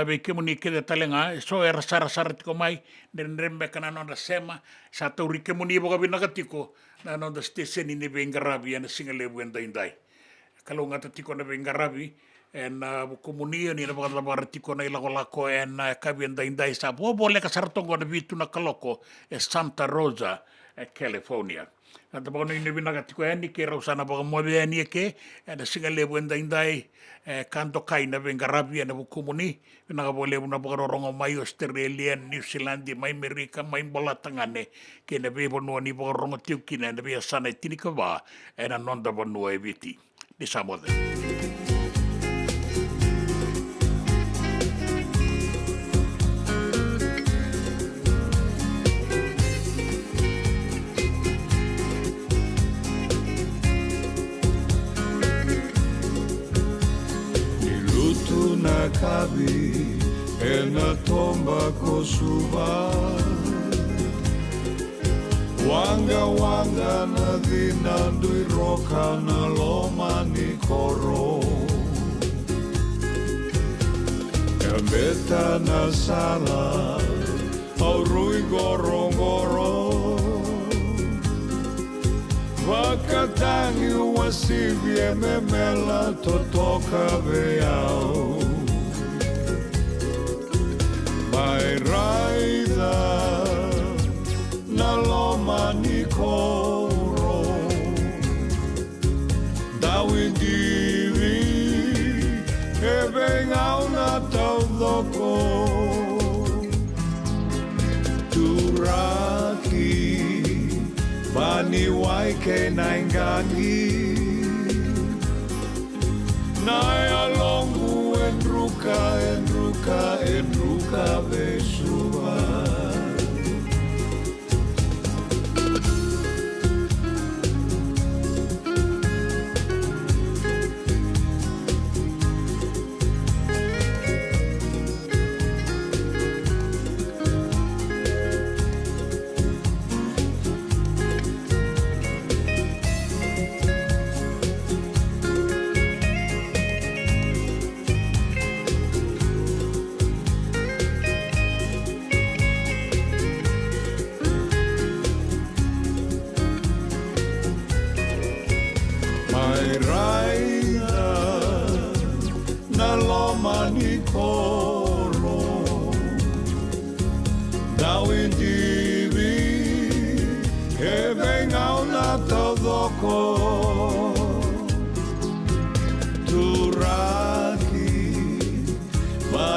be kemuni ke de talenga so era sara tiko mai den rembe kana no na sema sa to ri kemuni boga bina katiko na no da station ni bengarabi na singale buenda indai kalau ngata tiko na bengarabi en komunia ni na bakala tiko na ilako en kabienda indai sa bobo le kasartongo na vitu na kaloko Santa Rosa California. Ata baka ni bina tiko ni ke rausana baka mo be ni ke na singale buenda indai kanto kai na bengarabi na komuni na bole na baka rongo mai Australia, New Zealand, mai Amerika, mai bolatangane ke na be bono ni baka rongo tiukina na be sana tinika ba na nonda bono e viti ni samode. Kabi ena tomba kosuva wanga na dinandui roka na loma ni koro Kambeta na sala aurui gorongoro Wakatangi wasivye memela totoka veao Mai raida na loma ni koro Dawi divi e vengau na taudoko Turaki bani waike na ingangi Nai alongu enruka besua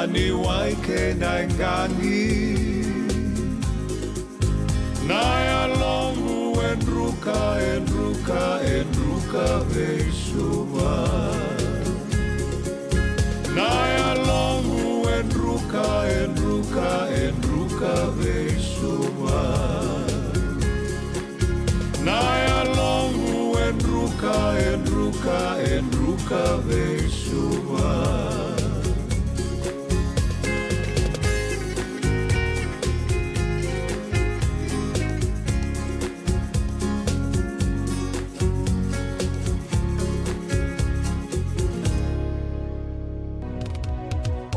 Ni waike na ngangi Naya longu enruka besuva Naya longu enruka besuva Naya longu enruka besuva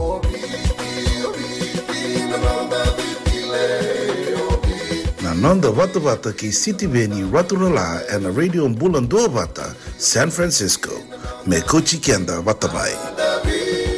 Obi, no, baby, Nanda Vata Vata ki City Veni Raturala and Radio Bula Duavata, San Francisco. Me Kochi Kenda Vatamai.